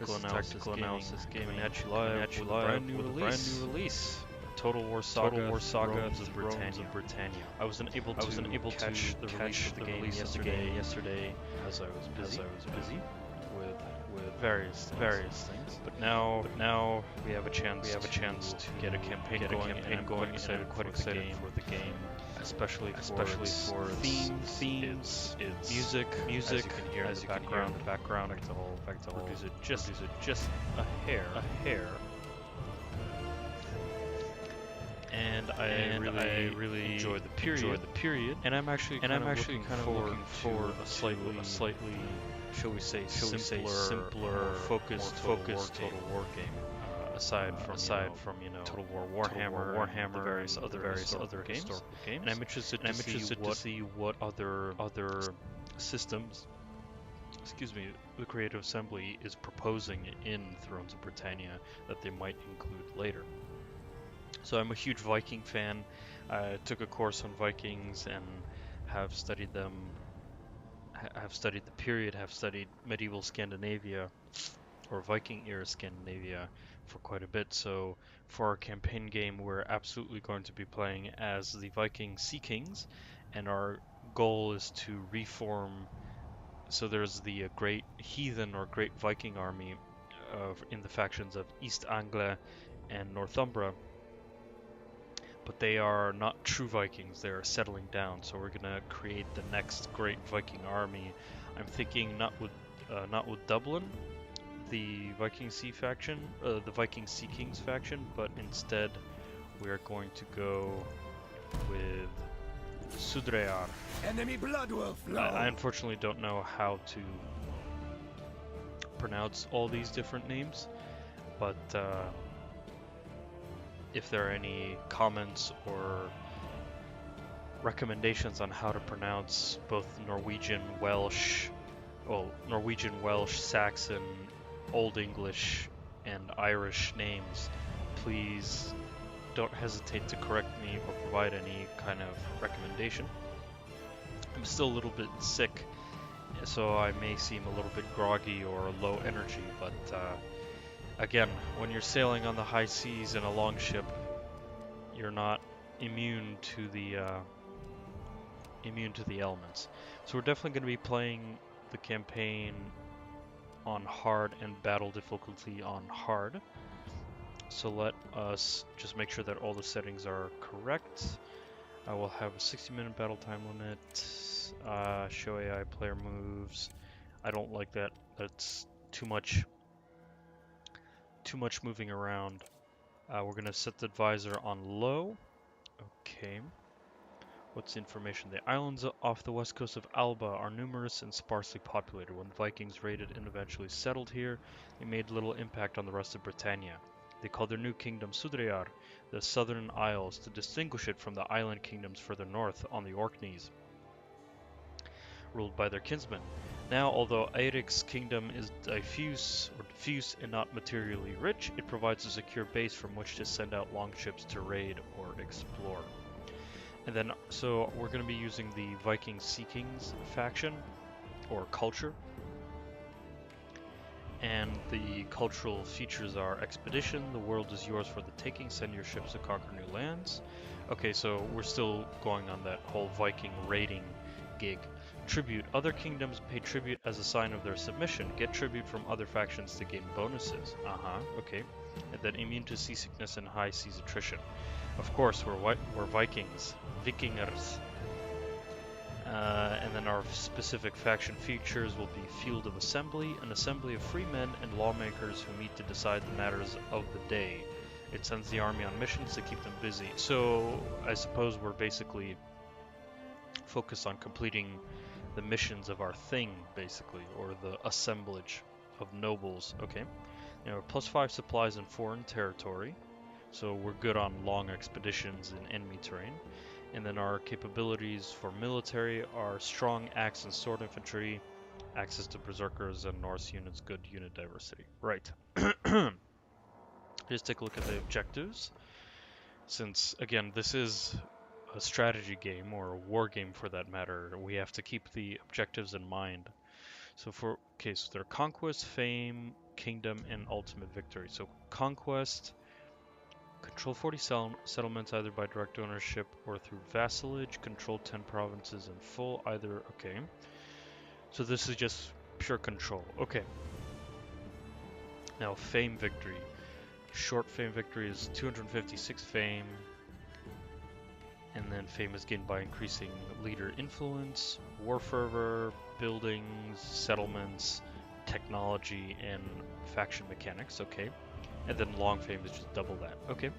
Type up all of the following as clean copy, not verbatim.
tactical analysis gaming at you live with a brand new release. Total War Saga of Britannia. I wasn't able to catch the release of the game yesterday as I was busy with various things. But now we have a chance to get a campaign going, and I'm quite excited for the game. Especially for themes, its music, as you can hear in the background. Back to produce it just a hair. And I really enjoy the period. And I'm actually kind of looking forward to a slightly, shall we say, simpler, more focused Total War game. Aside from Total War Warhammer, the various other historical games. And I'm interested to see what other systems, the Creative Assembly is proposing in Thrones of Britannia that they might include later. So I'm a huge Viking fan. I took a course on Vikings and have studied them. Have studied the period. Have studied medieval Scandinavia or Viking era Scandinavia for quite a bit. So for our campaign game, we're absolutely going to be playing as the Viking Sea Kings, and our goal is to reform. So there's the Great Heathen or Great Viking Army in the factions of East Anglia and Northumbria, but they are not true Vikings. They are settling down. So we're gonna create the next Great Viking Army. I'm thinking not with Dublin, the Viking Sea Kings faction, but instead we are going to go with Sudreyar. Enemy blood will flow. I unfortunately don't know how to pronounce all these different names, but if there are any comments or recommendations on how to pronounce both Norwegian, Welsh, Saxon, Old English, and Irish names, please don't hesitate to correct me or provide any kind of recommendation. I'm still a little bit sick, so I may seem a little bit groggy or low energy, but again, when you're sailing on the high seas in a longship, you're not immune to the elements. So we're definitely going to be playing the campaign on hard and battle difficulty on hard. So let us just make sure that all the settings are correct. I will have a 60-minute battle time limit. Show AI player moves. I don't like that. That's too much moving around. We're gonna set the advisor on low. Okay. What's the information? The islands off the west coast of Alba are numerous and sparsely populated. When Vikings raided and eventually settled here, they made little impact on the rest of Britannia. They called their new kingdom Sudreyar, the Southern Isles, to distinguish it from the island kingdoms further north on the Orkneys, ruled by their kinsmen. Now, although Eirik's kingdom is diffuse and not materially rich, it provides a secure base from which to send out longships to raid or explore. And then, so we're going to be using the Viking Sea Kings faction, or culture. And the cultural features are expedition, the world is yours for the taking, send your ships to conquer new lands. Okay, so we're still going on that whole Viking raiding gig. Tribute, other kingdoms pay tribute as a sign of their submission. Get tribute from other factions to gain bonuses. Okay. And then immune to seasickness and high seas attrition. Of course, we're Vikings. Vikingers. And then our specific faction features will be Field of Assembly, an assembly of free men and lawmakers who meet to decide the matters of the day. It sends the army on missions to keep them busy. So I suppose we're basically focused on completing the missions of our thing, basically, or the assemblage of nobles. Okay. +5 supplies in foreign territory. So we're good on long expeditions in enemy terrain. And then our capabilities for military are strong axe and sword infantry, access to berserkers and Norse units, good unit diversity. Right. Just take a look at the objectives. Since, again, this is a strategy game, or a war game for that matter, we have to keep the objectives in mind. So so they're conquest, fame, kingdom, and ultimate victory. So conquest, control 40 settlements either by direct ownership or through vassalage, control 10 provinces in full, either, okay. So this is just pure control, okay. Now fame victory. Short fame victory is 256 fame, and then fame is gained by increasing leader influence, war fervor, buildings, settlements, technology, and faction mechanics, okay. And then long fame is just double that, okay.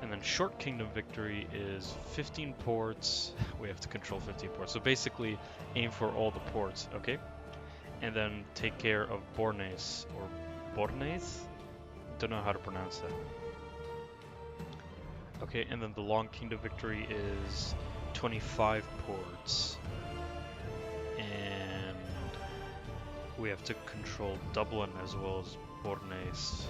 And then short kingdom victory is 15 ports. We have to control 15 ports. So basically aim for all the ports, okay? And then take care of Bornes or Bornes? Don't know how to pronounce that. Okay, and then the long kingdom victory is 25 ports. And we have to control Dublin as well as Bornes.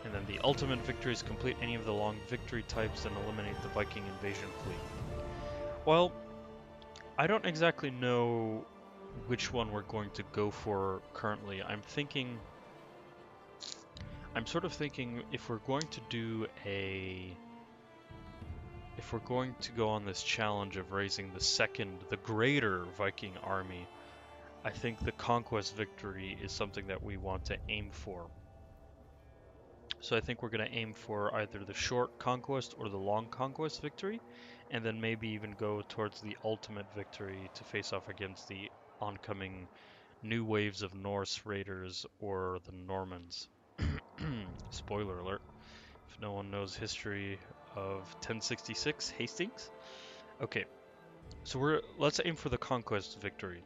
And then the ultimate victory is complete any of the long victory types and eliminate the Viking invasion fleet. Well, I don't exactly know which one we're going to go for currently. I'm sort of thinking if we're going to go on this challenge of raising the greater Viking army, I think the conquest victory is something that we want to aim for. So I think we're going to aim for either the short conquest or the long conquest victory, and then maybe even go towards the ultimate victory to face off against the oncoming new waves of Norse raiders or the Normans. Spoiler alert, if no one knows history of 1066 Hastings. Okay, so let's aim for the conquest victory.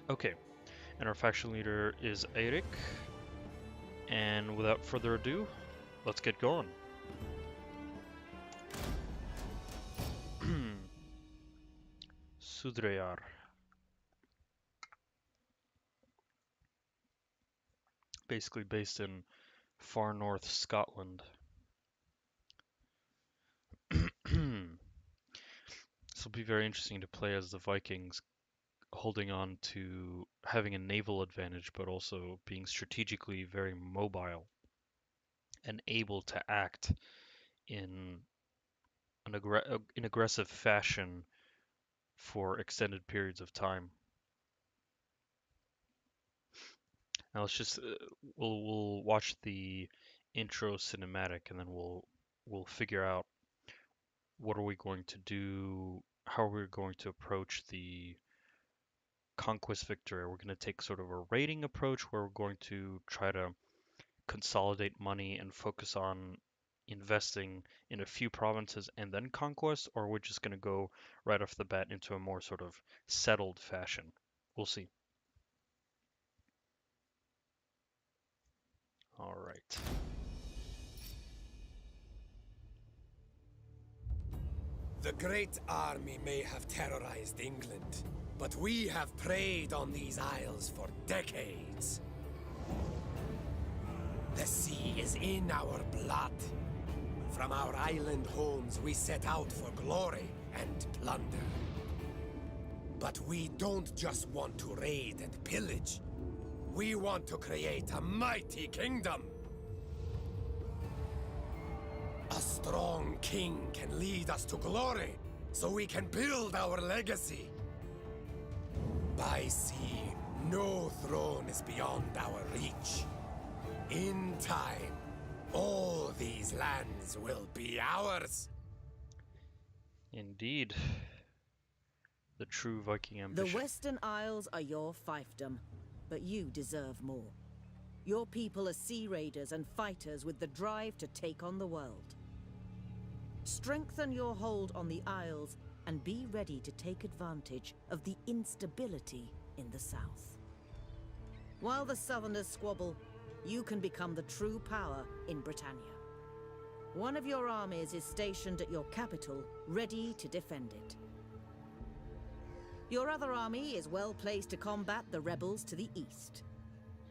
Okay, and our faction leader is Eirik. And without further ado, let's get going. Sudreyar. Basically based in far north Scotland. This will be very interesting to play as the Vikings, holding on to having a naval advantage, but also being strategically very mobile and able to act in an aggressive fashion for extended periods of time. Now let's just we'll watch the intro cinematic, and then we'll figure out what are we going to do, how are we going to approach the conquest victory. We're going to take sort of a raiding approach where we're going to try to consolidate money and focus on investing in a few provinces and then conquest, or we're just going to go right off the bat into a more sort of settled fashion. We'll see. All right. The Great Army may have terrorized England, but we have preyed on these isles for decades. The sea is in our blood. From our island homes, we set out for glory and plunder. But we don't just want to raid and pillage. We want to create a mighty kingdom. A strong king can lead us to glory, so we can build our legacy. By sea, no throne is beyond our reach. In time, all these lands will be ours. Indeed. The true Viking ambition. The Western Isles are your fiefdom, but you deserve more. Your people are sea raiders and fighters with the drive to take on the world. Strengthen your hold on the Isles and be ready to take advantage of the instability in the south. While the Southerners squabble, you can become the true power in Britannia. One of your armies is stationed at your capital, ready to defend it. Your other army is well placed to combat the rebels to the east.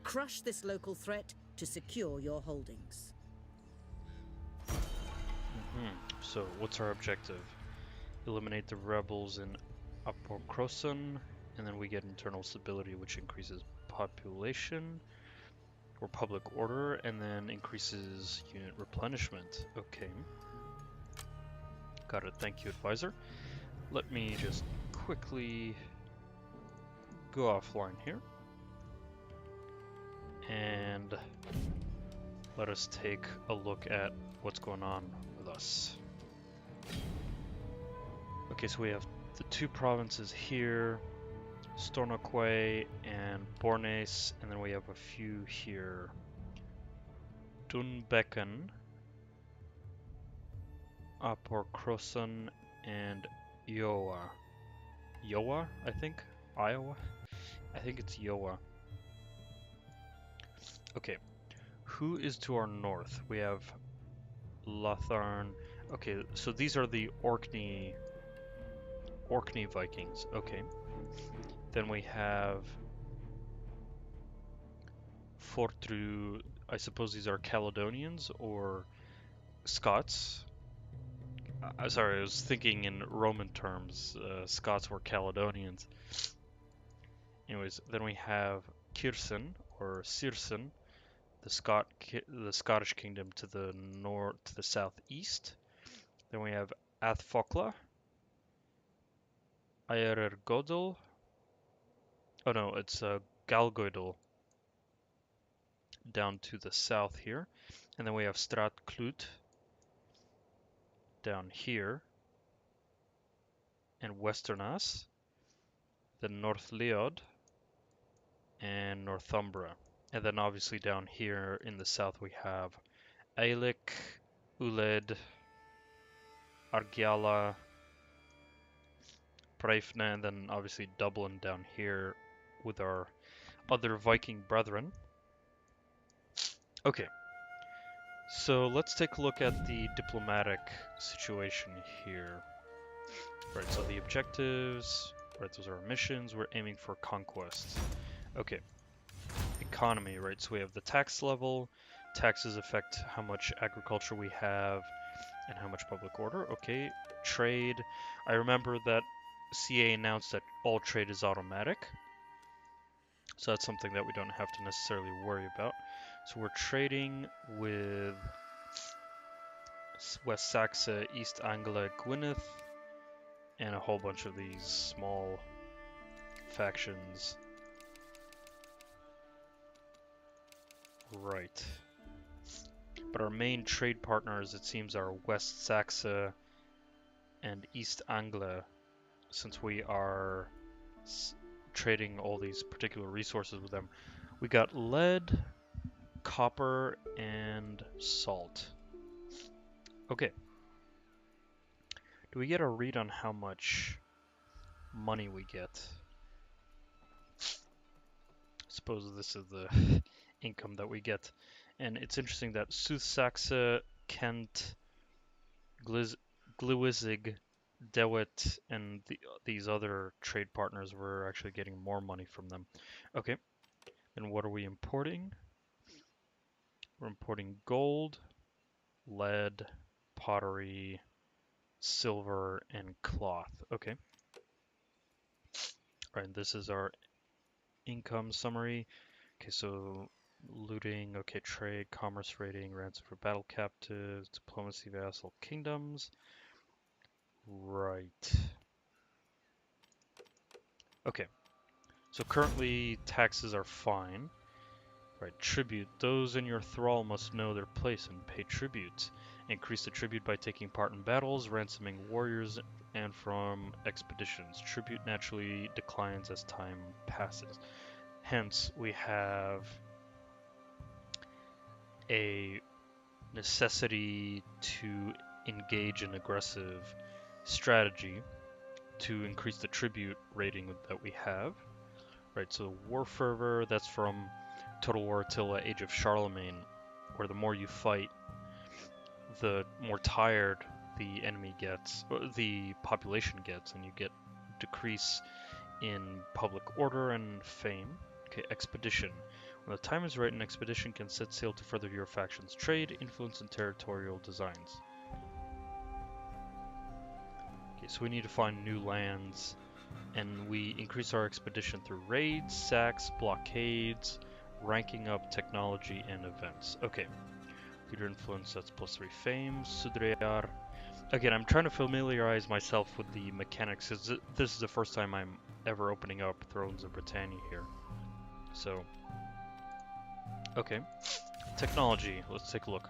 Crush this local threat to secure your holdings. So, what's our objective? Eliminate the rebels in Upper Croson and then we get internal stability, which increases population or public order, and then increases unit replenishment. Okay. Got it. Thank you, advisor. Let me just quickly go offline here. And let us take a look at what's going on with us. Okay, so we have the two provinces here, Stornokwe and Bornes, and then we have a few here. Dunbecken, Aporkrosan, and Iowa. Iowa, I think? Iowa? I think it's Iowa. Okay, who is to our north? We have Lotharn. Okay, so these are the Orkney Vikings. Okay. Then we have Fortru. I suppose these are Caledonians or Scots. Sorry, I was thinking in Roman terms. Scots were Caledonians. Anyways, then we have Kyrson or Sirson, the Scottish kingdom to the southeast. Then we have Athfokla, Aergodel. Oh no, it's Galgoidel down to the south here. And then we have Stratklut down here. And Westernas. Then North Leod and Northumbria. And then obviously down here in the south we have Ailic, Uled, Argiala, Breifne, and then obviously Dublin down here with our other Viking brethren. Okay, so let's take a look at the diplomatic situation here. Right, so the objectives, right, those are our missions. We're aiming for conquest. Okay, economy, right, so we have the tax level. Taxes affect how much agriculture we have and how much public order. Okay, trade. I remember that CA announced that all trade is automatic. So that's something that we don't have to necessarily worry about. So we're trading with West Saxe, East Anglia, Gwynedd, and a whole bunch of these small factions. Right. But our main trade partners, it seems, are West Saxe and East Anglia, since we are trading all these particular resources with them. We got lead, copper, and salt. Okay. Do we get a read on how much money we get? I suppose this is the income that we get. And it's interesting that South Saxe, Kent, Glywysig, Dewit, and these other trade partners were actually getting more money from them. Okay. And what are we importing? We're importing gold, lead, pottery, silver, and cloth. Okay. All right, this is our income summary. Okay, so looting, okay, trade, commerce rating, ransom for battle captives, diplomacy, vassal kingdoms. Right. Okay. So currently taxes are fine. Right, tribute. Those in your thrall must know their place and pay tribute. Increase the tribute by taking part in battles, ransoming warriors, and from expeditions. Tribute naturally declines as time passes. Hence, we have a necessity to engage in aggressive strategy to increase the tribute rating that we have. Right, so War Fervor, that's from Total War Attila, Age of Charlemagne, where the more you fight, the more tired the enemy gets, or the population gets, and you get decrease in public order and fame. Okay, Expedition. When the time is right, an expedition can set sail to further your faction's trade, influence, and territorial designs. Okay, so we need to find new lands And we increase our expedition through raids, sacks, blockades, ranking up technology and events. Okay. Leader influence, that's +3 fame. Sudreyar. Again, I'm trying to familiarize myself with the mechanics, because this is the first time I'm ever opening up Thrones of Britannia here. So, okay. Technology, let's take a look.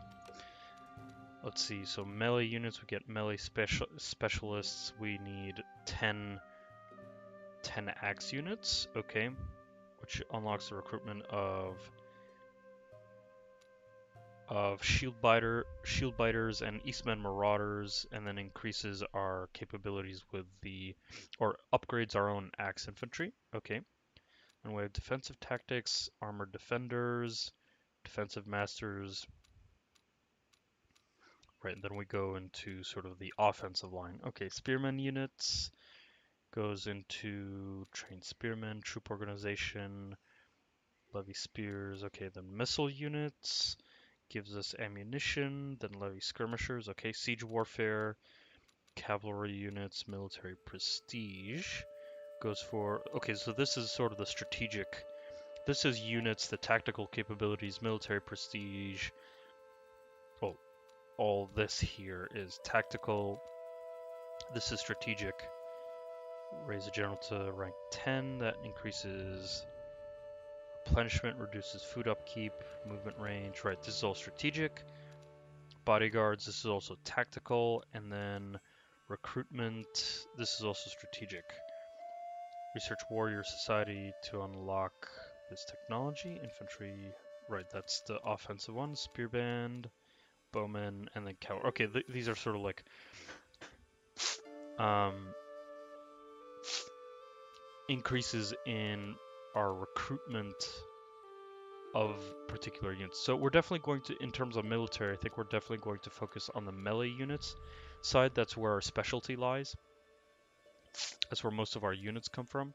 Let's see, so melee units, we get melee specialists. We need 10 axe units, okay, which unlocks the recruitment of shield biters and Eastmen marauders, and then increases our capabilities with or upgrades our own axe infantry, okay. And we have defensive tactics, armored defenders, defensive masters. Right, and then we go into sort of the offensive line. Okay, spearmen units goes into trained spearmen, troop organization, levy spears. Okay, then missile units gives us ammunition, then levy skirmishers. Okay, siege warfare, cavalry units, military prestige goes for. Okay, so this is sort of the strategic. This is units, the tactical capabilities, military prestige. Well, all this here is tactical. This is strategic. Raise a general to rank 10. That increases replenishment, reduces food upkeep, movement range. Right, this is all strategic. Bodyguards, this is also tactical. And then recruitment, this is also strategic. Research warrior society to unlock this technology. Infantry, right, that's the offensive one. Spearband, bowmen, and then cavalry. Okay, these are sort of like increases in our recruitment of particular units. So we're definitely going to, in terms of military, I think we're definitely going to focus on the melee units side. That's where our specialty lies. That's where most of our units come from.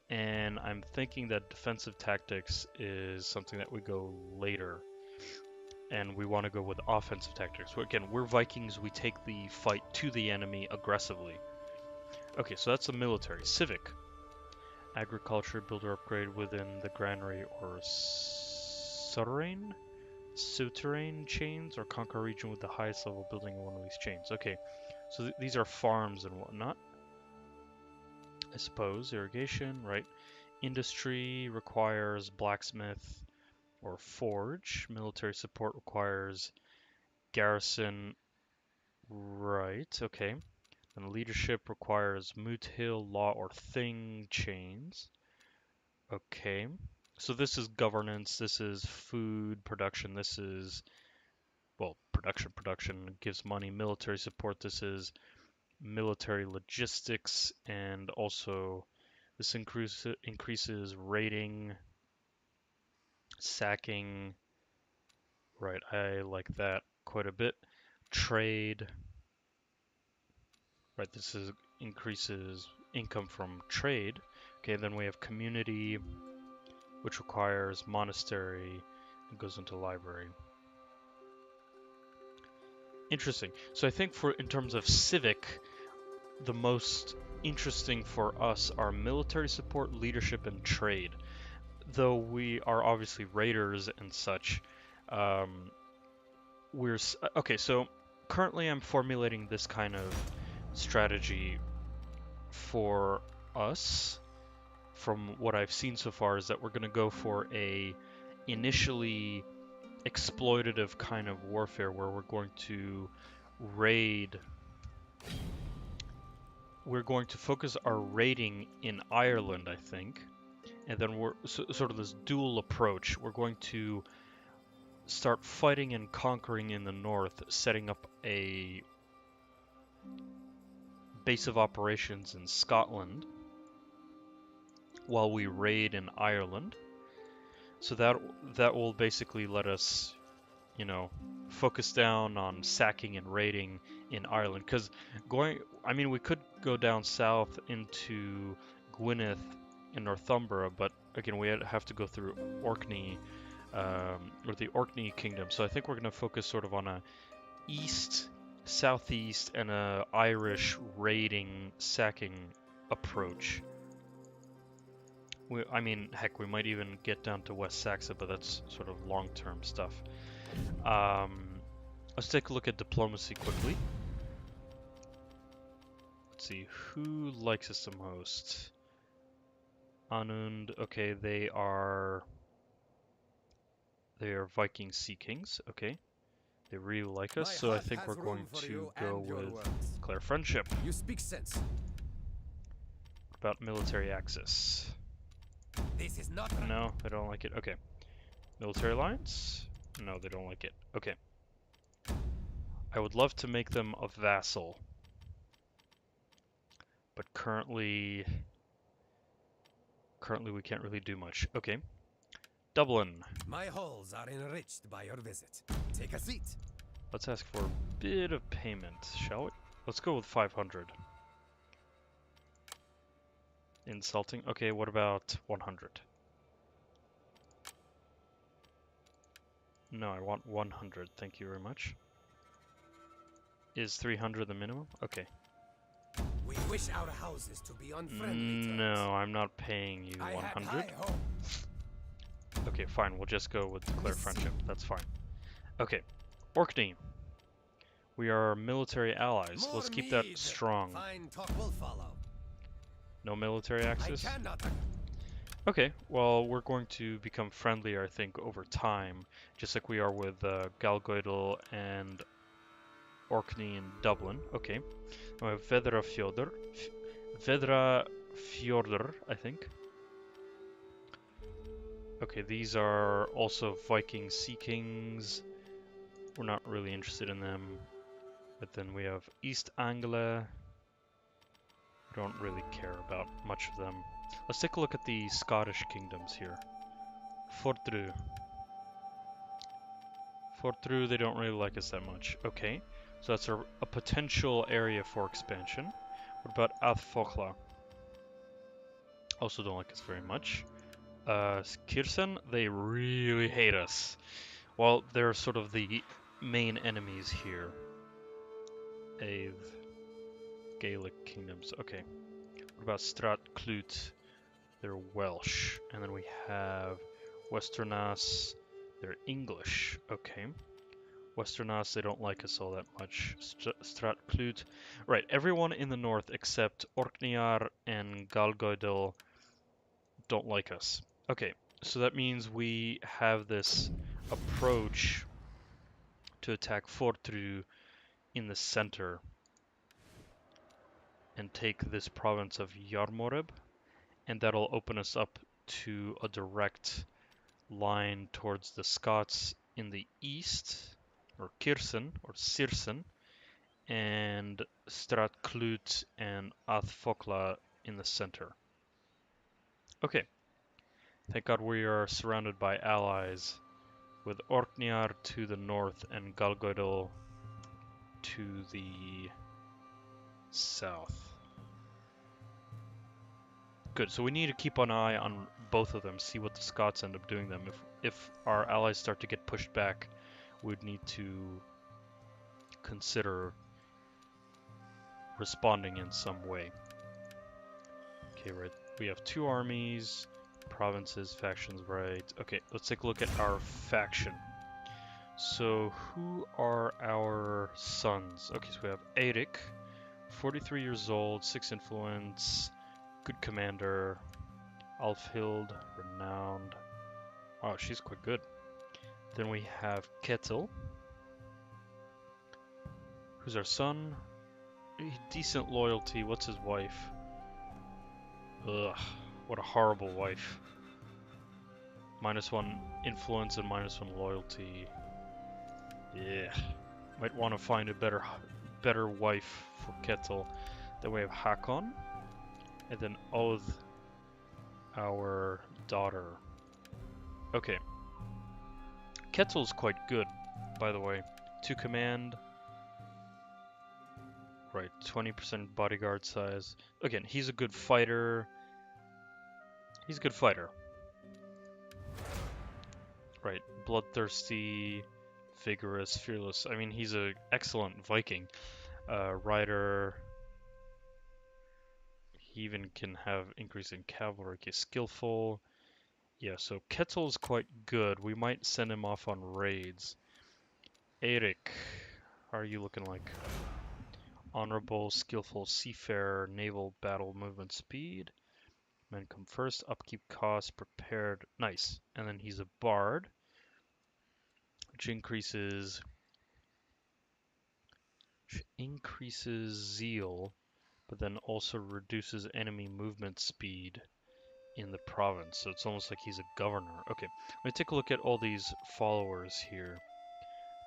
And I'm thinking that defensive tactics is something that we go later. And we want to go with offensive tactics. So again, we're Vikings, we take the fight to the enemy aggressively. Okay, so that's the military. Civic. Agriculture, builder upgrade within the granary or souterrain chains, or conquer a region with the highest level building in one of these chains. Okay, so these are farms and whatnot, I suppose. Irrigation, right? Industry requires blacksmith or forge. Military support requires garrison, right? Okay. And leadership requires moot hill, law, or thing chains. Okay. So this is governance, this is food production, this is, well, production gives money. Military support, this is military logistics, and also this increases raiding, sacking. Right, I like that quite a bit. Trade. Right, this increases income from trade. Okay, then we have community, which requires monastery and goes into library. Interesting. So I think in terms of civic, the most interesting for us are military support, leadership, and trade. Though we are obviously raiders and such, okay. So currently, I'm formulating this kind of strategy for us. From what I've seen so far, is that we're going to go for a initially exploitative kind of warfare where we're going to raid. We're going to focus our raiding in Ireland, I think, and then we're sort of this dual approach. We're going to start fighting and conquering in the north, setting up a base of operations in Scotland while we raid in Ireland. So that will basically let us, focus down on sacking and raiding in Ireland. Because we could go down south into Gwynedd and Northumbria, but again, we have to go through Orkney, or the Orkney Kingdom. So I think we're going to focus sort of on a southeast, and a Irish raiding, sacking approach. I mean, heck, we might even get down to West Saxa, but that's sort of long-term stuff. Let's take a look at diplomacy quickly. Let's see, who likes us the most? Anund, okay, they are Viking Sea Kings, okay. They really like us, so I think we're going to go with declare friendship. You speak sense. What about military access? This is not right. No, they don't like it. Okay. Military alliance? No, they don't like it. Okay. I would love to make them a vassal. But currently we can't really do much. Okay. Dublin. My halls are enriched by your visit. Take a seat. Let's ask for a bit of payment, shall we? Let's go with 500. Insulting. Okay, what about 100? No, I want 100. Thank you very much. Is 300 the minimum? Okay. We wish our houses to be on friendly terms. No, I'm not paying you 100. Okay, fine. We'll just go with declare friendship. That's fine. Okay. Orkney. We are military allies. More Let's keep that mead. strong. Fine talk will follow. No military access? I cannot. Okay, well, we're going to become friendlier, I think, over time. Just like we are with Galgoidel and Orkney and Dublin. Okay. We have Vedra Fjordur, I think. Okay, these are also Viking Sea Kings. We're not really interested in them. But then we have East Anglia. Don't really care about much of them. Let's take a look at the Scottish kingdoms here. Fortru. Fortru, they don't really like us that much. Okay, so that's a potential area for expansion. What about Athfokla? Also don't like us very much. Kirsen, they really hate us. Well, they're sort of the main enemies here. Ave. Gaelic kingdoms. Okay. What about Strathclyde? They're Welsh. And then we have Westernas. They're English. Okay. Westernas, they don't like us all that much. Strathclyde. Right, everyone in the north except Orkneyar and Galgoidel don't like us. Okay, so that means we have this approach to attack Fortru in the center and take this province of Jarmoreb, and that'll open us up to a direct line towards the Scots in the east, or Kirsen, or Sirsen, and Strathclyde and Athfokla in the center. Okay. Thank God we are surrounded by allies, with Orkneyar to the north and Galgoidel to the south. Good, so we need to keep an eye on both of them, see what the Scots end up doing them. If our allies start to get pushed back, we'd need to consider responding in some way. Okay, right. We have 2 armies, provinces, factions, right. Okay, let's take a look at our faction. So, who are our sons? Okay, so we have Eirik, 43 years old, 6 influence, good commander. Alfhild, renowned. Oh, she's quite good. Then we have Ketil, who's our son. Decent loyalty. What's his wife? Ugh, what a horrible wife. -1 influence and -1 loyalty. Yeah, might want to find a better wife for Ketil. Then we have Hakon, and then Oath, our daughter. Okay. Ketil's quite good, by the way. 2 command. Right, 20% bodyguard size. Again, he's a good fighter. He's a good fighter. Right, bloodthirsty, vigorous, fearless. I mean, he's an excellent Viking. Rider. he even can have increase in cavalry. Okay, skillful. Yeah, so Kettle is quite good. We might send him off on raids. Eric, how are you looking like? Honorable, skillful, seafarer, naval, battle, movement, speed. Men come first, upkeep cost, prepared. Nice. And then he's a bard, which increases zeal, but then also reduces enemy movement speed in the province. So it's almost like he's a governor. Okay, let me take a look at all these followers here.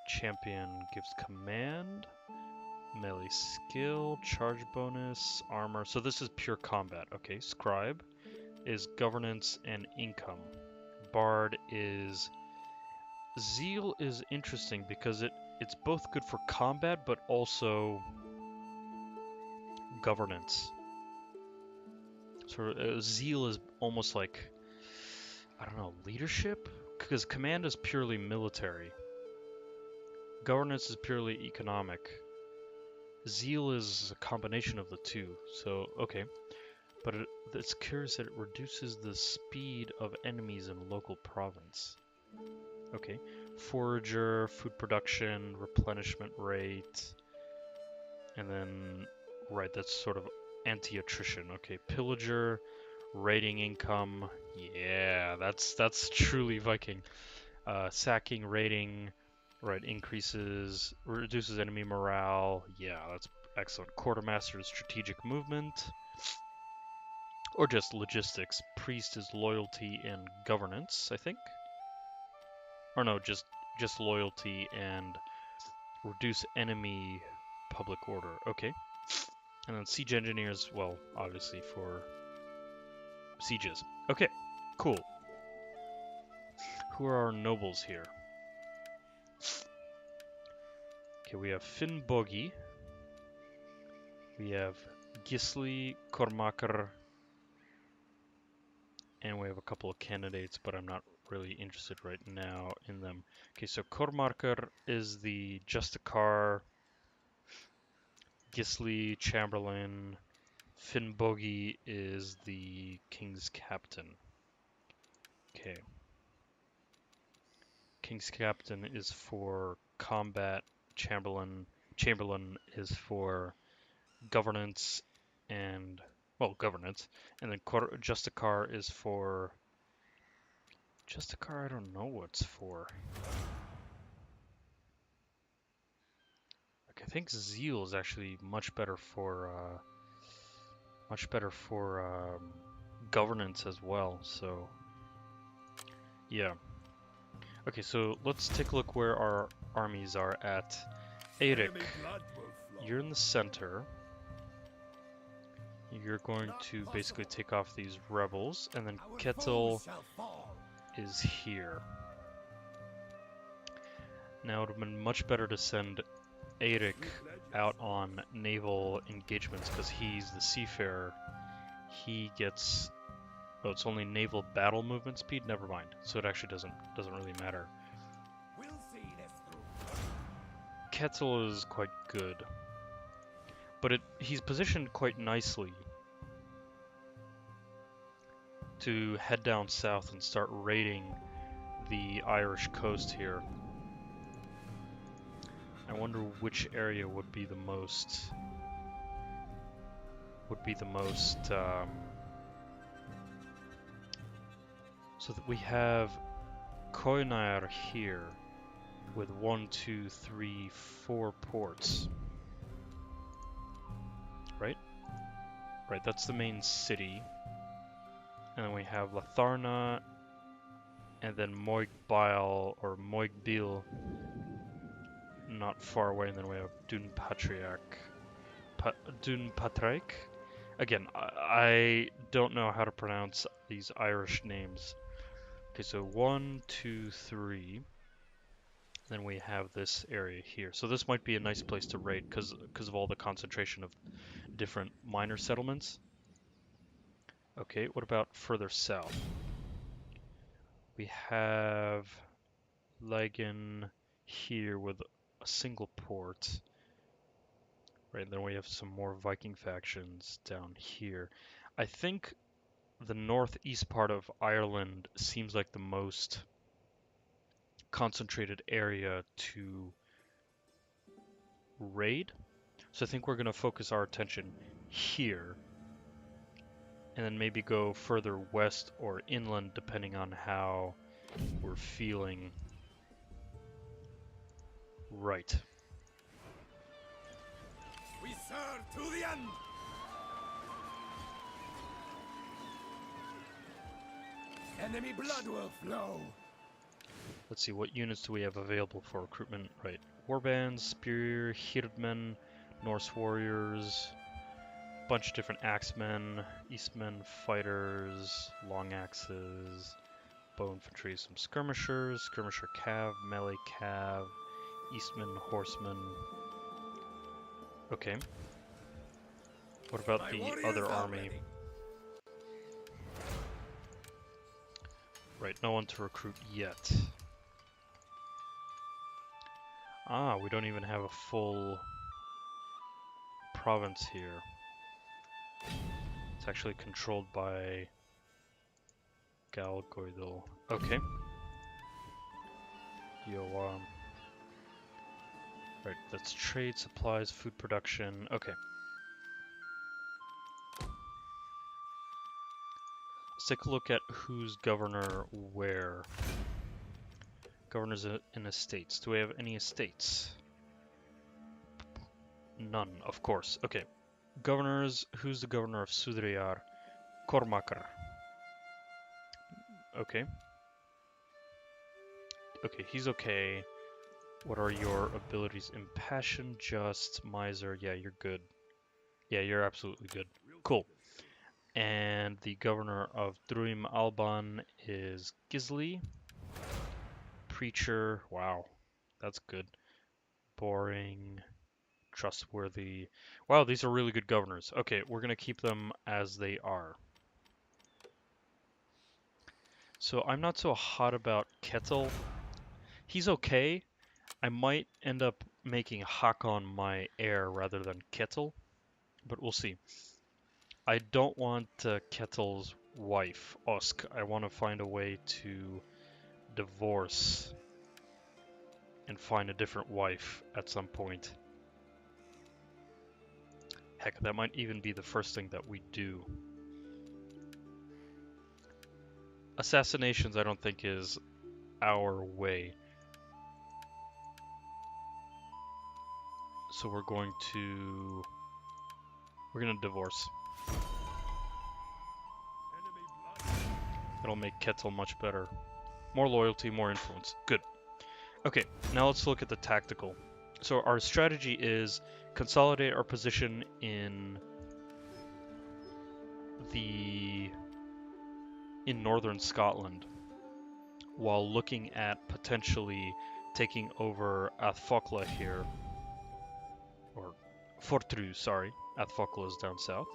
Champion gives command, melee skill, charge bonus, armor. So this is pure combat. Okay, scribe is governance and income. Bard is zeal is interesting because it's both good for combat but also governance. So zeal is almost like, I don't know, leadership? Because command is purely military. Governance is purely economic. Zeal is a combination of the two. So, okay. But it's curious that it reduces the speed of enemies in local province. Okay. Forager, food production, replenishment rate. And then, right, that's sort of anti-attrition. Okay. Pillager, raiding income. Yeah, that's truly Viking. Sacking, raiding, right, reduces enemy morale. Yeah, that's excellent. Quartermaster's strategic movement. Or just logistics. Priest is loyalty and governance, I think. Or no, just loyalty and reduce enemy public order. Okay. And then siege engineers, well, obviously for sieges. Okay, cool. Who are our nobles here? Okay, we have Finnbogi. We have Gisli, Kormakr, and we have a couple of candidates, but I'm not really interested right now in them. Okay, so Kormakr is the Justicar, Gisli, Chamberlain, Finnbogi is the King's Captain. Okay. King's Captain is for combat, Chamberlain is for governance and, well, governance, and then Justicar is for Justicar. I don't know what's for. Like, I think Zeal is actually much better for governance as well. So yeah. Okay, so let's take a look where our armies are at. Eirik, you're in the center. You're going to basically take off these rebels, and then Kettle is here. Now it would have been much better to send Eirik out on naval engagements because he's the seafarer. He gets, oh, it's only naval battle movement speed. Never mind. So it actually doesn't really matter. Kettle is quite good, but he's positioned quite nicely to head down south and start raiding the Irish coast here. I wonder which area would be the most so that we have Koinair here with 1, 2, 3, 4 ports. Right? Right, that's the main city. And then we have Latharna, and then Moigbil or Moigbil not far away, and then we have Dunpatrick. Again, I don't know how to pronounce these Irish names. Okay, so 1, 2, 3. Then we have this area here. So this might be a nice place to raid because of all the concentration of different minor settlements. Okay, what about further south? We have Lagan here with a single port. Right, and then we have some more Viking factions down here. I think the northeast part of Ireland seems like the most concentrated area to raid. So I think we're going to focus our attention here, and then maybe go further west or inland depending on how we're feeling. Right. We serve to the end. Enemy blood will flow. Let's see, what units do we have available for recruitment? Right. Warbands, Spear, Hirdmen, Norse Warriors, bunch of different Axemen, Eastmen, Fighters, Long Axes, Bow Infantry, some Skirmishers, Skirmisher Cav, Melee Cav, Eastmen, Horsemen. Okay. What about the other army? Right, no one to recruit yet. Ah, we don't even have a full province here. It's actually controlled by Galgoidal. Okay. Right, that's trade, supplies, food production. Okay. Let's take a look at who's governor where. Governors in estates. Do we have any estates? None, of course. Okay. Governors, who's the governor of Sudreyar? Cormacher. Okay. Okay, he's okay. What are your abilities? Impassioned, Just, Miser. Yeah, you're good. Yeah, you're absolutely good. Cool. And the governor of Druim Alban is Gisli. Preacher. Wow, that's good. Boring. Trustworthy. Wow, these are really good governors. Okay, we're going to keep them as they are. So I'm not so hot about Kettle. He's okay. I might end up making Hakon my heir rather than Kettle, but we'll see. I don't want Kettle's wife, Usk. I want to find a way to divorce and find a different wife at some point. Heck, that might even be the first thing that we do. Assassinations, I don't think, is our way. So we're going to divorce. That'll make Kettle much better. More loyalty, more influence. Good. Okay, now let's look at the tactical. So our strategy is consolidate our position in northern Scotland while looking at potentially taking over Athfocla here. Or Fortru, sorry. Athfocla is down south.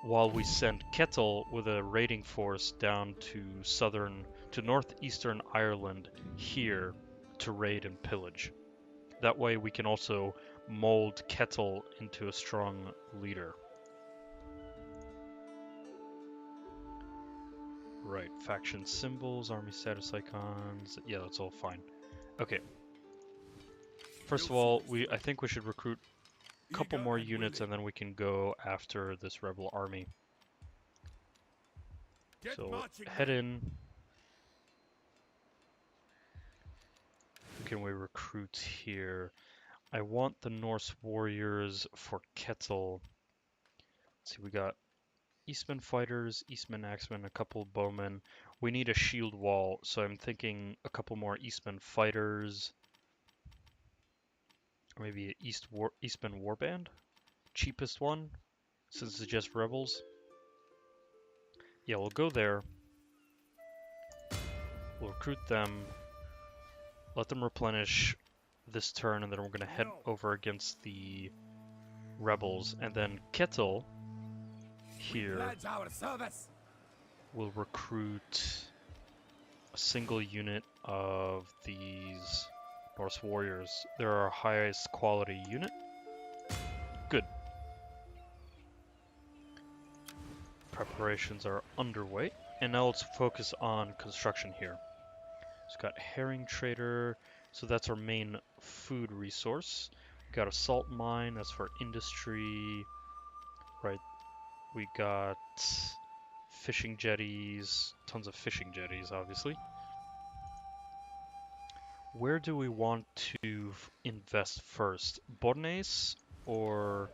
While we send Kettle with a raiding force down to northeastern Ireland here to raid and pillage. That way we can also mold Kettle into a strong leader. Right, faction symbols, army status icons. Yeah, that's all fine. Okay. First of all, I think we should recruit a couple more units and then we can go after this rebel army. So head in. Who can we recruit here? I want the Norse warriors for Kettle. Let's see, we got Eastman fighters, Eastman axemen, a couple bowmen. We need a shield wall, so I'm thinking a couple more Eastman fighters. Or maybe an Eastman warband? Cheapest one, since it's just rebels. Yeah, we'll go there. We'll recruit them. Let them replenish this turn, and then we're going to head over against the rebels. And then Kettle here will recruit a single unit of these Norse warriors. They're our highest quality unit. Good. Preparations are underway. And now let's focus on construction here. So we've got herring trader, so that's our main food resource. We got a salt mine, that's for industry. Right, we got fishing jetties, tons of fishing jetties, obviously. Where do we want to invest first? Bornes or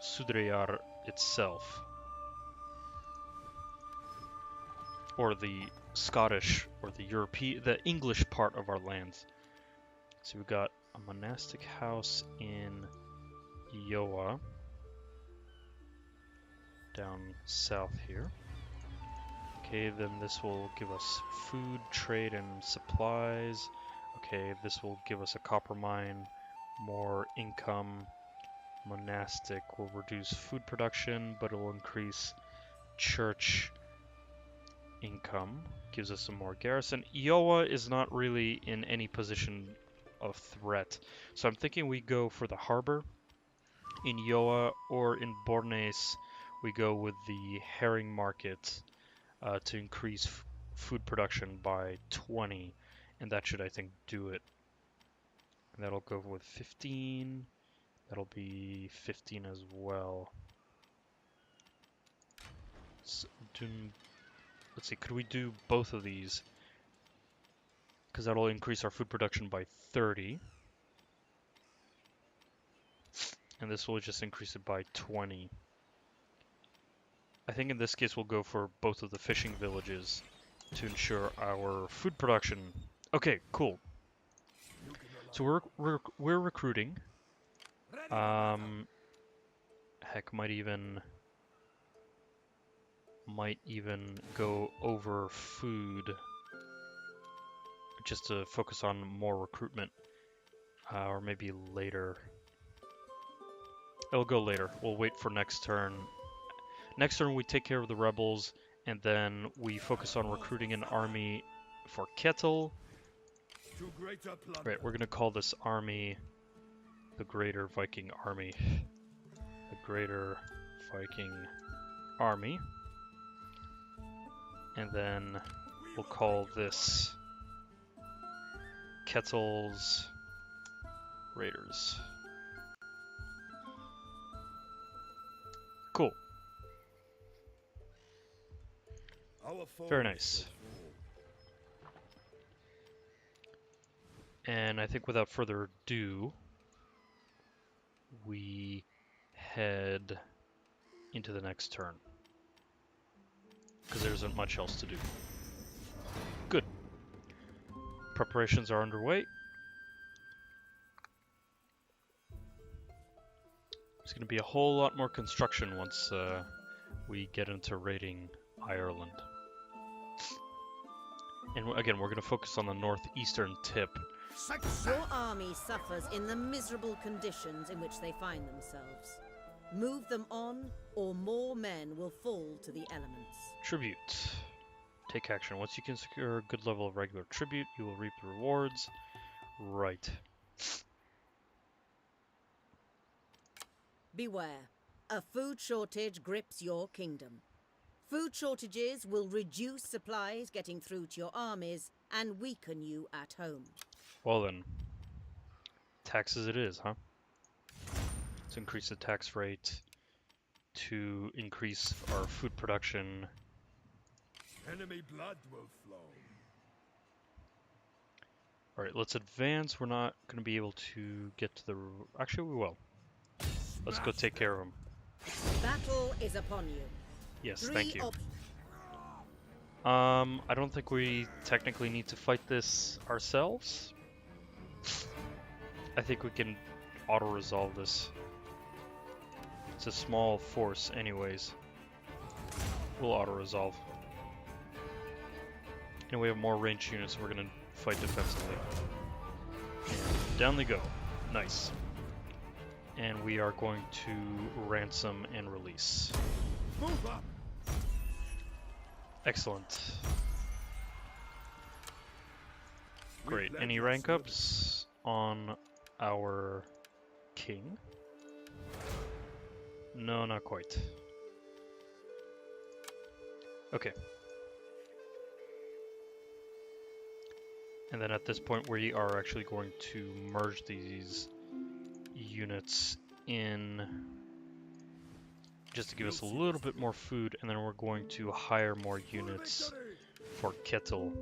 Sudreyar itself? Or the Scottish or the European, the English part of our lands. So we've got a monastic house in Iowa, down south here. Okay, then this will give us food, trade, and supplies. Okay, this will give us a copper mine, more income. Monastic will reduce food production, but it will increase church income. Gives us some more garrison. Iowa is not really in any position of threat, so I'm thinking we go for the harbor in Iowa, or in Bornes we go with the herring market to increase food production by 20, and that should, I think, do it. And that'll go with 15. That'll be 15 as well. So, let's see, could we do both of these? Because that'll increase our food production by 30. And this will just increase it by 20. I think in this case we'll go for both of the fishing villages to ensure our food production. Okay, cool. So we're recruiting. Heck, might even go over food just to focus on more recruitment, or maybe later. It'll go later. We'll wait for next turn. Next turn we take care of the rebels, and then we focus on recruiting an army for Kettle. Right, we're gonna call this army the Greater Viking Army. The Greater Viking Army. And then we'll call this Kettle's Raiders. Cool. Very nice. And I think without further ado, we head into the next turn, because there isn't much else to do. Good. Preparations are underway. There's going to be a whole lot more construction once we get into raiding Ireland. And again, we're going to focus on the northeastern tip. Your army suffers in the miserable conditions in which they find themselves. Move them on, or more men will fall to the elements. Tribute. Take action. Once you can secure a good level of regular tribute, you will reap the rewards. Right. Beware. A food shortage grips your kingdom. Food shortages will reduce supplies getting through to your armies and weaken you at home. Well then, taxes it is, huh? Let's increase the tax rate to increase our food production. Enemy blood will flow. Alright, let's advance. We're not going to be able to get to the... Actually, we will. Let's go take care of them. Battle is upon you. Yes, thank you. I don't think we technically need to fight this ourselves. I think we can auto-resolve this. It's a small force anyways. We'll auto-resolve. And we have more ranged units, so we're gonna fight defensively. And down they go. Nice. And we are going to ransom and release. Move up. Excellent. Great. Any rank ups on our king? No, not quite. Okay. And then at this point we are actually going to merge these units in just to give us a little bit more food, and then we're going to hire more units for Kettle.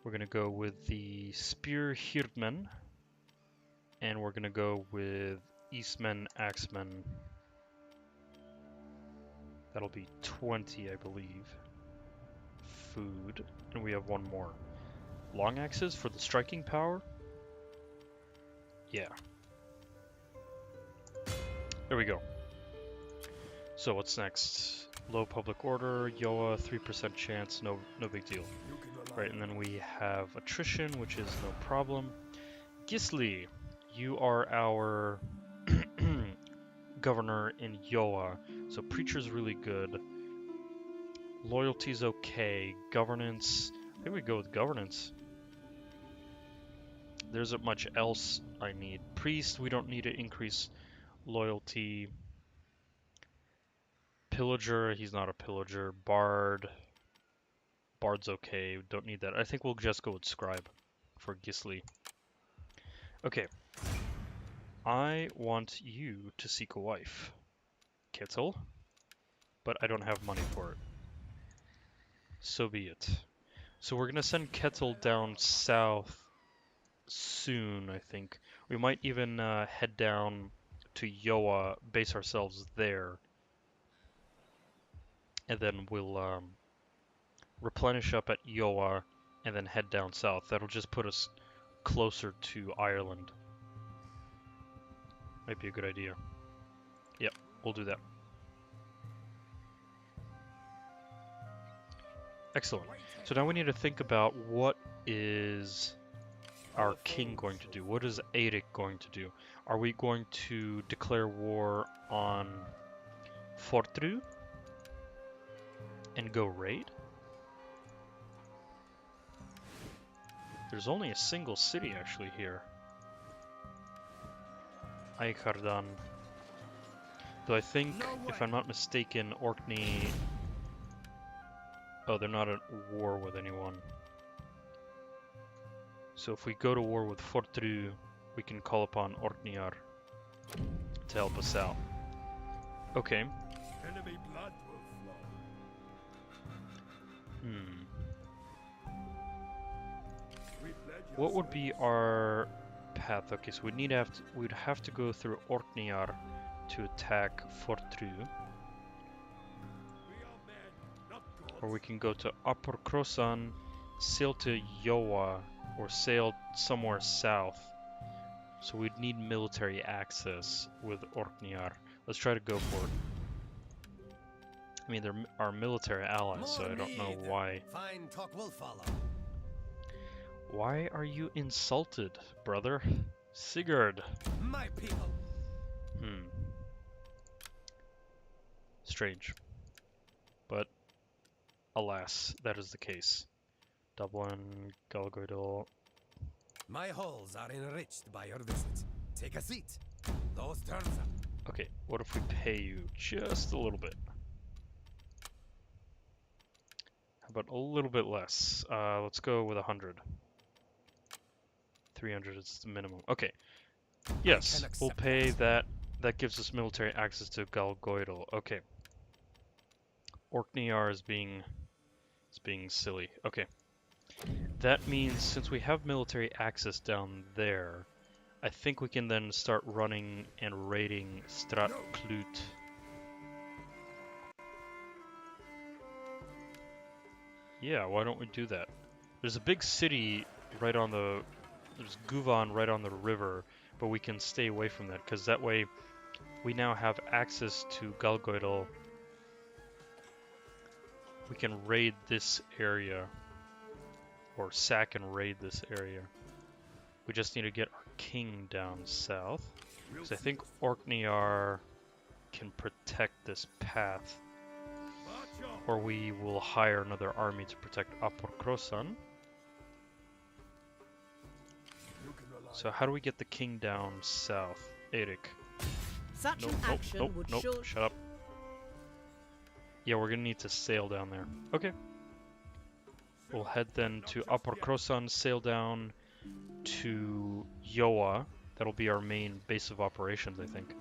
We're going to go with the Spear Hirdmen, and we're going to go with Eastmen, Axemen. That'll be 20, I believe. Food, and we have one more. Long axes for the striking power? Yeah. There we go. So what's next? Low public order, Yoa, 3% chance, no big deal. Right, and then we have attrition, which is no problem. Gisli, you are our governor in Yoa, so preacher's really good. Loyalty's okay. Governance, I think we go with governance. There isn't much else I need. Priest, we don't need to increase loyalty. Pillager, he's not a pillager. Bard's okay, don't need that. I think we'll just go with scribe for Gisli. Okay. I want you to seek a wife, Kettle, but I don't have money for it. So be it. So we're gonna send Kettle down south soon, I think. We might even head down to Yoa, base ourselves there, and then we'll replenish up at Yoa, and then head down south. That'll just put us closer to Ireland. Might be a good idea. Yep, we'll do that. Excellent. So now we need to think about what is our king going to do? What is Eirik going to do? Are we going to declare war on Fortru and go raid? There's only a single city actually here. Aikardan. Though I think, if I'm not mistaken, Orkney... Oh, they're not at war with anyone. So if we go to war with Fortru, we can call upon Orkneyar to help us out. Okay. Enemy blood will flow. What would be our path? Okay, so we'd have to go through Orkneyar to attack Fortru. Or we can go to Upper Krosan, sail to Yoa, or sail somewhere south. So we'd need military access with Orkneyar. Let's try to go for it. I mean, they're our military allies, so I don't know why. Fine talk will follow. Why are you insulted, brother? Sigurd. My people. Strange. But alas, that is the case. Dublin, Galgoidal. My halls are enriched by your visit. Take a seat. Those terms are... Okay, what if we pay you just a little bit? How about a little bit less? Let's go with 100. 300 is the minimum. Okay. Yes, we'll pay that. That gives us military access to Galgoidal. Okay. Orkneyar is being silly. Okay. That means since we have military access down there, I think we can then start running and raiding Stratklut. Yeah, why don't we do that? There's a big city right on the... There's Guvan right on the river, but we can stay away from that, because that way we now have access to Galgoidal. We can raid this area, or sack and raid this area. We just need to get our king down south, because I think Orkneyar can protect this path. Or we will hire another army to protect Upper Krosan. So how do we get the king down south? Eirik. Such an action would shut up. Yeah, we're gonna need to sail down there. Okay. We'll head then to Upper Krosan, sail down to Yoa. That'll be our main base of operations, I think.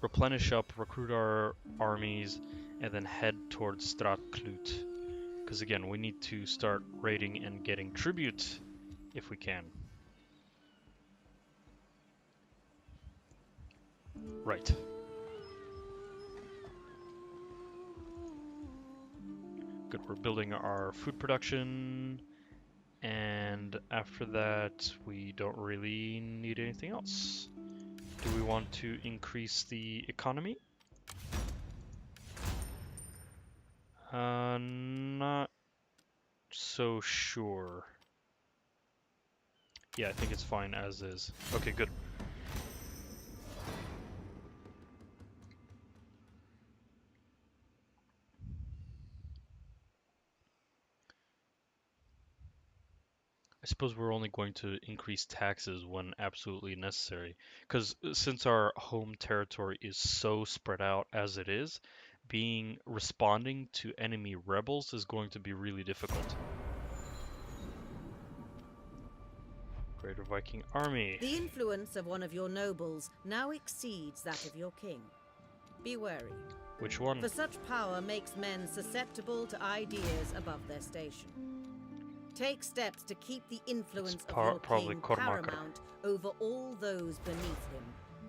Replenish up, recruit our armies, and then head towards Stratklut. Because again, we need to start raiding and getting tribute if we can. Right. Good, we're building our food production, and after that we don't really need anything else. Do we want to increase the economy? Not so sure. Yeah, I think it's fine as is. Okay, good. I suppose we're only going to increase taxes when absolutely necessary, because since our home territory is so spread out as it is, responding to enemy rebels is going to be really difficult. Great Viking Army. The influence of one of your nobles now exceeds that of your king. Be wary. Which one? For such power makes men susceptible to ideas above their station. Take steps to keep the influence of your king paramount over all those beneath him,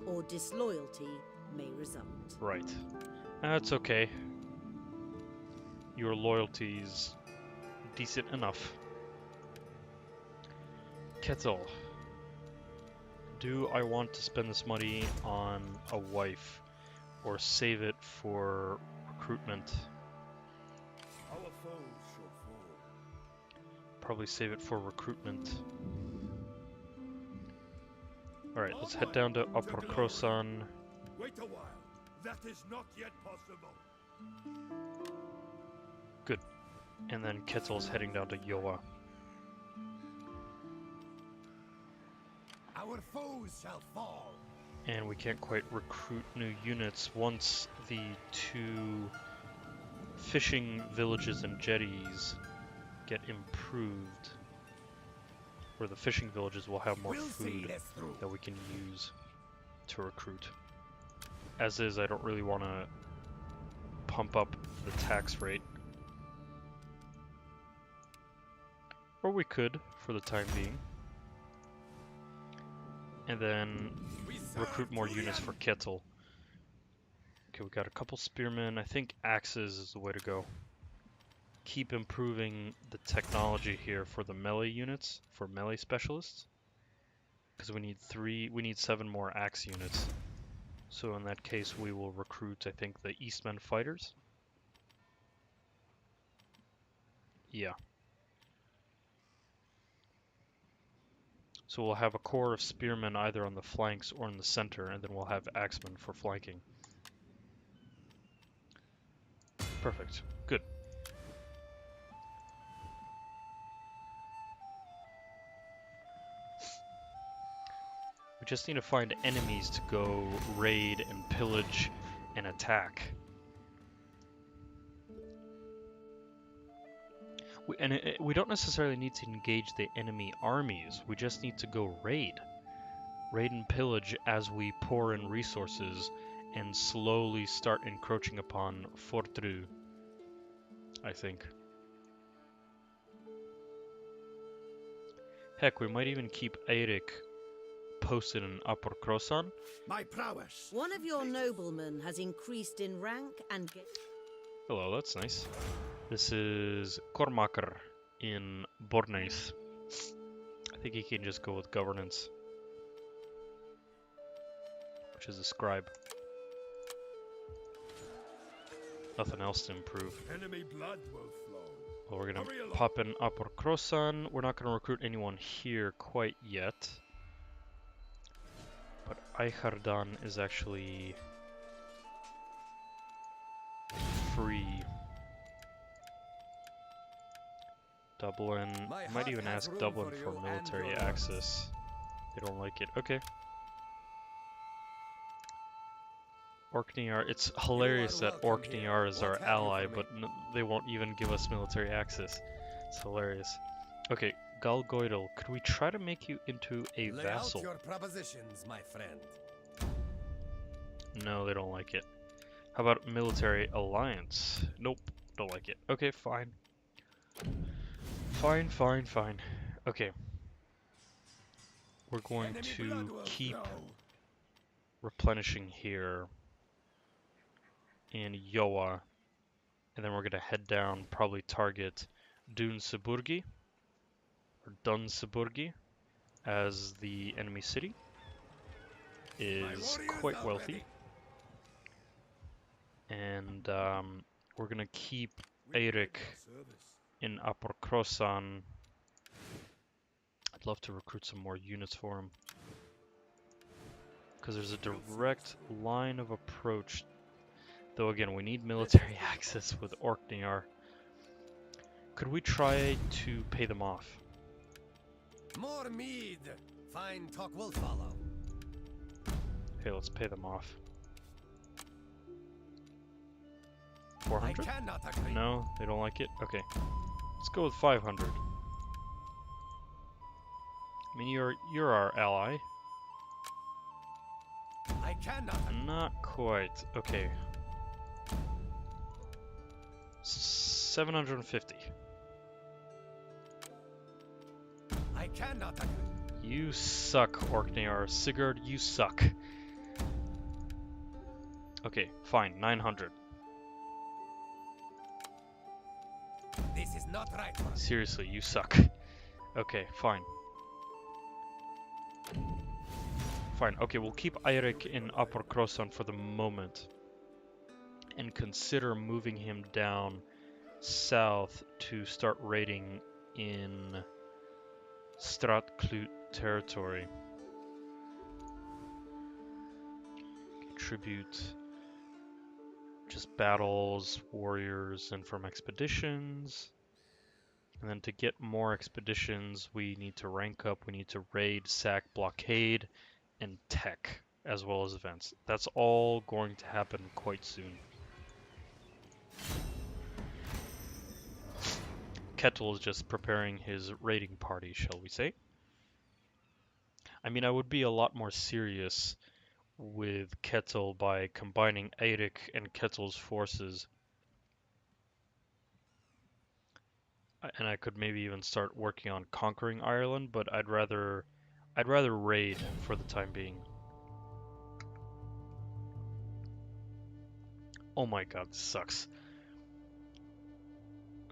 or disloyalty may result. Right. That's okay. Your loyalty's decent enough. Kettle. Do I want to spend this money on a wife, or save it for recruitment? Probably save it for recruitment. Alright, let's head down to Upper Krosan. Wait a while. That is not yet possible. Good. And then Kettle's heading down to Yoa. Our foes shall fall. And we can't quite recruit new units once the 2 fishing villages and jetties get improved. Where the fishing villages will have more food that we can use to recruit. As is, I don't really want to pump up the tax rate. Or we could, for the time being. And then recruit more units for Kettle. Okay, we got a couple spearmen. I think axes is the way to go. Keep improving the technology here for the melee units, for melee specialists. Because we need 7 more axe units. So in that case, we will recruit, I think, the Eastmen fighters. Yeah. So we'll have a core of spearmen either on the flanks or in the center, and then we'll have axemen for flanking. Perfect. Good. We just need to find enemies to go raid and pillage and attack. We don't necessarily need to engage the enemy armies, we just need to go raid. Raid and pillage as we pour in resources and slowly start encroaching upon Fortru, I think. Heck, we might even keep Eirik posted in Upper Krosan. My prowess. One of your noblemen has increased in rank and Hello, that's nice. This is Kormakr in Borneith. I think he can just go with governance, which is a scribe. Nothing else to improve. Enemy blood will flow. Well, we're gonna pop in Upper Krosan. We're not gonna recruit anyone here quite yet. But Eichardan is actually free. Dublin. I might even ask Dublin for military access. They don't like it. Okay. Orkneyar. It's hilarious that Orkneyar is our ally, but they won't even give us military access. It's hilarious. Okay, Galgoidal, could we try to make you into a vassal? Lay out your propositions, my friend. No, they don't like it. How about military alliance? Nope, don't like it. Okay, fine. Fine. Okay. We're going to keep replenishing here in Yoa, and then we're going to head down, probably target Dunseburgi, or Dunseburgi, as the enemy city is quite wealthy. And we're going to keep Eirik in Upper Crossan. I'd love to recruit some more units for him, because there's a direct line of approach. Though again, we need military access with Orkneyar. Could we try to pay them off? More mead. Fine talk will follow. Okay, let's pay them off. 400? I cannot agree. No, they don't like it? Okay. Let's go with 500. I mean, you're our ally. I cannot. Not quite. Okay. 750. I cannot agree. You suck, Orkneyar. Sigurd, you suck. Okay, fine. 900. This is not right. Seriously, you suck. Okay, fine. Fine. Okay, we'll keep Eirik in Upper Crossan for the moment, and consider moving him down south to start raiding in Stratklut territory. Contribute just battles, warriors, and from expeditions. And then to get more expeditions, we need to rank up, we need to raid, sack, blockade, and tech, as well as events. That's all going to happen quite soon. Kettle is just preparing his raiding party, shall we say. I mean, I would be a lot more serious with Kettle by combining Eirik and Kettle's forces. And I could maybe even start working on conquering Ireland, but I'd rather raid for the time being. Oh my god, this sucks.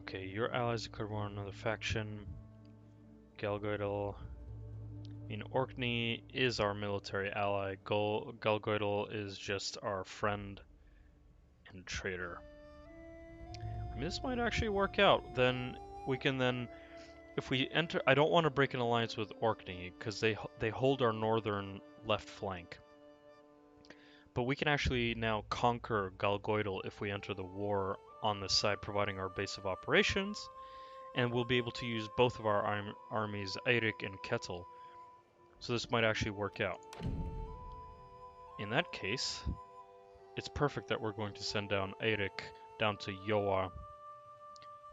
Okay, your allies could warn another faction. Galgoidal. I mean, Orkney is our military ally. Galgoidal is just our friend and trader. I mean, this might actually work out. Then we can if we enter, I don't want to break an alliance with Orkney because they hold our northern left flank. But we can actually now conquer Galgoidal if we enter the war on this side, providing our base of operations, and we'll be able to use both of our armies, Eirik and Kettle. So this might actually work out. In that case, it's perfect that we're going to send down Eirik down to Yoa,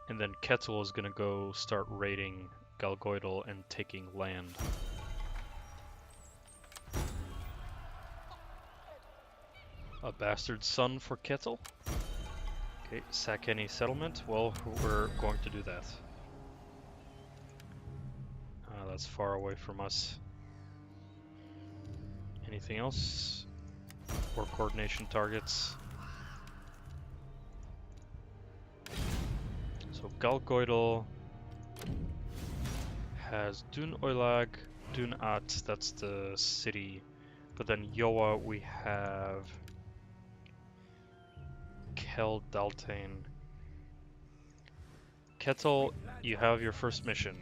and then Kettle is going to go start raiding Galgoidal and taking land. A bastard son for Kettle. Okay, sack any settlement? Well, we're going to do that. That's far away from us. Anything else? Or coordination targets? So Galgoidal has Dun Oilag, Dun At, that's the city. But then Yoa we have Kel Daltain. Kettle, you have your first mission.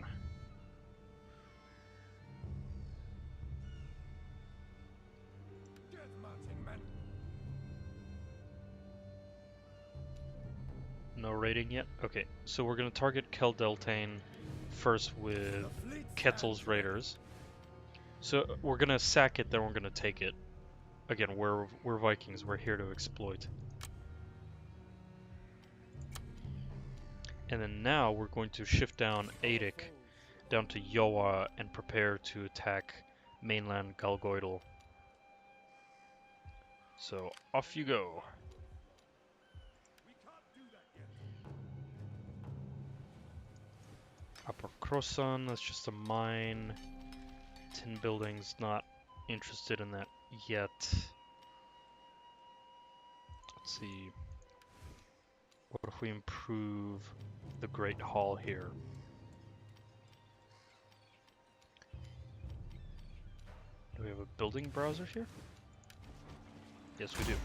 No raiding yet? Okay, so we're gonna target Kel Daltain first with Kettle's raiders. So we're gonna sack it, then we're gonna take it. Again, we're Vikings. We're here to exploit. And then now we're going to shift down Aedic down to Yoa and prepare to attack mainland Galgoidal. So off you go. Upper Crossan, that's just a mine. Tin buildings, not interested in that yet. Let's see. What if we improve the Great Hall here? Do we have a building browser here? Yes, we do.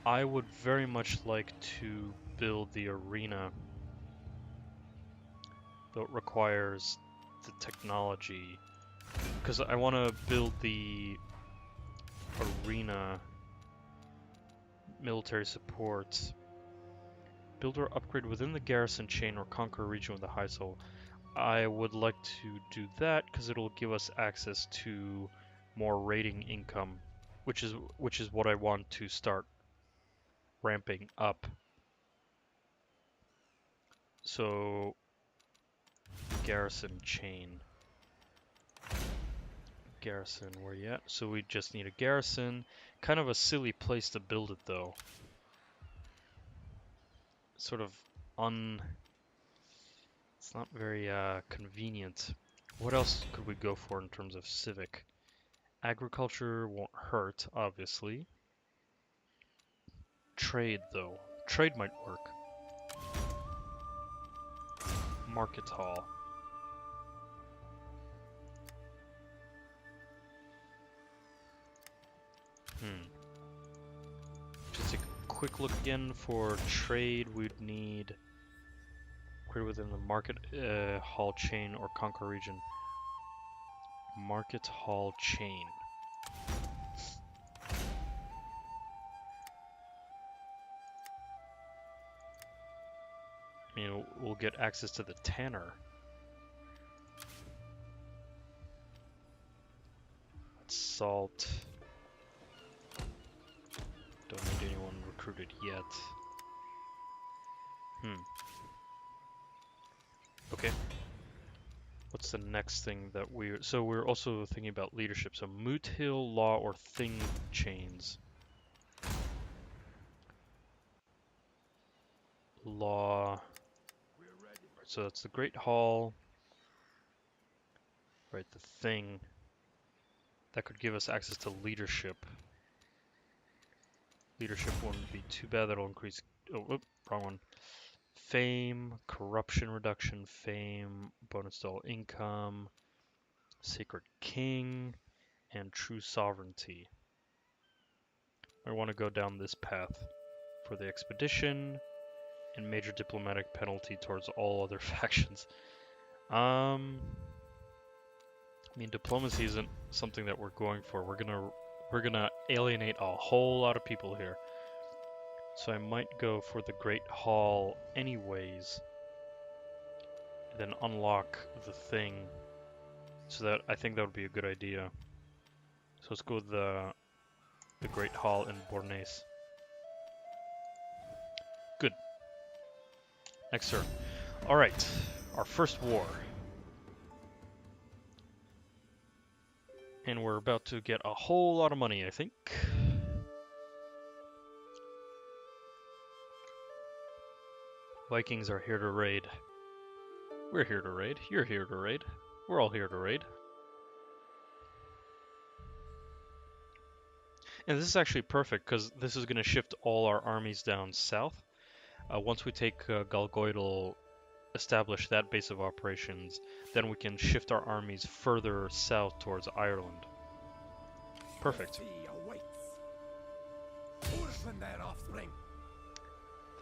I would very much like to build the arena, though it requires the technology, because I want to build the arena military support. Build or upgrade within the garrison chain or conquer a region with a high soul. I would like to do that because it'll give us access to more raiding income, which is what I want to start ramping up. So garrison chain. Garrison, where you at? So we just need a garrison. Kind of a silly place to build it though. Sort of it's not very convenient. What else could we go for in terms of civic? Agriculture won't hurt, obviously. Trade though. Trade might work. Market hall. Just take a quick look again for trade. We'd need upgrade within the market hall chain or conquer region. Market hall chain. I mean, we'll get access to the tanner. Salt. Don't need anyone recruited yet. Okay. What's the next thing that so we're also thinking about leadership. So Moot Hill, Law, or Thing chains. Law. So that's the Great Hall. Right, the Thing. That could give us access to leadership. Leadership wouldn't be too bad. That'll increase. Oh, wrong one. Fame, corruption reduction, fame, bonus to all income, Sacred King, and true sovereignty. I want to go down this path for the expedition and major diplomatic penalty towards all other factions. I mean, diplomacy isn't something that we're going for. We're gonna alienate a whole lot of people here. So I might go for the Great Hall anyways, and then unlock the Thing. So that I think that would be a good idea. So let's go with the Great Hall in Bornese. Good. Next turn. Alright, our first war. And we're about to get a whole lot of money, I think. Vikings are here to raid. We're here to raid. You're here to raid. We're all here to raid. And this is actually perfect because this is going to shift all our armies down south. Once we take Galgoidal, establish that base of operations, then we can shift our armies further south towards Ireland. Perfect.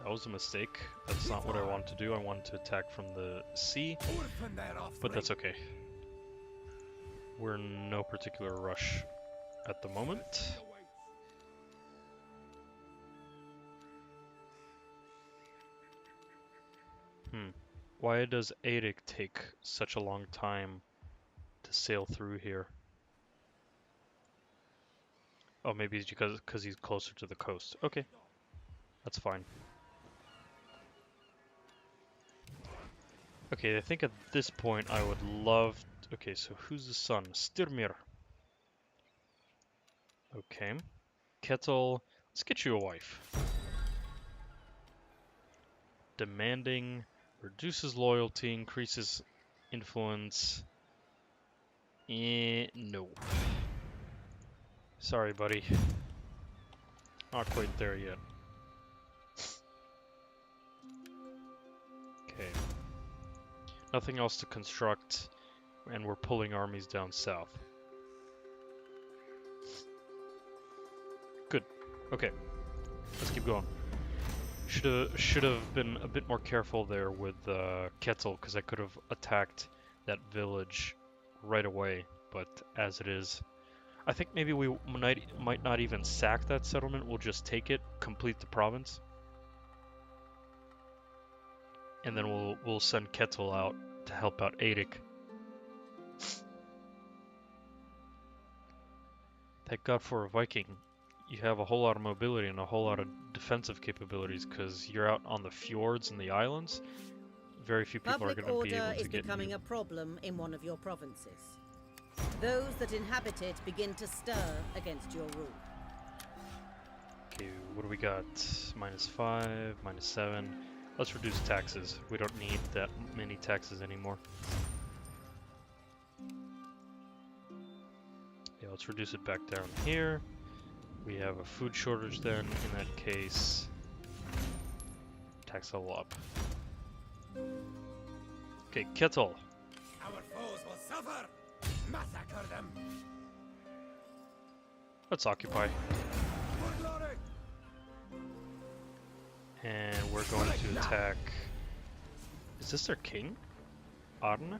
That was a mistake. That's not what I wanted to do. I wanted to attack from the sea, but that's okay. We're in no particular rush at the moment. Why does Aedic take such a long time to sail through here? Oh, maybe it's because he's closer to the coast. Okay, that's fine. Okay, I think at this point I would love... Okay, so who's the son? Styrmir. Okay. Kettle, let's get you a wife. Demanding, reduces loyalty, increases influence. No. Sorry, buddy. Not quite there yet. Okay. Nothing else to construct, and we're pulling armies down south. Good. Okay. Let's keep going. Should have been a bit more careful there with Kettle, because I could have attacked that village right away. But as it is, I think maybe we might not even sack that settlement. We'll just take it, complete the province, and then we'll send Kettle out to help out Eirik. Thank God for a Viking. You have a whole lot of mobility and a whole lot of defensive capabilities because you're out on the fjords and the islands. Very few people are going to be able to get you. Public order is becoming a problem in one of your provinces. Those that inhabit it begin to stir against your rule. Okay, what do we got? -5, -7. Let's reduce taxes. We don't need that many taxes anymore. Yeah, let's reduce it back down here. We have a food shortage then. In that case, tax a lot. Okay, Kettle. Our foes will suffer. Massacre them. Let's occupy. For glory. And we're going to attack... Is this their king? Arne?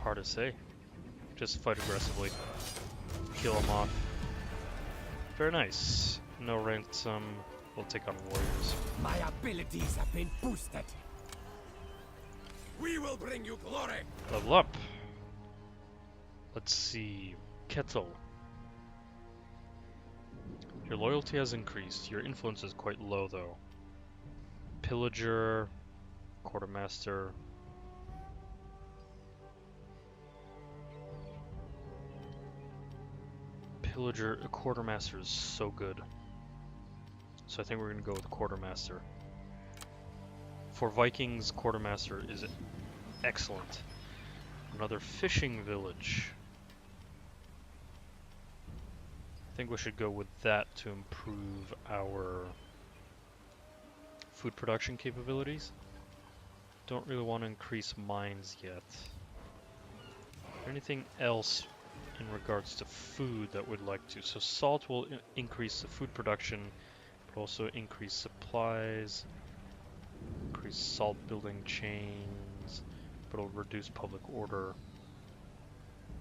Hard to say. Just fight aggressively. Kill him off. Very nice. No ransom. We'll take on warriors. My abilities have been boosted. We will bring you glory. Level up. Let's see. Kettle. Your loyalty has increased. Your influence is quite low though. Pillager. Quartermaster. Pillager. Quartermaster is so good. So I think we're going to go with Quartermaster. For Vikings, Quartermaster is excellent. Another fishing village. I think we should go with that to improve our food production capabilities. Don't really want to increase mines yet. Anything else in regards to food that we'd like to? So salt will increase the food production, but also increase supplies, increase salt building chains, but it'll reduce public order.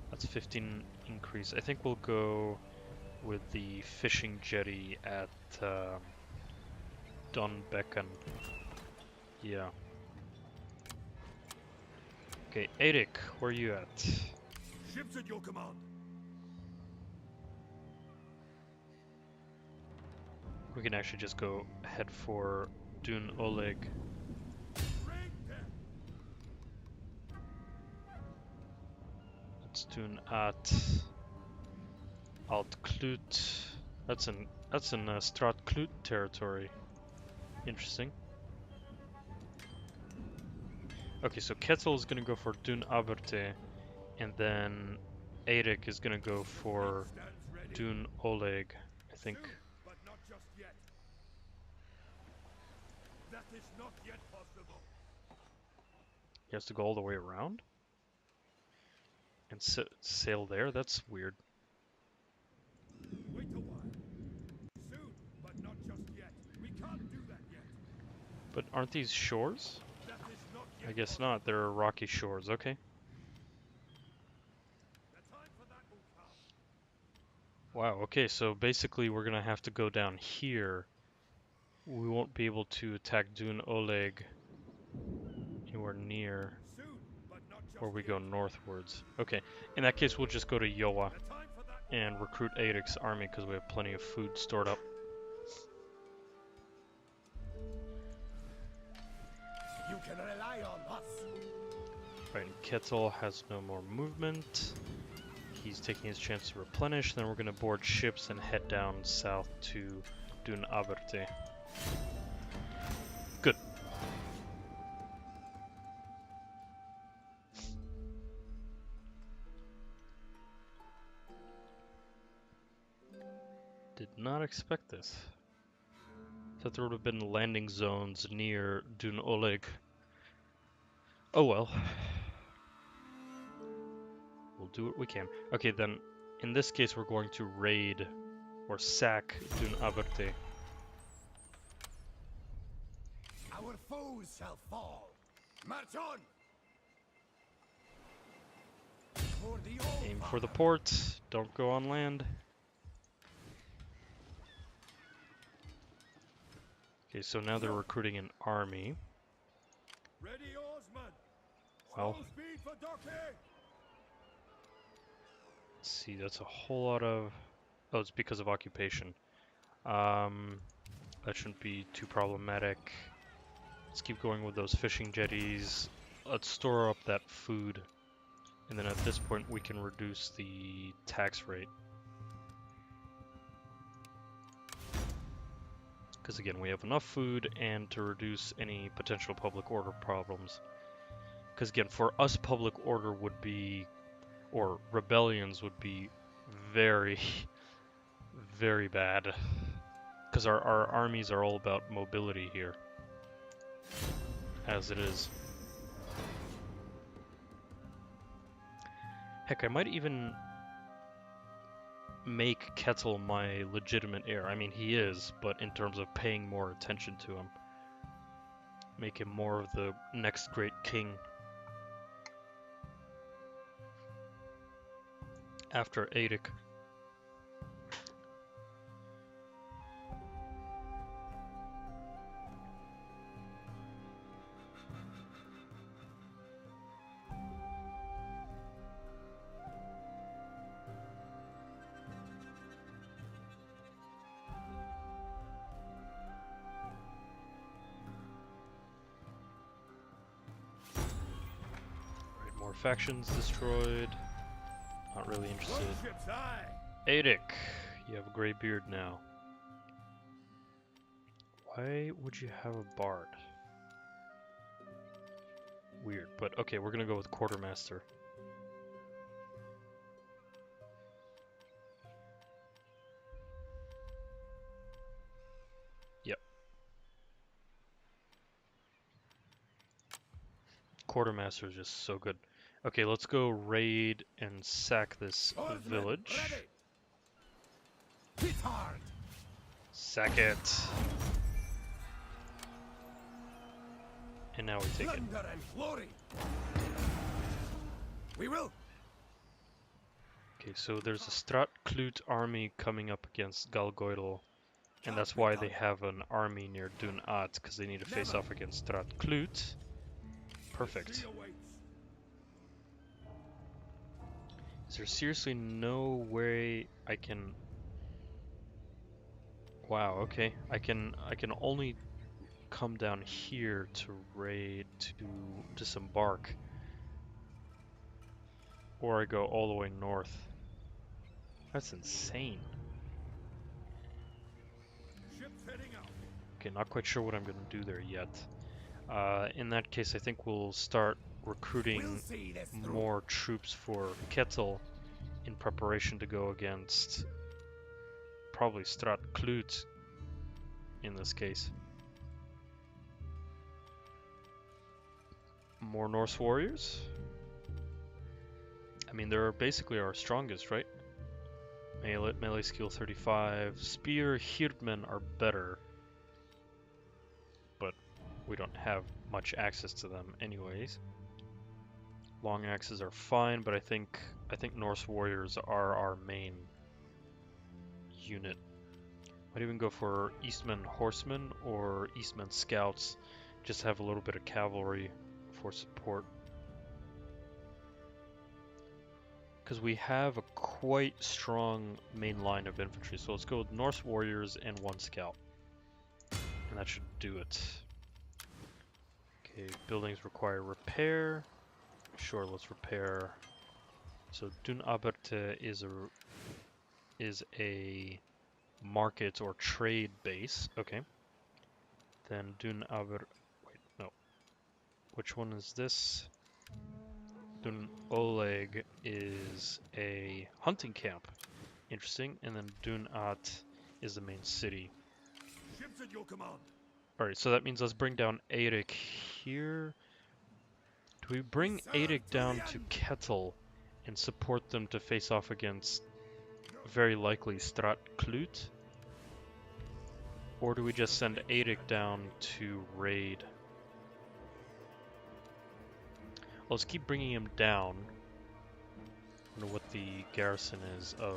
That's 15 increase. I think we'll go with the fishing jetty at Dunbecken. Yeah. Okay, Eirik, where are you at? Ships at your command. We can actually just go head for Dun Oleg. Let's Dun at Altklut. That's in Stratklut territory. Interesting. Okay, so Kettle is gonna go for Dun Aberte, and then Eirik is gonna go for Dun Oleg, I think. But not just yet. That is not yet possible. He has to go all the way around? And sail there? That's weird. Wait a while. Soon, but not just yet. We can't do that yet. But aren't these shores? That is not yet. I guess not. They're rocky shores. Okay. The time for that will come. Wow. Okay, so basically we're gonna have to go down here. We won't be able to attack Dun Oleg anywhere near Soon, but not just where we yet. go northwards. Okay. In that case, we'll just go to Yoa. The time for that and recruit Aeric's army because we have plenty of food stored up. You can rely on us. Right, and Kettle has no more movement. He's taking his chance to replenish. Then we're going to board ships and head down south to Dun Aberte. Good. Did not expect this. Thought there would have been landing zones near Dun Oleg. Oh well. We'll do what we can. Okay, then, in this case, we're going to raid or sack Dun Aberte. Our foes shall fall. March on! For the old Aim for the port. Don't go on land. Okay, so now they're recruiting an army. Ready, oarsman. Well, Full speed for docking. let's see, that's a whole lot of... Oh, it's because of occupation. That shouldn't be too problematic. Let's keep going with those fishing jetties. Let's store up that food. And then at this point we can reduce the tax rate. Because again, we have enough food and to reduce any potential public order problems. Because again, for us public order would be, or rebellions would be very, very bad. Because our armies are all about mobility here. As it is. Heck, I might even make Kettle my legitimate heir. I mean, he is, but in terms of paying more attention to him. Make him more of the next great king. After Aedic. More factions destroyed. Not really interested. Aedic, you have a gray beard now. Why would you have a bard? Weird, but okay, we're gonna go with quartermaster. Yep. Quartermaster is just so good. Okay, let's go raid and sack this village. Hit hard. Sack it. And now we take it. Plunder and glory. We will. Okay, so there's a Strat-Klut army coming up against Galgoidel. And that's why they have an army near Dun At, because they need to face off against Strat-Klut. Perfect. Is there seriously no way I can... Wow, okay. I can only come down here to raid, to disembark. Or I go all the way north. That's insane. Okay, not quite sure what I'm gonna do there yet. In that case, I think we'll start recruiting more troops for Kettle in preparation to go against probably Strat-Klut in this case. More Norse warriors? I mean, they're basically our strongest, right? Melee skill 35. Spear Hirdmen are better. But we don't have much access to them anyways. Long axes are fine, but I think Norse warriors are our main unit. Might even go for Eastman horsemen or Eastman scouts. Just have a little bit of cavalry for support. Because we have a quite strong main line of infantry, so let's go with Norse warriors and 1 scout. And that should do it. Okay, buildings require repair. Sure, let's repair. So Dun Aberte is a market or trade base. Okay. Then Dun Aber... Wait, no. Which one is this? Dun Oleg is a hunting camp. Interesting. And then Dun At is the main city. Ships at your command. Alright, so that means let's bring down Eirik here. Do we bring Eirik down to Kettle and support them to face off against very likely Strat Klut? Or do we just send Eirik down to raid? Let's keep bringing him down. I don't know what the garrison is of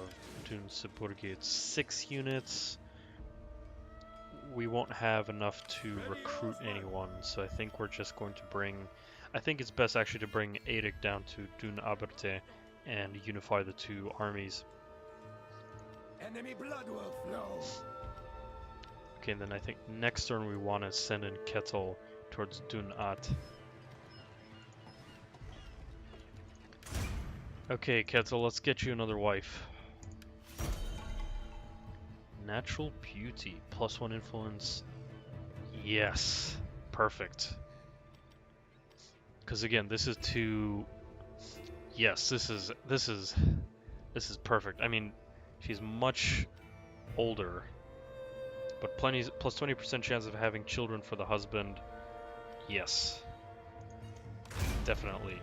Dunseburgi. It's 6 units. We won't have enough to recruit anyone, so I think we're just going to bring... I think it's best actually to bring Eirik down to Dun Aberte and unify the 2 armies. Enemy blood will flow. Okay, and then I think next turn we want to send in Kettle towards Dun At. Okay, Kettle, let's get you another wife. Natural beauty, +1 influence. Yes, perfect. Because again, this is to... Yes, this is perfect. I mean, she's much older, but plenty plus 20% chance of having children for the husband. Yes, definitely.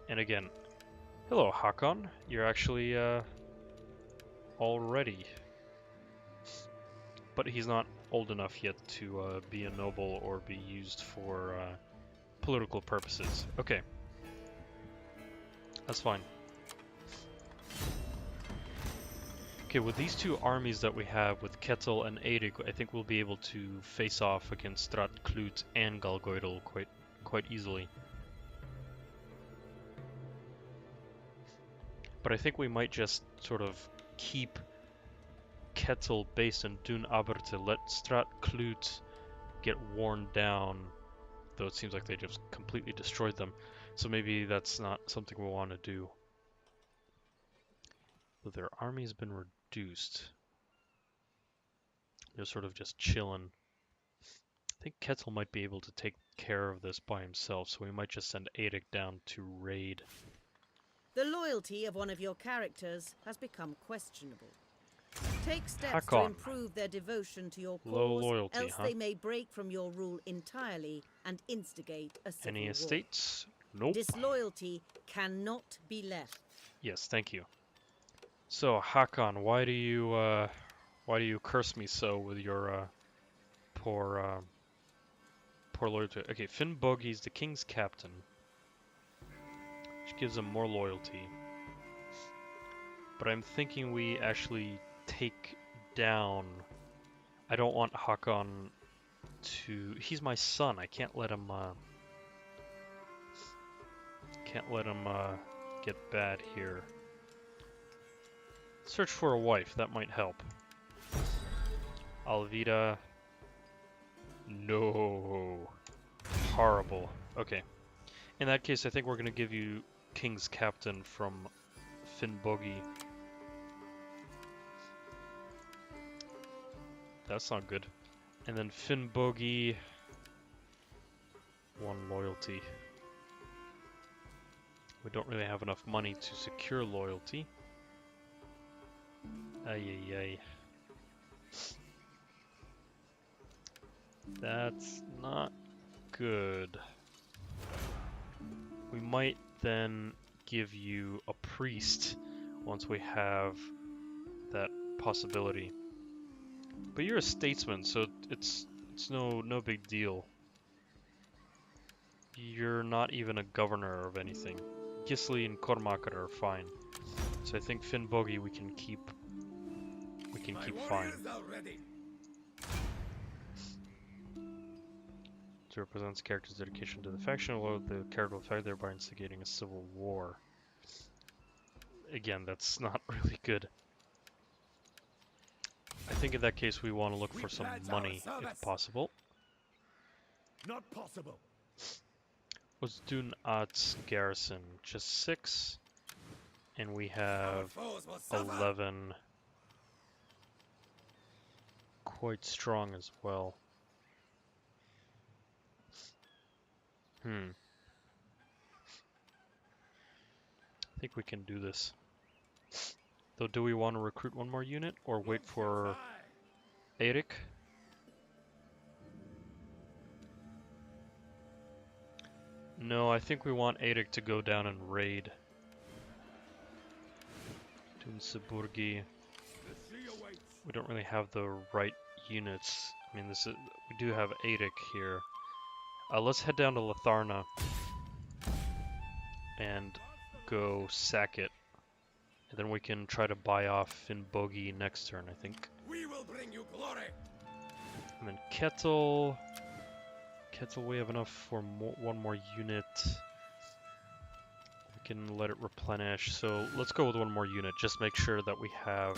And again, hello Hakon, you're actually all ready. But he's not old enough yet to be a noble or be used for political purposes. Okay. That's fine. Okay, with these 2 armies that we have, with Kettle and Eirik, I think we'll be able to face off against Strat Klut and Galgoidel quite easily. But I think we might just sort of keep Kettle based in Dun Aberte, let Strat Klut get worn down, though it seems like they just completely destroyed them. So maybe that's not something we want to do. But their army's been reduced. They're sort of just chilling. I think Kettle might be able to take care of this by himself, so we might just send Eirik down to raid. The loyalty of one of your characters has become questionable. Take steps Hakon. to improve their devotion to your Low cause, loyalty, else huh? they may break from your rule entirely and instigate a civil Any war. estates? Nope. Disloyalty cannot be left. Yes, thank you. So Hakon, why do you curse me so with your poor loyalty? Okay, Finnbogi's the king's captain, which gives him more loyalty. But I'm thinking we actually take down... I don't want Hakon to... He's my son. I can't let him get bad here. Search for a wife. That might help. Alvida. No. Horrible. Okay. In that case, I think we're going to give you King's Captain from Finnbogi. That's not good. And then Finnbogi, 1 loyalty. We don't really have enough money to secure loyalty. Ay ay ay. That's not good. We might then give you a priest once we have that possibility. But you're a statesman, so it's no big deal. You're not even a governor of anything. Gisli and Kormakar are fine. So I think Finnbogi we can keep fine. Is trophy represents character's dedication to the faction, although the character will fight thereby instigating a civil war. Again, that's not really good. I think in that case we want to look for some money, if possible. Not possible. Let's do an odds garrison. Just 6. And we have 11. Quite strong as well. I think we can do this. Though, do we want to recruit one more unit or wait for Eric? No, I think we want Eric to go down and raid. Dunseburgi. We don't really have the right units. I mean, we do have Eric here. Let's head down to Latharna and go sack it. And then we can try to buy off Finnbogi next turn, I think. We will bring you glory. And then Kettle. Kettle, we have enough for one more unit. We can let it replenish. So let's go with one more unit. Just make sure that we have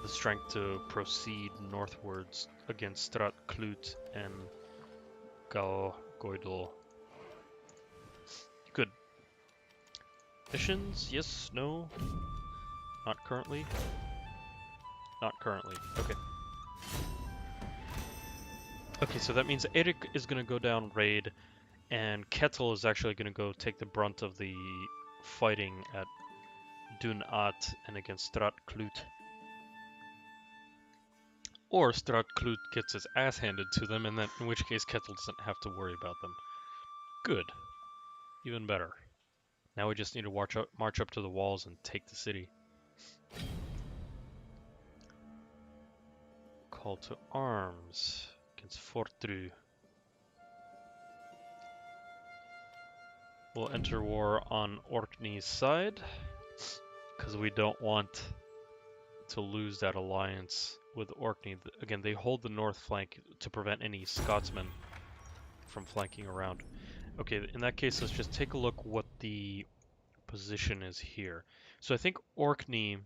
the strength to proceed northwards against Stratklut and Goidel. Good. Missions? Yes? No? Not currently? Not currently. Okay. Okay, so that means Eric is going to go down raid, and Kettle is actually going to go take the brunt of the fighting at Dunat and against Stratklut. Or Stratklut gets his ass handed to them, and then in which case Kettle doesn't have to worry about them. Good. Even better. Now we just need to march up to the walls and take the city. Call to arms against Fortru. We'll enter war on Orkney's side, because we don't want to lose that alliance with Orkney. Again, they hold the north flank to prevent any Scotsmen from flanking around. Okay, in that case, let's just take a look what the position is here. So I think Orkneyar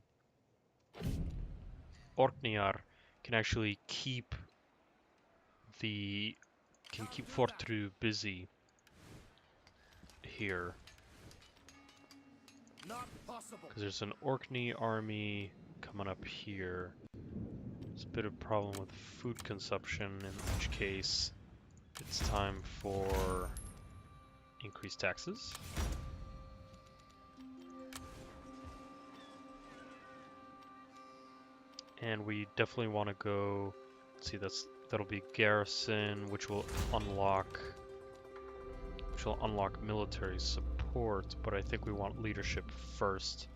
can actually keep Fortru busy here. Because there's an Orkney army coming up here. There's a bit of problem with food consumption, in which case it's time for increased taxes. And we definitely want to go, let's see, that'll be garrison, which will unlock military support, but I think we want leadership first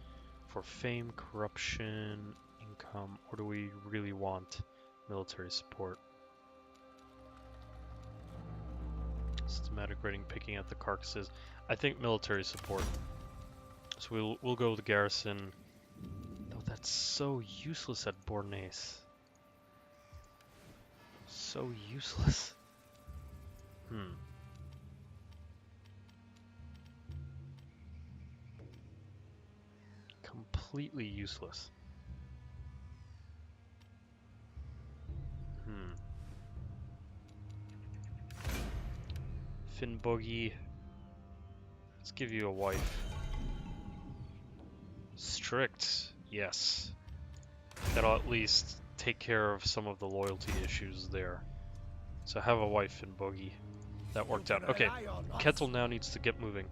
for fame, corruption, income, or do we really want military support? Systematic raiding, picking at the carcasses. I think military support. So we'll go with garrison. Though that's so useless at Bornese. So useless. Completely useless. Finnbogi, let's give you a wife. Strict, yes. That'll at least take care of some of the loyalty issues there. So have a wife, Finnbogi. That worked out. Okay, Kettle now needs to get moving.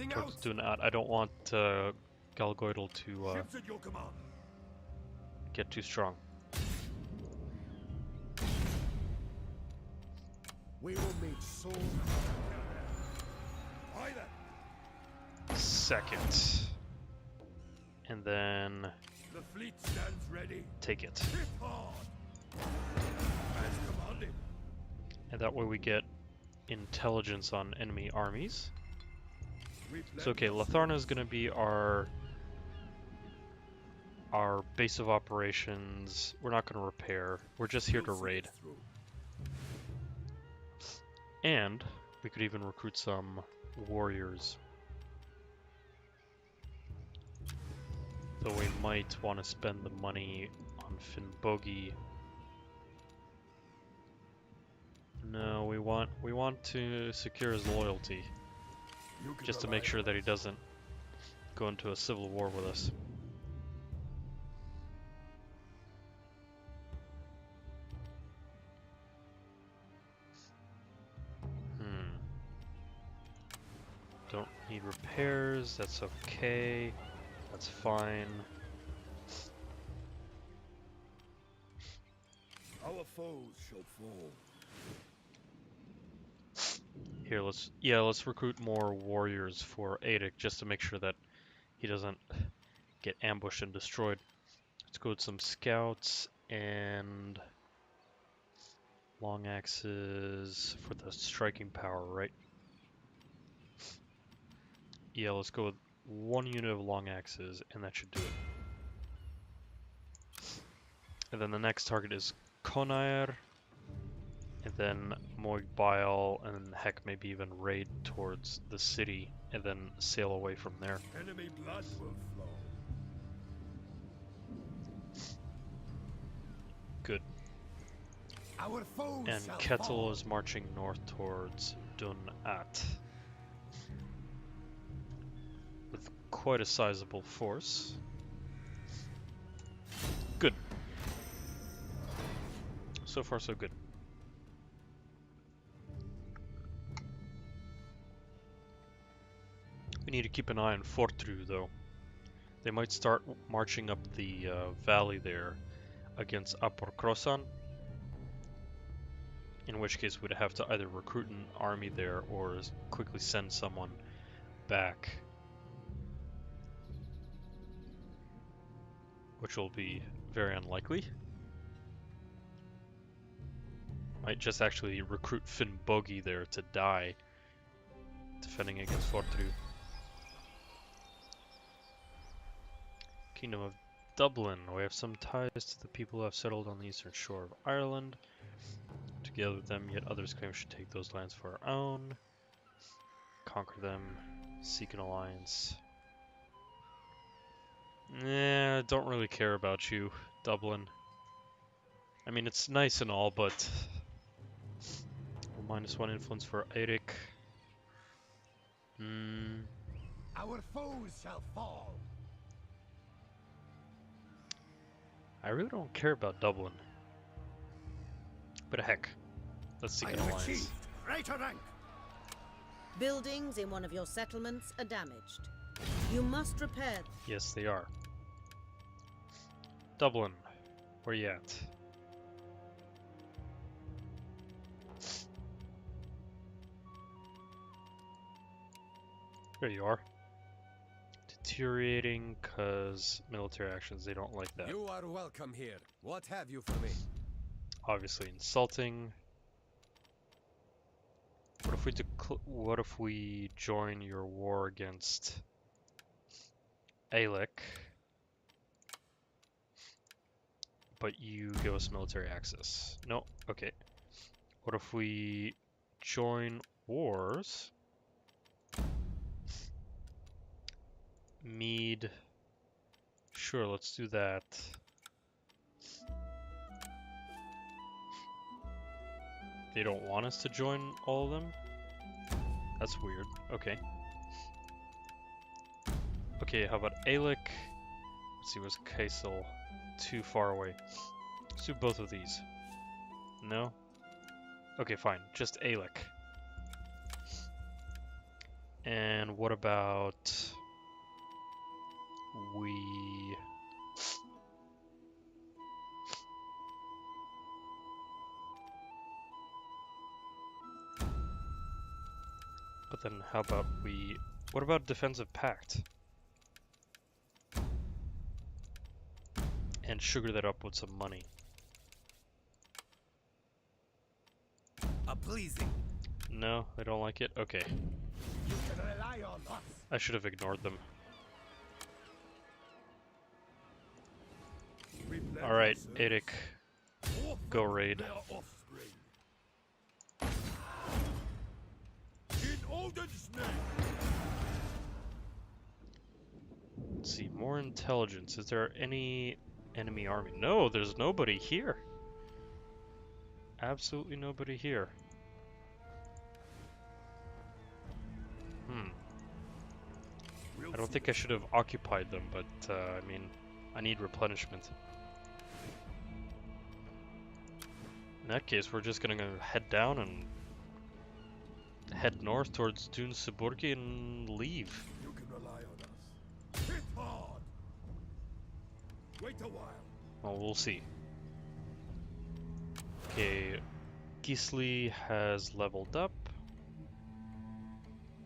Towards Dunat. I don't want Galgoidel to get too strong. We will meet soon. Second. And then the fleet stands ready. Take it. Hard. And that way we get intelligence on enemy armies. So okay, Latharna is going to be our base of operations. We're not going to repair. We're just here to raid. And we could even recruit some warriors. Though we might want to spend the money on Finnbogi. No, we want to secure his loyalty. Just to make sure that he doesn't go into a civil war with us. Don't need repairs, that's okay. That's fine. Our foes shall fall. Here, let's recruit more warriors for Aedic just to make sure that he doesn't get ambushed and destroyed. Let's go with some scouts and long axes for the striking power, right? Yeah, let's go with 1 unit of long axes, and that should do it. And then the next target is Conair, and then Moigbile, and heck, maybe even raid towards the city, and then sail away from there. Enemy blood will flow. Good. Our foes And shall Kettle fall. is marching north towards Dunat with quite a sizable force. Good. So far, so good. We need to keep an eye on Fortru, though. They might start marching up the valley there against Aporkrosan, in which case we'd have to either recruit an army there or quickly send someone back, which will be very unlikely. Might just actually recruit Finnbogi there to die defending against Fortru. Kingdom of Dublin. We have some ties to the people who have settled on the eastern shore of Ireland. Together with them, yet others claim we should take those lands for our own. Conquer them. Seek an alliance. Nah, don't really care about you, Dublin. I mean, it's nice and all, but... -1 influence for Aedic. Our foes shall fall. I really don't care about Dublin. But heck, let's seek an alliance. Achieved greater rank. Buildings in one of your settlements are damaged. You must repair them. Yes, they are. Dublin, where you at? There you are. Deteriorating because military actions, they don't like that. You are welcome here. What have you for me? Obviously insulting. What if we join your war against Alec, but you give us military access? No, okay. What if we join wars? Mead. Sure, let's do that. They don't want us to join all of them? That's weird. Okay. Okay, how about Alec? Let's see, was Kaisel too far away? Let's do both of these. No? Okay, fine. Just Alec. And what about... we... But then how about we... What about Defensive Pact? And sugar that up with some money. Pleasing. No, they don't like it? Okay. You can rely on us. I should have ignored them. Alright, Aedic. Go raid. Let's see, more intelligence. Is there any enemy army? No, there's nobody here. Absolutely nobody here. I don't think I should have occupied them, but I mean, I need replenishment. In that case, we're just gonna head down and head north towards Dun Suburgi and leave. You can rely on us. Hit hard. Wait a while. Well, we'll see. Okay, Gisli has leveled up.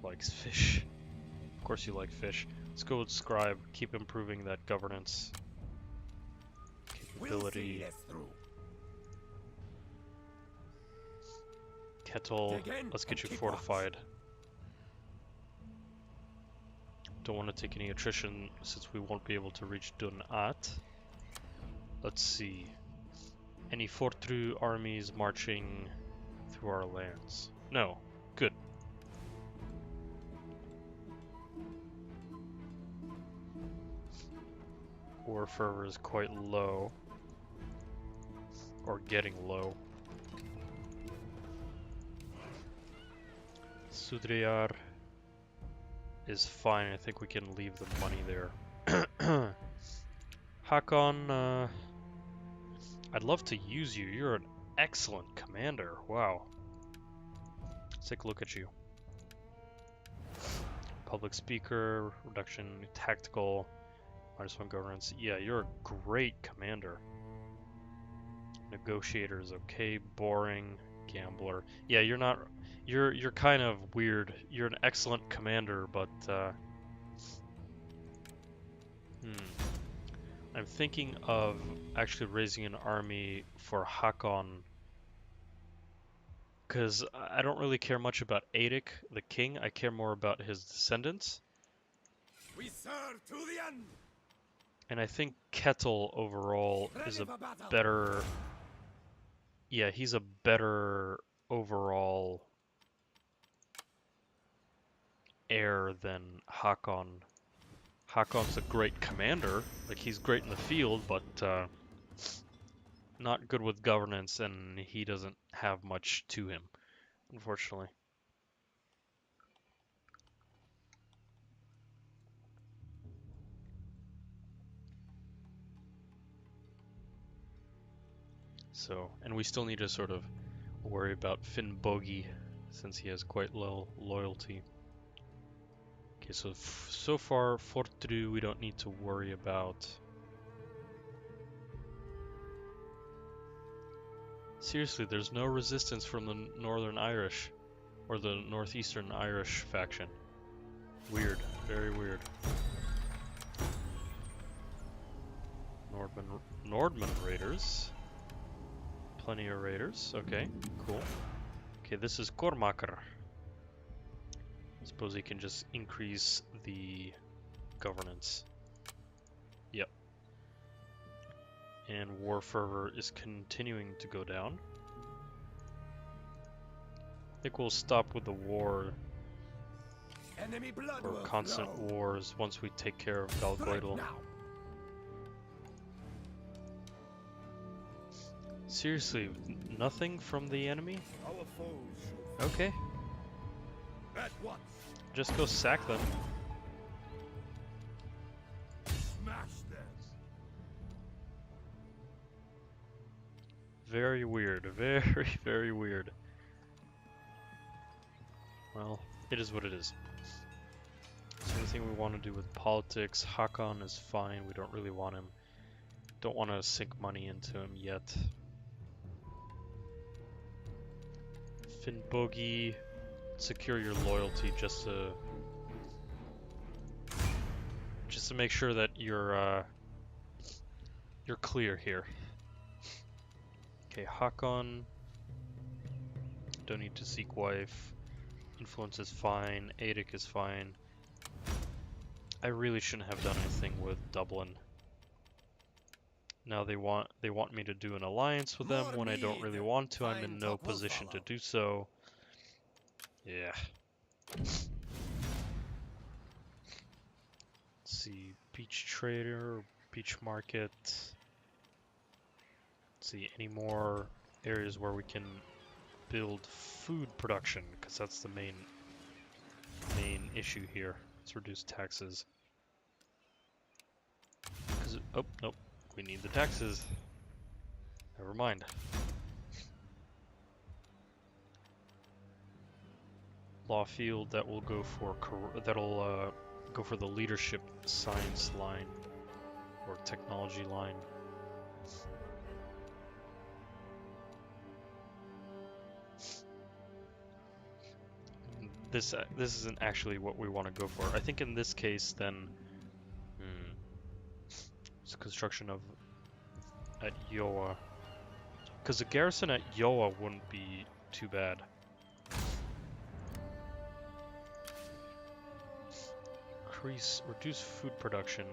Likes fish. Of course you like fish. Let's go with Scribe. Keep improving that governance capability. Kettle, let's get you fortified. Don't want to take any attrition since we won't be able to reach Dunat. Let's see. Any Fortru armies marching through our lands? No. Good. War fervor is quite low. Or getting low. Sudriyar is fine. I think we can leave the money there. Hakon, I'd love to use you. You're an excellent commander. Wow. Let's take a look at you. Public speaker, reduction, tactical, -1 governance. Yeah, you're a great commander. Negotiator is okay. Boring. Gambler. Yeah, you're not. You're kind of weird. You're an excellent commander, but I'm thinking of actually raising an army for Hakon, because I don't really care much about Aedic, the king. I care more about his descendants. We serve to the end. And I think Kettle overall is a better. Yeah, he's a better overall heir than Hakon. Hakon's a great commander, like he's great in the field, but not good with governance, and he doesn't have much to him, unfortunately. So, and we still need to sort of worry about Finnbogi, since he has quite low loyalty. Okay, so far, Fortru we don't need to worry about. Seriously, there's no resistance from the Northern Irish, or the Northeastern Irish faction. Weird, very weird. Nordman raiders. Plenty of raiders, okay, cool. Okay, this is Cormacher. Suppose he can just increase the governance. Yep. And war fervor is continuing to go down. I think we'll stop with the war, Enemy blood or constant wars, once we take care of Balgoidal. Seriously, nothing from the enemy? Our foes. Okay. At once. Just go sack them. Smash them. Very weird. Very, very weird. Well, it is what it is. So anything we want to do with politics, Hakon is fine. We don't really want him. Don't want to sink money into him yet. Finnbogi, secure your loyalty just to make sure that you're clear here. Okay, Hakon, don't need to seek wife. Influence is fine. Aedic is fine. I really shouldn't have done anything with Dublin. Now they want me to do an alliance with them when I don't really want to. I'm in no position to do so. Yeah. Let's see, beach trader, beach market. Let's see, any more areas where we can build food production, because that's the main issue here. Let's reduce taxes. Oh, nope, we need the taxes. Never mind. Law field, that will go for go for the leadership science line or technology line. This isn't actually what we want to go for. I think in this case, then, it's construction of at Yoa, because a garrison at Yoa wouldn't be too bad. Reduce food production.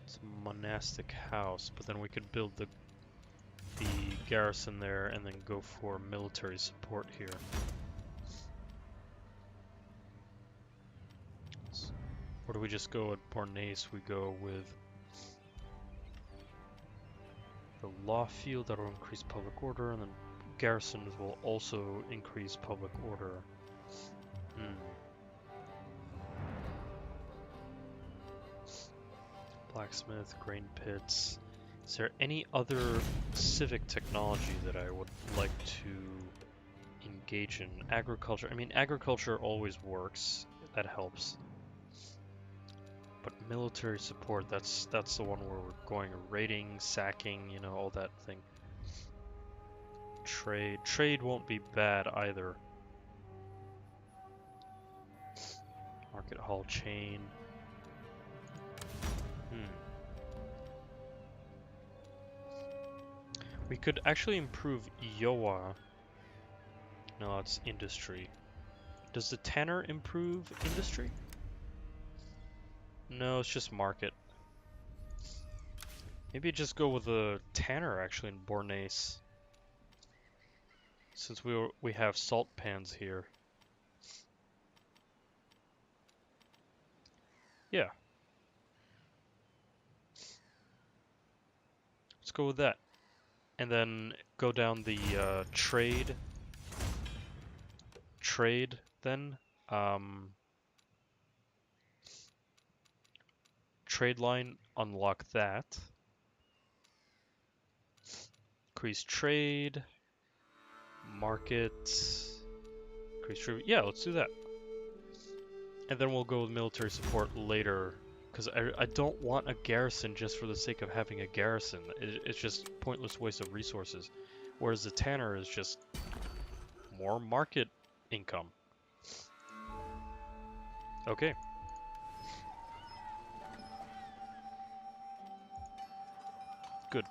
It's a monastic house, but then we could build the garrison there and then go for military support here. Or do we just go at Bornase? We go with the law field, that will increase public order, and then garrisons will also increase public order. Blacksmith, grain pits. Is there any other civic technology that I would like to engage in? Agriculture. I mean, agriculture always works. That helps. But military support, that's the one where we're going raiding, sacking, you know, all that thing. Trade won't be bad either. Market hall chain. We could actually improve Yoa. No, it's industry. Does the tanner improve industry? No, it's just market. Maybe just go with a tanner actually in Bornase, since we have salt pans here. Yeah. Let's go with that. And then go down the trade then. Trade line, unlock that. Increase trade. Market. Increase trade. Yeah, let's do that. And then we'll go with military support later. Because I don't want a garrison just for the sake of having a garrison. It's just pointless waste of resources. Whereas the tanner is just more market income. Okay. Good.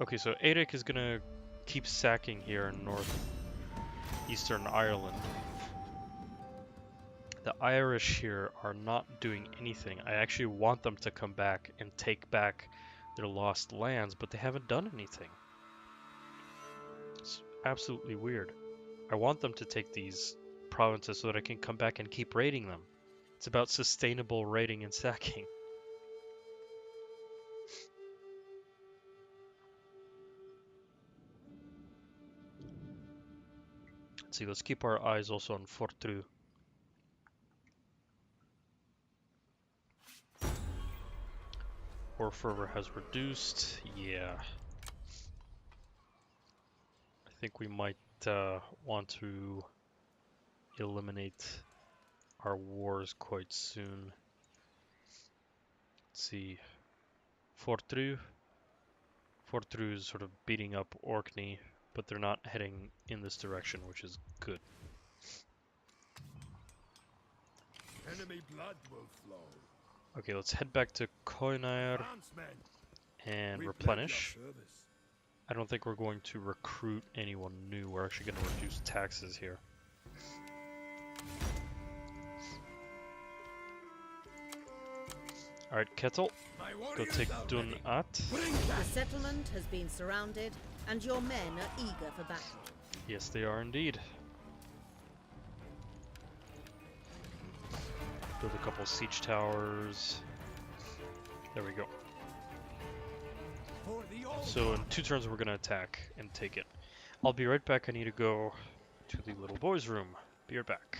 Okay, so Erik is gonna keep sacking here in northeastern Ireland. The Irish here are not doing anything. I actually want them to come back and take back their lost lands, but they haven't done anything. It's absolutely weird. I want them to take these provinces so that I can come back and keep raiding them. It's about sustainable raiding and sacking. Let's see, let's keep our eyes also on Fortru. War fervor has reduced. Yeah. I think we might want to eliminate our wars quite soon. Let's see. Fortru is sort of beating up Orkney, but they're not heading in this direction, which is good. Enemy blood will flow. Okay, let's head back to Koinair and replenish. I don't think we're going to recruit anyone new. We're actually going to reduce taxes here. Alright, Kettle, go take Dun At. The settlement has been surrounded, and your men are eager for battle. Yes, they are indeed. Build a couple siege towers. There we go. So in 2 turns we're gonna attack and take it. I'll be right back. I need to go to the little boy's room. Be right back.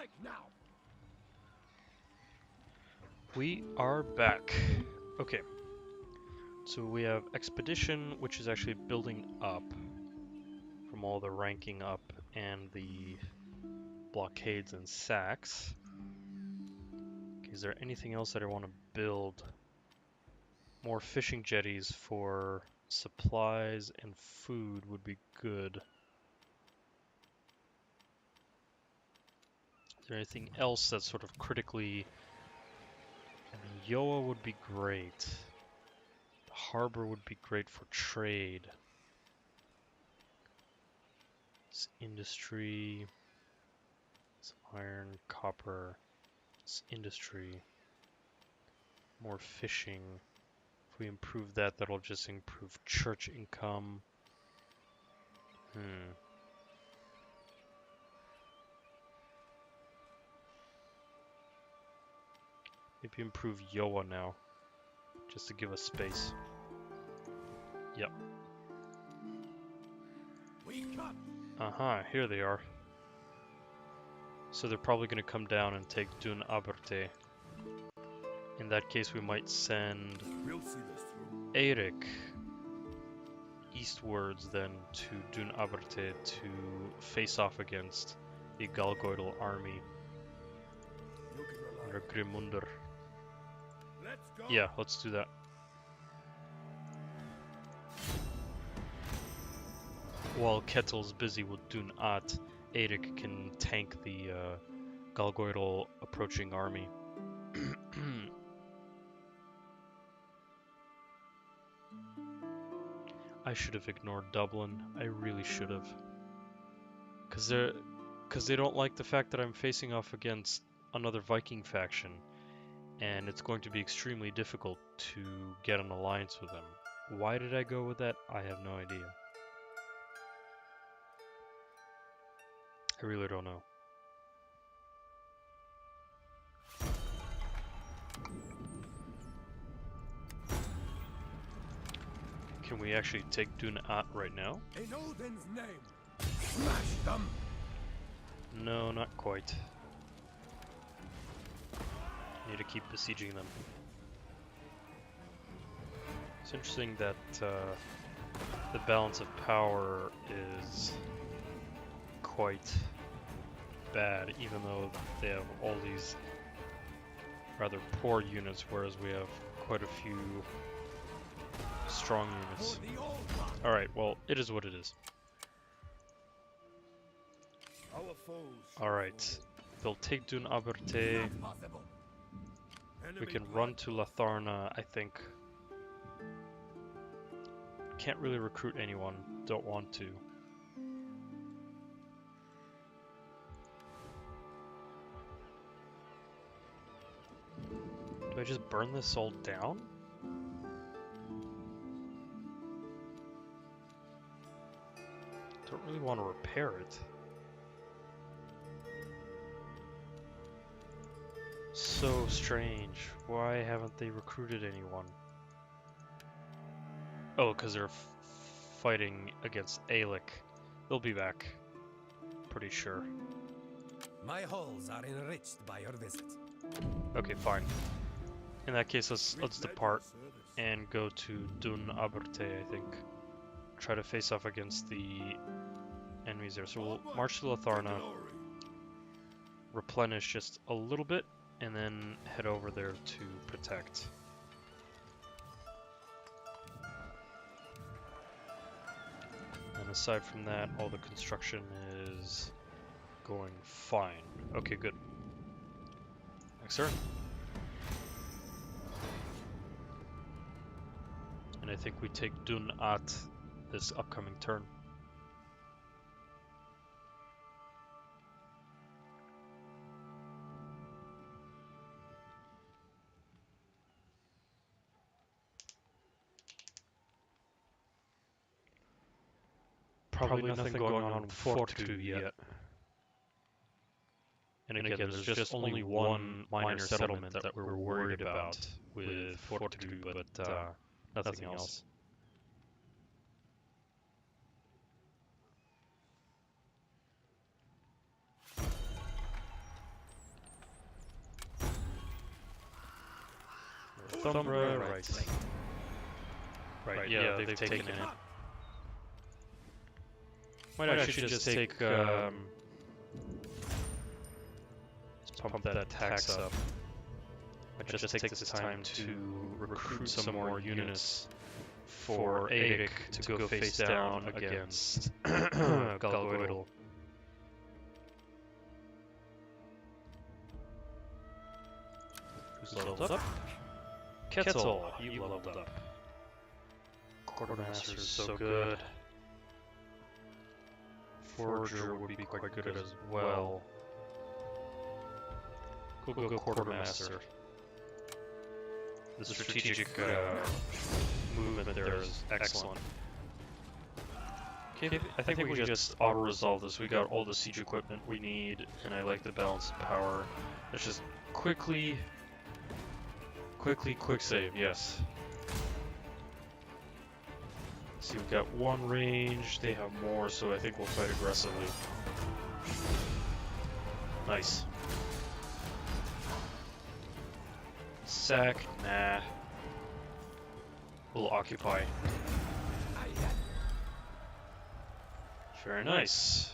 Strike now. We are back. Okay. So we have Expedition, which is actually building up from all the ranking up and the blockades and sacks. Okay, is there anything else that I want to build? More fishing jetties for supplies and food would be good. Is there anything else that's sort of critically... I mean, Yoa would be great. The harbor would be great for trade. It's industry. Some iron, copper. It's industry. More fishing. If we improve that, that'll just improve church income. Maybe improve Yoa now, just to give us space. Yep. Here they are. So they're probably going to come down and take Dun Aberte. In that case, we might send Eirik eastwards then to Dun Aberte to face off against the Galgoidal army under Grimundr. Yeah, let's do that. While Ketil's busy with Dun At, Eirik can tank the Galgoidal approaching army. I should have ignored Dublin. I really should have. Because they don't like the fact that I'm facing off against another Viking faction. And it's going to be extremely difficult to get an alliance with them. Why did I go with that? I have no idea. I really don't know. Can we actually take Dun At right now? In Odin's name, smash them! No, not quite. Need to keep besieging them. It's interesting that the balance of power is quite bad, even though they have all these rather poor units, whereas we have quite a few strong units. Alright, well, it is what it is. Alright, they'll take Dun Aberte. We can run to Latharna, I think. Can't really recruit anyone, don't want to. Do I just burn this all down? Don't really want to repair it. So strange. Why haven't they recruited anyone? Oh, because they're fighting against Aelic. They'll be back. Pretty sure. My halls are enriched by your visit. Okay, fine. In that case, let's depart and go to Dun Aberte, I think. Try to face off against the enemies there. So we'll march to Latharna, replenish just a little bit, and then head over there to protect. And aside from that, all the construction is going fine. Okay, good. Next turn. And I think we take Dun At this upcoming turn. Probably nothing going on with Fortitude yet. And again, there's just only one minor settlement that we're worried about with Fortitude, but nothing else. Thumbra, right. Right, yeah, they've taken it. Might actually just take, let's pump that tax up. Might just take this time to recruit some more units for Aedic to go face down against Galgoidal. Who's leveled up? Kettle, you leveled up. Quartermaster is so good. Forager would be quite good as well. Go Quartermaster. The strategic movement there is excellent. Okay, I think we can just auto-resolve this. We got all the siege equipment we need, and I like the balance of power. Let's just quick save, yes. See, we've got one range, they have more, so I think we'll fight aggressively. Nice. Sack, nah. We'll occupy. Very nice.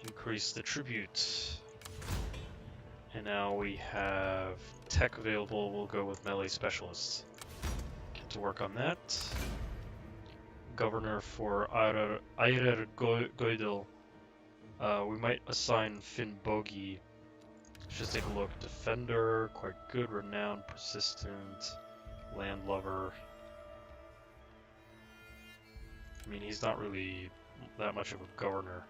Increase the tribute. And now we have tech available, we'll go with melee specialists. Get to work on that. Governor for Airer Goidel. We might assign Finn Bogi. Let's just take a look. Defender, quite good, renowned, persistent, landlover. I mean, he's not really that much of a governor.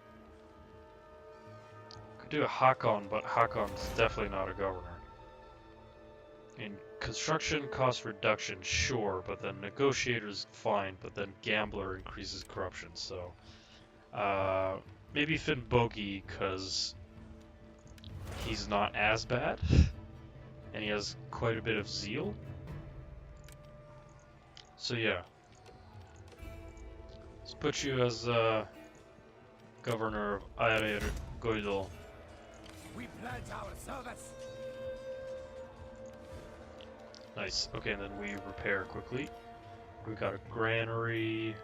Could do a Hakon, but Hakon's definitely not a governor. In construction cost reduction, sure, but then negotiator's fine, but then gambler increases corruption, so maybe Finn Bogi, because he's not as bad, and he has quite a bit of zeal. So yeah. Let's put you as governor of Airer Goidel. We pledge our service. Nice. Okay, and then we repair quickly. We got a granary,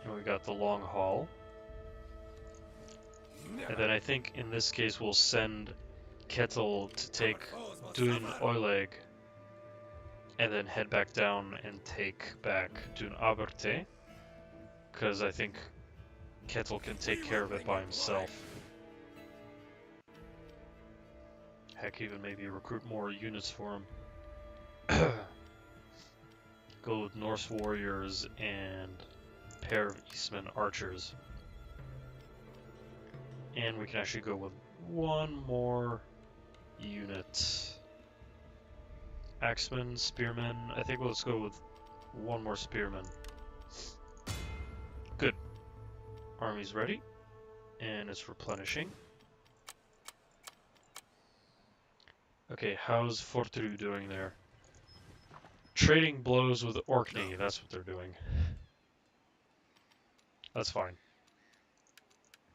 and we got the long haul. And then I think in this case we'll send Kettle to take Dun Oileg, and then head back down and take back Dun Aberte, because I think Kettle can take care of it by himself. Heck, even maybe recruit more units for him. Go with Norse warriors and a pair of Eastman archers. And we can actually go with one more unit. Axemen, spearmen. I think let's go with one more spearman. Good. Army's ready. And it's replenishing. Okay, how's Fortru doing there? Trading blows with Orkney, that's what they're doing. That's fine.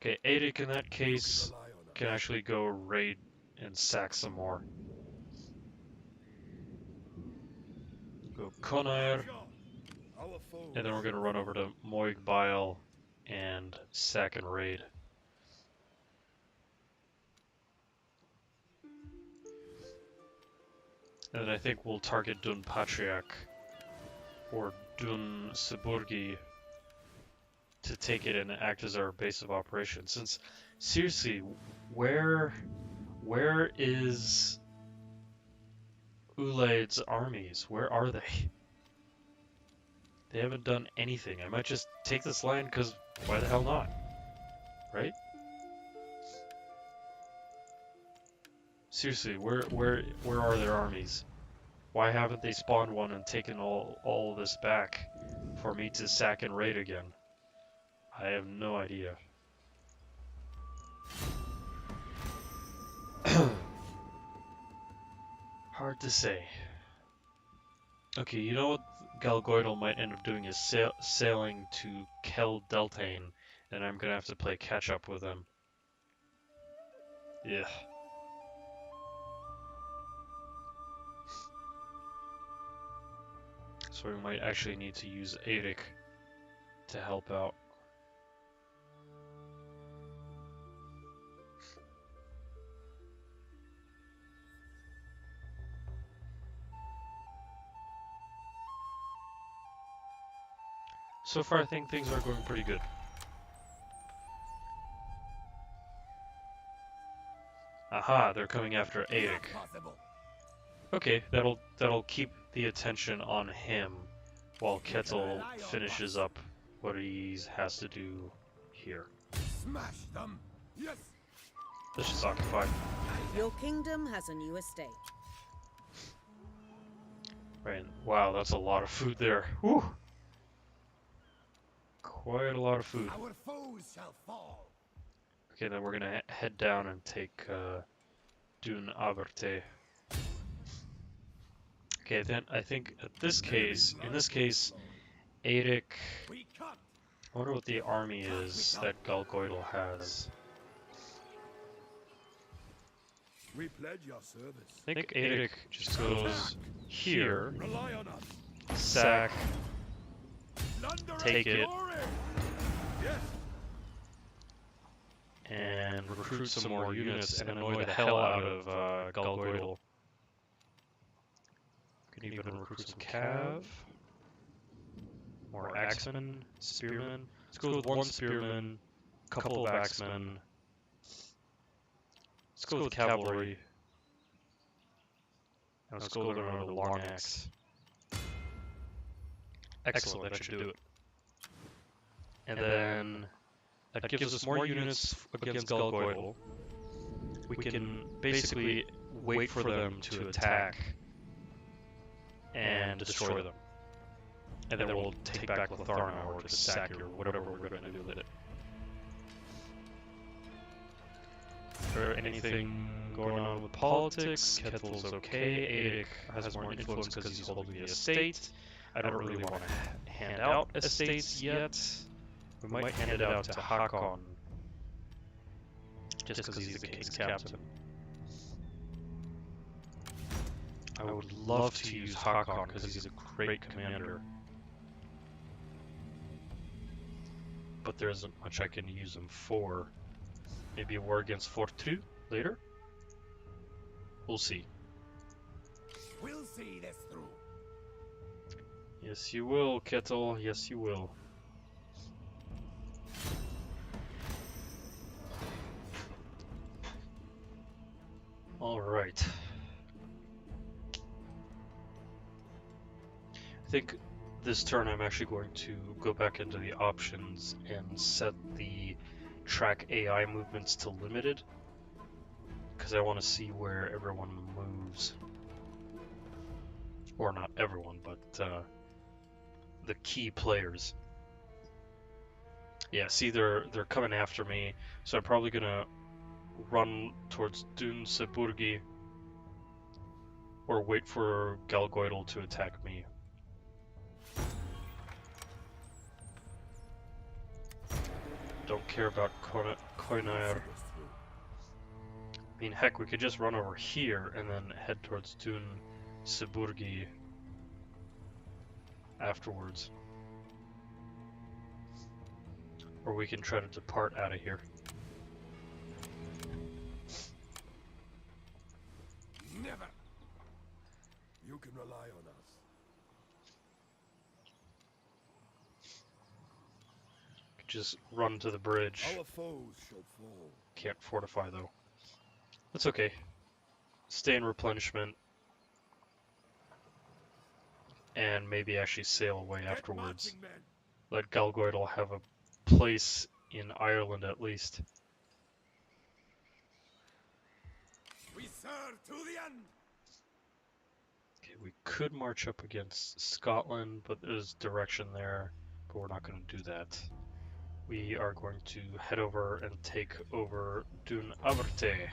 Okay, Aedic in that case can actually go raid and sack some more. Go Conair, and then we're going to run over to Moig Bile and sack and raid. And then I think we'll target Dun Patriarch or Dun Seburgi to take it and act as our base of operations. Since, seriously, where is Ulaid's armies? Where are they? They haven't done anything. I might just take this land because why the hell not? Right? Seriously, where are their armies? Why haven't they spawned one and taken all this back for me to sack and raid again? I have no idea. Hard to say. Okay, you know what Galgoidal might end up doing is sailing to Kel Deltane, and I'm gonna have to play catch up with them. Yeah. So we might actually need to use Aedic to help out. So far I think things are going pretty good. Aha, they're coming after Aedic. Okay, that'll keep the attention on him while Kettle finishes up what he has to do here. Smash them. Yes. Let's just occupy. Your kingdom has a new estate. Right. Wow, that's a lot of food there. Whew. Quite a lot of food. Our foes shall fall. Okay, then we're gonna head down and take Dun Aberte. Okay, then I think in this case, Aedic. I wonder what the army is that Galgoidal has. We pledge your service. I think Aedic just goes here, Rely on us. sack, take it, Yes. and recruit some more units and annoy the hell out of Galgoidal. Could even recruit some cav, more axemen, spearmen. Let's go with one spearman, couple of axemen. Let's go with cavalry. And let's go with another long axe. Excellent, that should do it. And then that gives us more units against Galgoidal. We can basically wait for them to attack and destroy them. And then we'll take back Letharna or just sack it or whatever we're going to do with it. Is there anything going on with politics? Kettle's okay. Aedic has more influence because he's holding the estate. I don't really want to hand out estates yet. We might hand it out to Hakon, just because he's the king's captain. I would love to use Hakon because he's a great commander. But there isn't much I can use him for. Maybe a war against Fortru later? We'll see. We'll see this through. Yes, you will, Kettle. Yes, you will. Alright. I think this turn I'm actually going to go back into the options and set the track AI movements to limited, because I want to see where everyone moves. Or not everyone, but the key players. Yeah, see, they're coming after me, so I'm probably gonna run towards Dun Seburgi or wait for Galgoidal to attack me. Don't care about Koinair. I mean, heck, we could just run over here and then head towards Dun Siburgi afterwards. Or we can try to depart out of here. Never. You can rely on us. Just run to the bridge. Our foes shall fall. Can't fortify though. That's okay. Stay in replenishment. And maybe actually sail away afterwards. Let Galgoidal have a place in Ireland at least. We serve to the end. Okay, we could march up against Scotland, but there's direction there, but we're not going to do that. We are going to head over and take over Dun Aberte.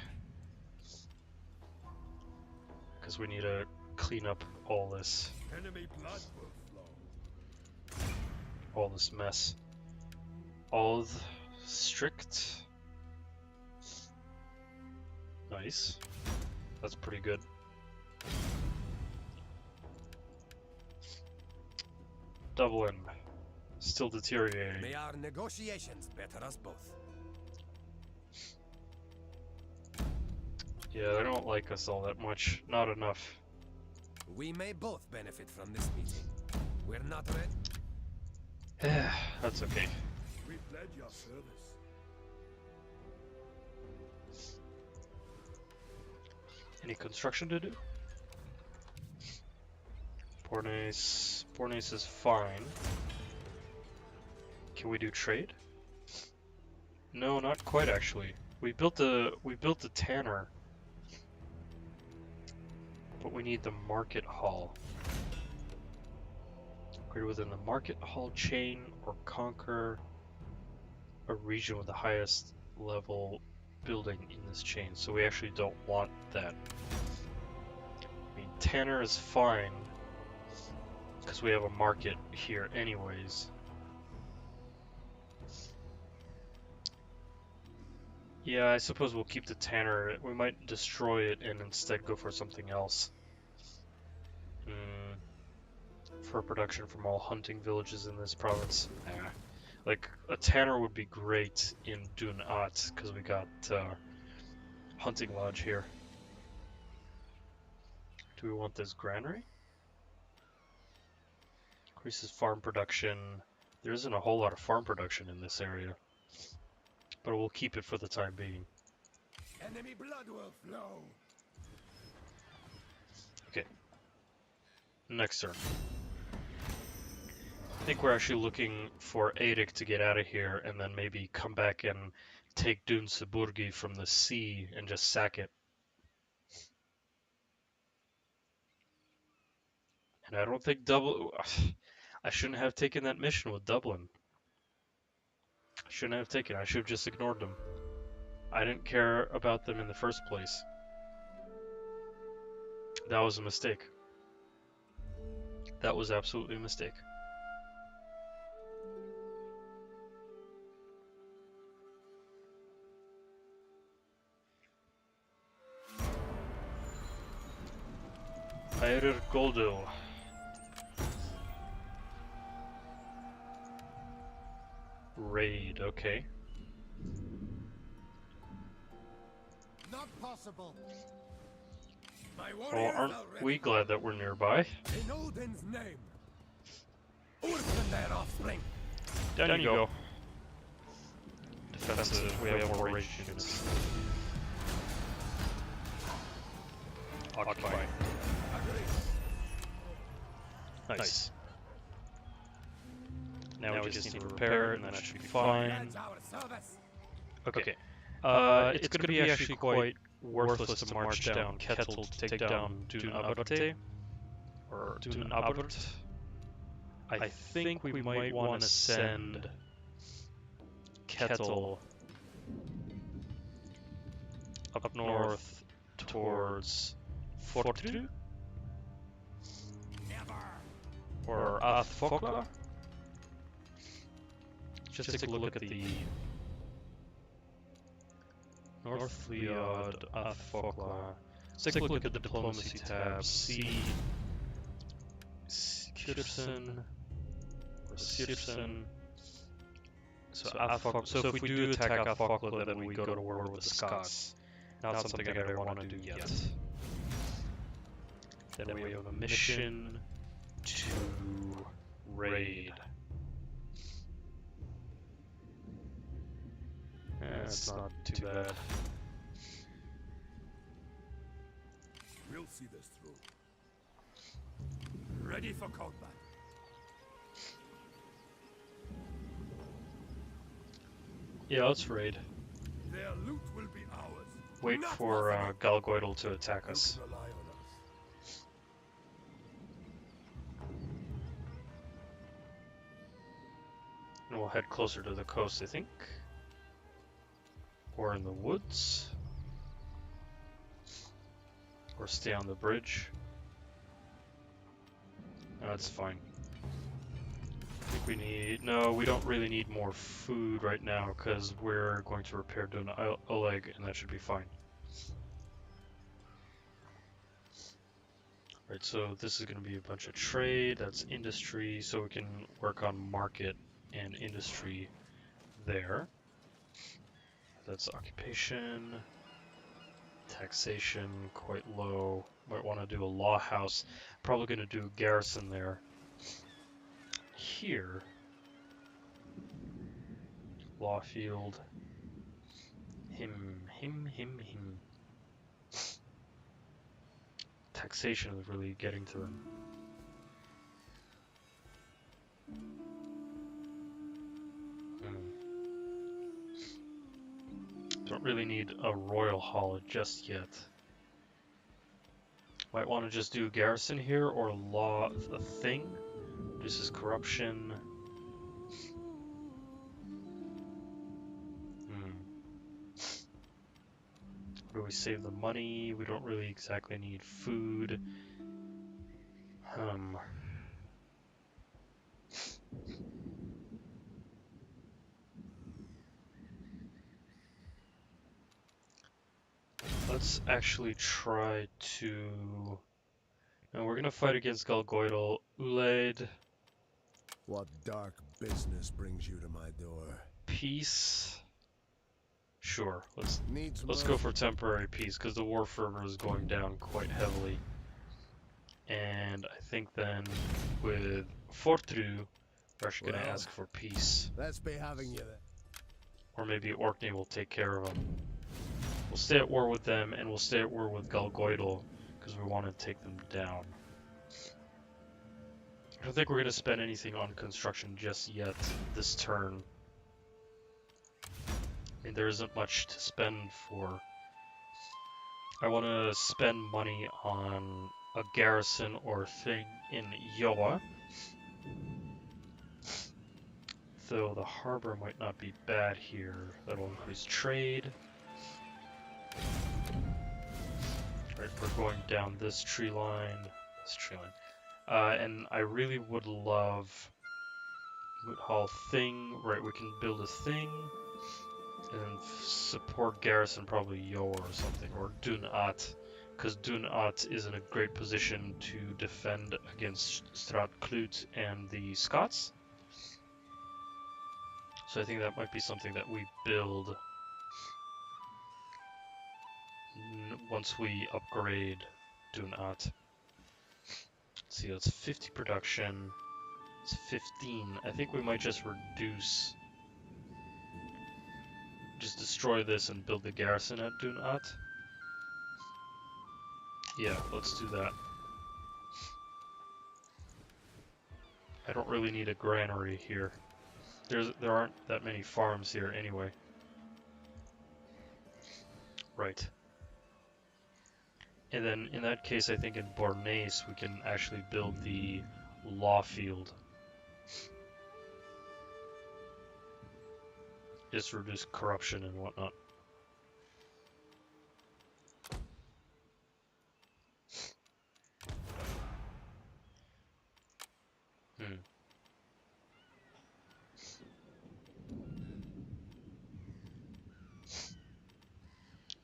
Because we need to clean up all this. Enemy blood will flow. All this mess. All strict. Nice. That's pretty good. Dublin. Still deteriorating. May our negotiations better us both. Yeah, they don't like us all that much. Not enough. We may both benefit from this meeting. We're not ready. That's okay. We pledge your service. Any construction to do? Bornase is fine. Can we do trade? No, not quite actually. We built the tanner. But we need the market hall. Upgrade within the market hall chain or conquer a region with the highest level building in this chain. So we actually don't want that. I mean, tanner is fine because we have a market here anyways. Yeah, I suppose we'll keep the tanner. We might destroy it and instead go for something else. For production from all hunting villages in this province. Nah. Like, a tanner would be great in Dunat, because we got hunting lodge here. Do we want this granary? Increases farm production. There isn't a whole lot of farm production in this area. But we'll keep it for the time being. Enemy blood will flow. Okay. Next turn. I think we're actually looking for Eirik to get out of here and then maybe come back and take Dun Siburgi from the sea and just sack it. And I don't think I shouldn't have taken that mission with Dublin. I shouldn't have taken it. I should have just ignored them. I didn't care about them in the first place. That was a mistake. That was absolutely a mistake. Eirir Goldil. Raid, okay. Not possible. My Well, warriors aren't are ready. we glad that we're nearby? In Odin's name. Ursen their offspring. Down you go. Defensive, we have more ranged units. Occupy. Nice. Now we just need to repair it, and that should be fine. Pledge our service. Okay. It's going to be actually quite worthless to march down Kettle to take down Dun Aberte. Or Dun Abert. I think we might want to send Kettle up north towards Fortru, or Athfokla. Just take a look at the North Liod, Athfokla. Let's take a look at the diplomacy tab. See Kirsten or Sirsen. So if we do attack Athfokla, then we go to war with the Scots. Not something I want to do yet. Then we have a mission to raid. That's not too bad. We'll see this through. Ready for combat. Yeah, let's raid. Their loot will be ours. Wait for Galgoidal to attack us. Rely on us. And we'll head closer to the coast, I think. Or in the woods. Or stay on the bridge. No, that's fine. I think we need... No, we don't really need more food right now, because we're going to repair Dun Oleg, and that should be fine. Right, so this is going to be a bunch of trade, that's industry, so we can work on market and industry there. That's occupation, taxation, quite low. Might want to do a law house. Probably going to do a garrison there. Here, law field. Him. Taxation is really getting to them. Don't really need a royal hall just yet. Might want to just do garrison here or law a thing. This is corruption. Where do we save the money? We don't really exactly need food. Let's actually try to... Now we're gonna fight against Galgoidal. Ulaid. What dark business brings you to my door? Peace. Sure, let's go for temporary peace, because the war fervor is going down quite heavily. And I think then with Fortru, we're actually gonna ask for peace. Let's be having you then. Or maybe Orkney will take care of them. We'll stay at war with them, and we'll stay at war with Galgoidal, because we want to take them down. I don't think we're going to spend anything on construction just yet this turn. I mean, there isn't much to spend for. I want to spend money on a garrison or thing in Yoa. Though the harbor might not be bad here. That'll increase trade. Right, we're going down this tree line. And I really would love Moot Hall thing. Right, we can build a thing. And support garrison, probably Yoa or something. Or Dunat. Because Dunat is in a great position to defend against Stratklut and the Scots. So I think that might be something that we build once we upgrade Dunat. Let's see, that's 50 production. It's 15. I think we might just reduce, just destroy this and build the garrison at Dunat. Yeah, let's do that. I don't really need a granary here. There aren't that many farms here anyway. Right. And then in that case, I think in Bornase we can actually build the law field. Just reduce corruption and whatnot.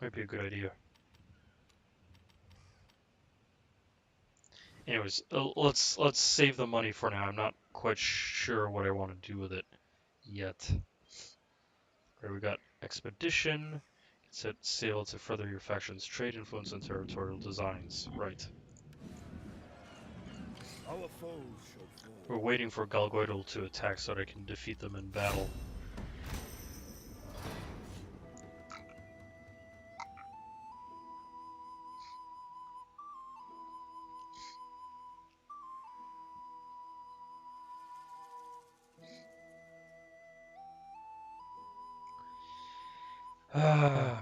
Might be a good idea. Anyways, let's save the money for now. I'm not quite sure what I want to do with it yet. Right, we got expedition. Set sail to further your faction's trade influence and territorial designs. Right. Our foes shall fall. We're waiting for Galgoidal to attack so that I can defeat them in battle.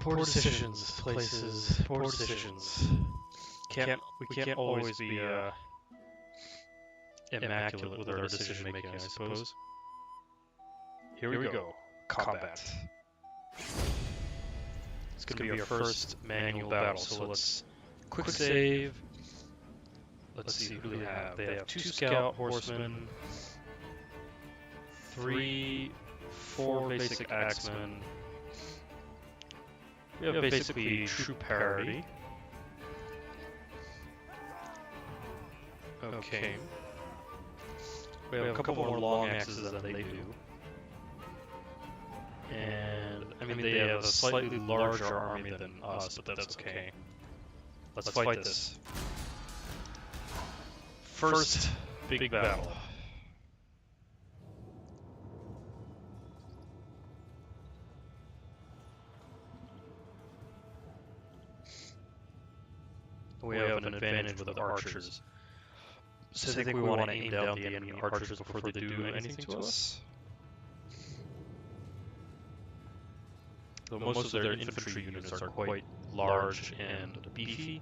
Poor decisions, places, poor decisions. We can't always be immaculate with our decision making, I suppose. Here we go. Combat. It's gonna be our first manual battle, so let's quick save. Let's see who they have. They have 2 scout horsemen, 4 basic axemen. We have basically troop parity. Okay. We have a couple more long axes than they do. And, I mean, they have a slightly larger army than us, but that's okay. Let's fight this. First big battle. We have an advantage with the archers. So I think we want to aim down the enemy archers before they do anything to us. Though most of their infantry units are quite large and beefy,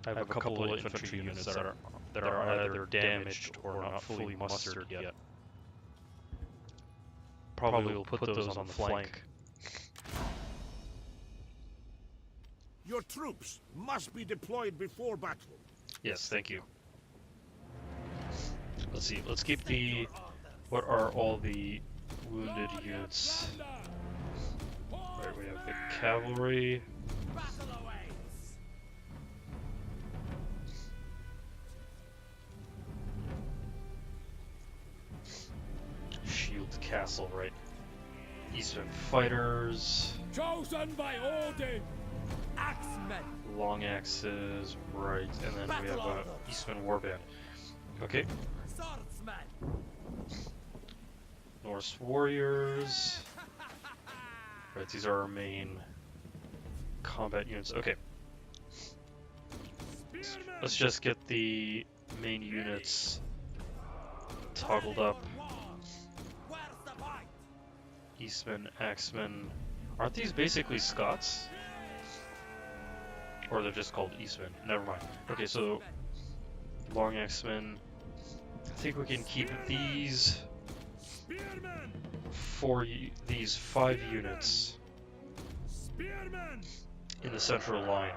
I have a couple of infantry units that are either damaged or not fully mustered yet. Probably will put those on the flank. Your troops must be deployed before battle. Yes, thank you. Let's see, let's keep the... What are all the wounded units? Right, we have the cavalry. Shield castle, right. Eastern fighters. Chosen by Odin. Axemen. Long axes, right, and then we have Eastman warband. Okay. Swordsmen. Norse warriors. Right, these are our main combat units. Okay. Let's just get the main units toggled up. Eastman, Axemen. Aren't these basically Scots? Or they're just called Eastmen. Never mind. Okay, so long Axemen. I think we can keep these these 5 units in the central line.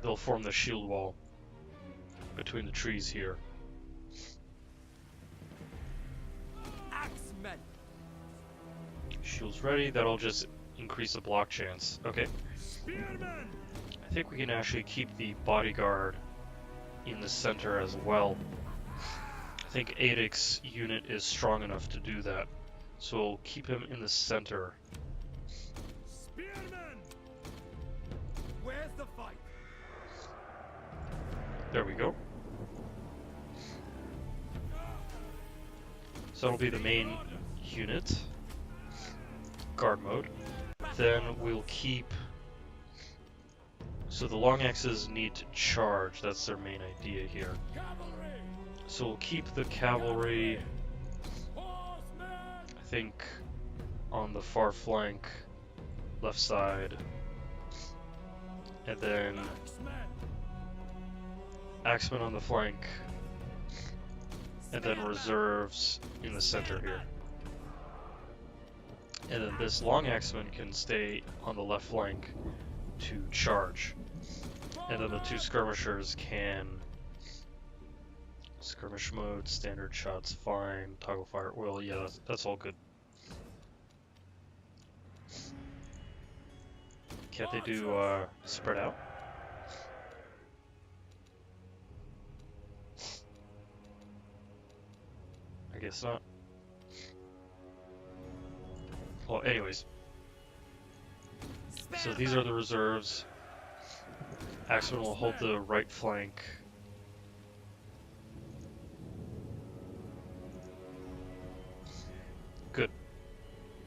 They'll form the shield wall between the trees here. Axemen. Shields ready. That'll just increase the block chance. Okay. I think we can actually keep the bodyguard in the center as well. I think Adic's unit is strong enough to do that, so we'll keep him in the center. Spearmen. Where's the fight? There we go. So that'll be the main unit. Guard mode. Then we'll keep... So the long axes need to charge, that's their main idea here. So we'll keep the cavalry, I think, on the far flank, left side, and then axemen on the flank, and then reserves in the center here. And then this long axeman can stay on the left flank to charge. And then the 2 skirmishers can skirmish mode, standard shots, fine, toggle fire, oil, yeah, that's all good. Can't they do spread out? I guess not. Well, anyways. So these are the reserves. Axemen will hold the right flank. Good.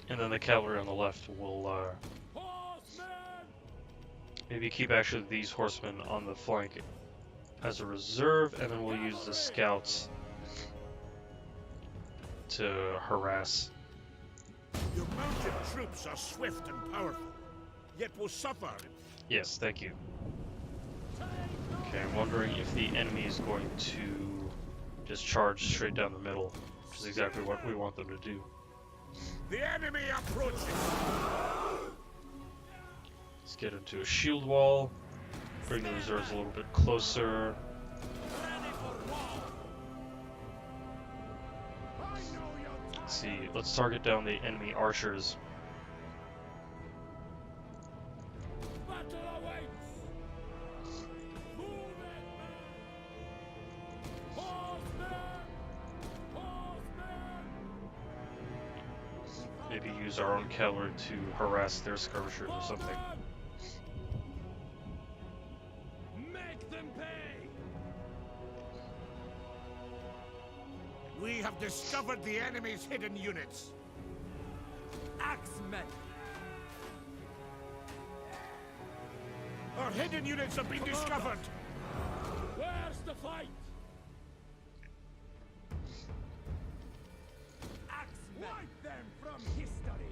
And then the cavalry on the left will maybe keep actually these horsemen on the flank as a reserve, and then we'll use the scouts to harass. Your mounted troops are swift and powerful, yet will suffer. Yes, thank you. Okay, I'm wondering if the enemy is going to just charge straight down the middle, which is exactly what we want them to do. The enemy approaches. Let's get into a shield wall, bring the reserves a little bit closer. Let's see, let's target down the enemy archers. Maybe use our own cavalry to harass their skirmishers or something. Make them pay. We have discovered the enemy's hidden units. Axemen. Our hidden units have been discovered. Where's the fight? Wipe them from history.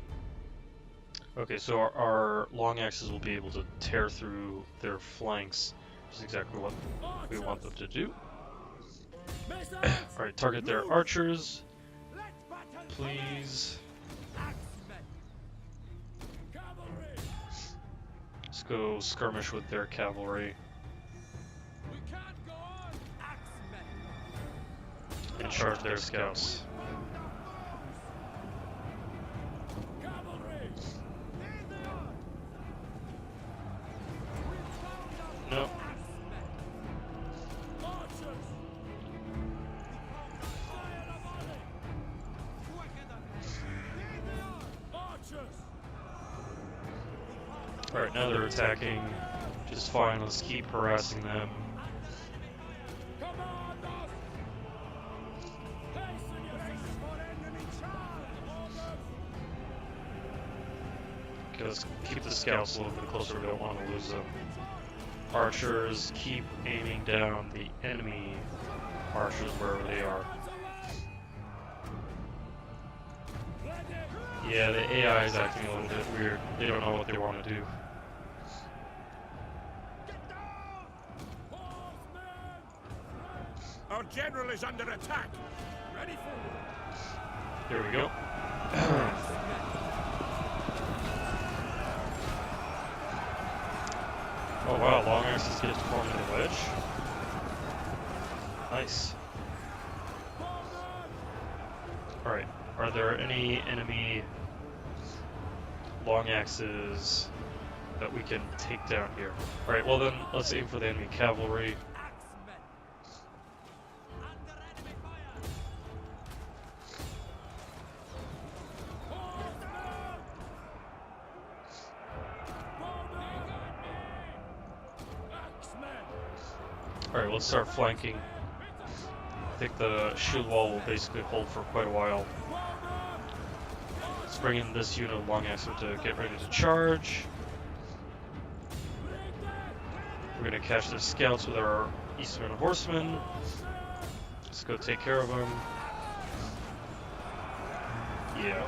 Okay, so our long axes will be able to tear through their flanks, which is exactly what we want them to do. Alright, target their archers, please. Let's go skirmish with their cavalry. And charge their scouts. No. Alright, now they're attacking just fine. Let's keep harassing them. Okay, let's keep the scouts a little bit closer. We don't want to lose them. Archers, keep aiming down the enemy archers wherever they are. Yeah, the AI is acting a little bit weird. They don't know what they want to do. Our general is under attack. Ready for war. There we go. Oh wow, long axes get to form in a wedge. Nice. Alright, are there any enemy long axes that we can take down here? Alright, well then, let's aim for the enemy cavalry. Alright, let's start flanking. I think the shield wall will basically hold for quite a while. Let's bring in this unit of long axes to get ready to charge. We're going to catch their scouts with our Eastern horsemen. Let's go take care of them. Yeah.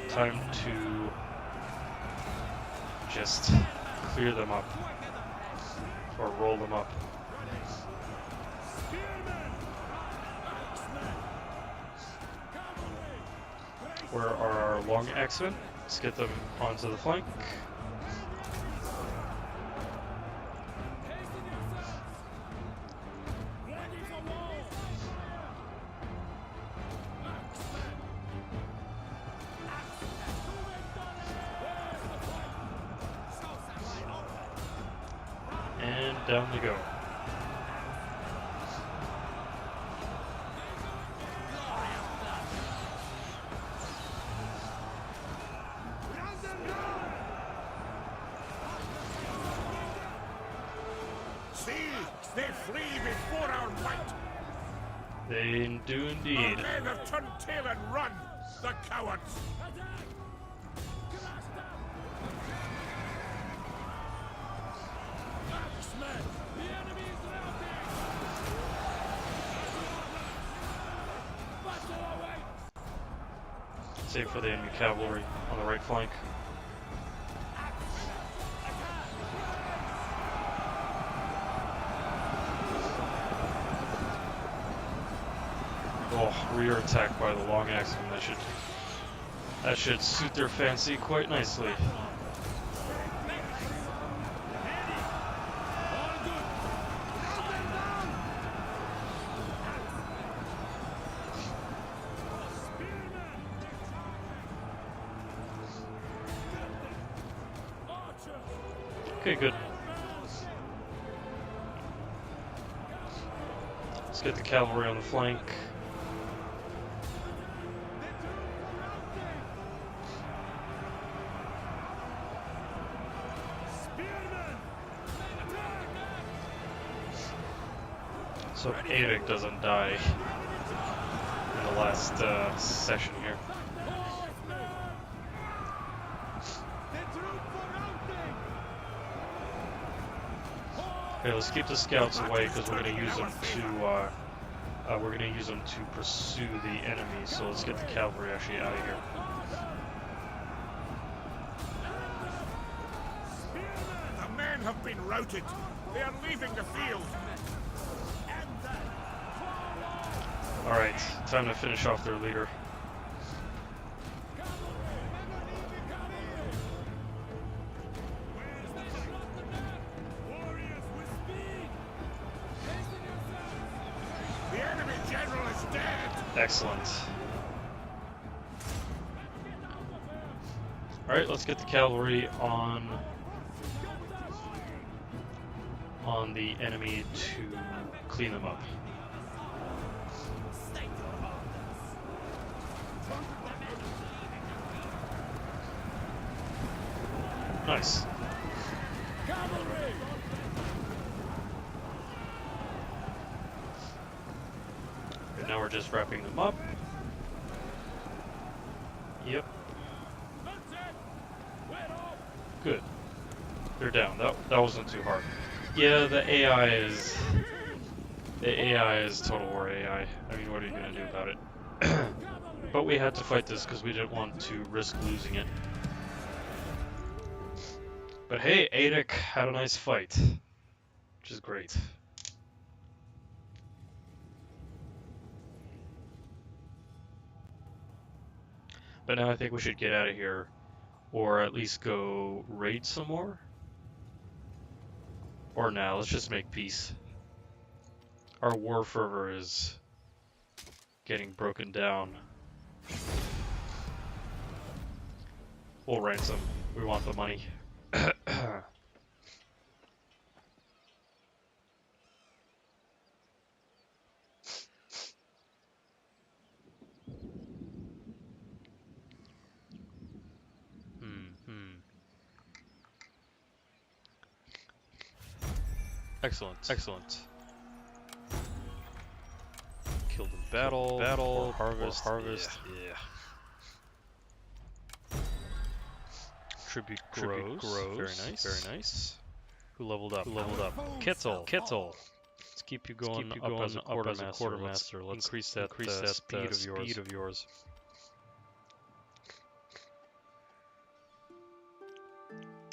Time to just clear them up, or roll them up. Where are our long axemen? Let's get them onto the flank. Down they go. See, they flee before our might. They do Our indeed. men have turned tail and run, the cowards. Save for the enemy cavalry on the right flank. Oh, rear attack by the long axemen. That should suit their fancy quite nicely. Okay, good. Let's get the cavalry on the flank. So Eric doesn't die in the last session here. Okay, let's keep the scouts away because we're going to use them to pursue the enemy. So let's get the cavalry actually out of here. The men have been routed. They are leaving the field. All right, time to finish off their leader. The enemy general is dead. Excellent. All right, let's get the cavalry on the enemy to clean them up. Nice. And now we're just wrapping them up. Yep. Good. They're down. That wasn't too hard. Yeah, the AI is total war AI. I mean, what are you gonna do about it? But we had to fight this because we didn't want to risk losing it. But hey, Adek had a nice fight, which is great. But now I think we should get out of here, or at least go raid some more. Or now, let's just make peace. Our war fervor is getting broken down. We'll ransom. We want the money. Excellent, excellent. Killed in battle, or harvest, yeah. Tribute grows, very nice, very nice. Who leveled up? Kittel. Let's keep you going, up as a quartermaster. Let's increase that speed of yours.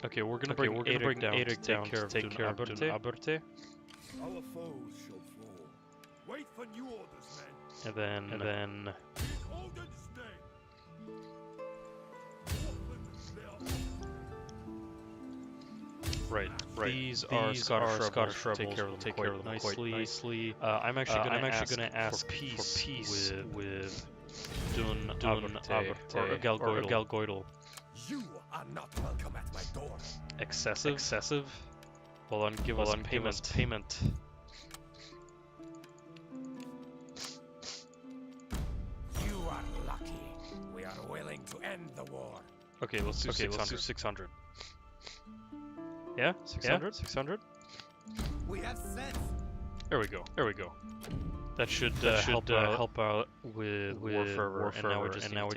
Okay, we're gonna bring Adek down to take care of Aberte. Our foes shall fall. Wait for new orders, men. And then In Odin's name. right. These are Scottish rebels. Take care of them quite nicely. I'm actually gonna ask for peace with Dun Aberte or Galgoidel. You are not welcome at my door. Excessive? Well, then give us payment. You are lucky. We are willing to end the war. Okay, let's do 600. Yeah, 600. 600. We have sense. There we go. That should help out with war fervor, and now we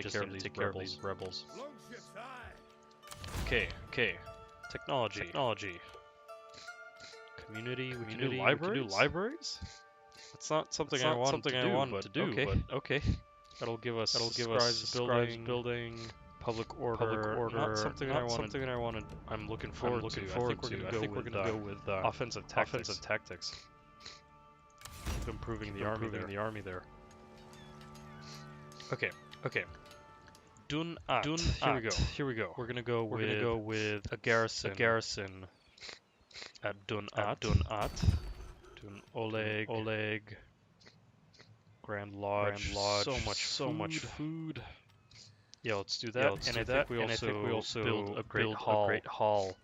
just need to take care of these rebels. Longships high. Okay. Technology. Community. We can do libraries. That's not something I wanted to do. But okay. That'll give us scribes building. Public order. Not something I wanted. I'm looking forward to. I think we're gonna go with offensive tactics. Keep improving the army there. Okay. Dun'at. Here we go. We're gonna go with a garrison at Dun'at. Dun Oleg. Grand Lodge. So much food. Yeah, let's do that. I think we also build a great hall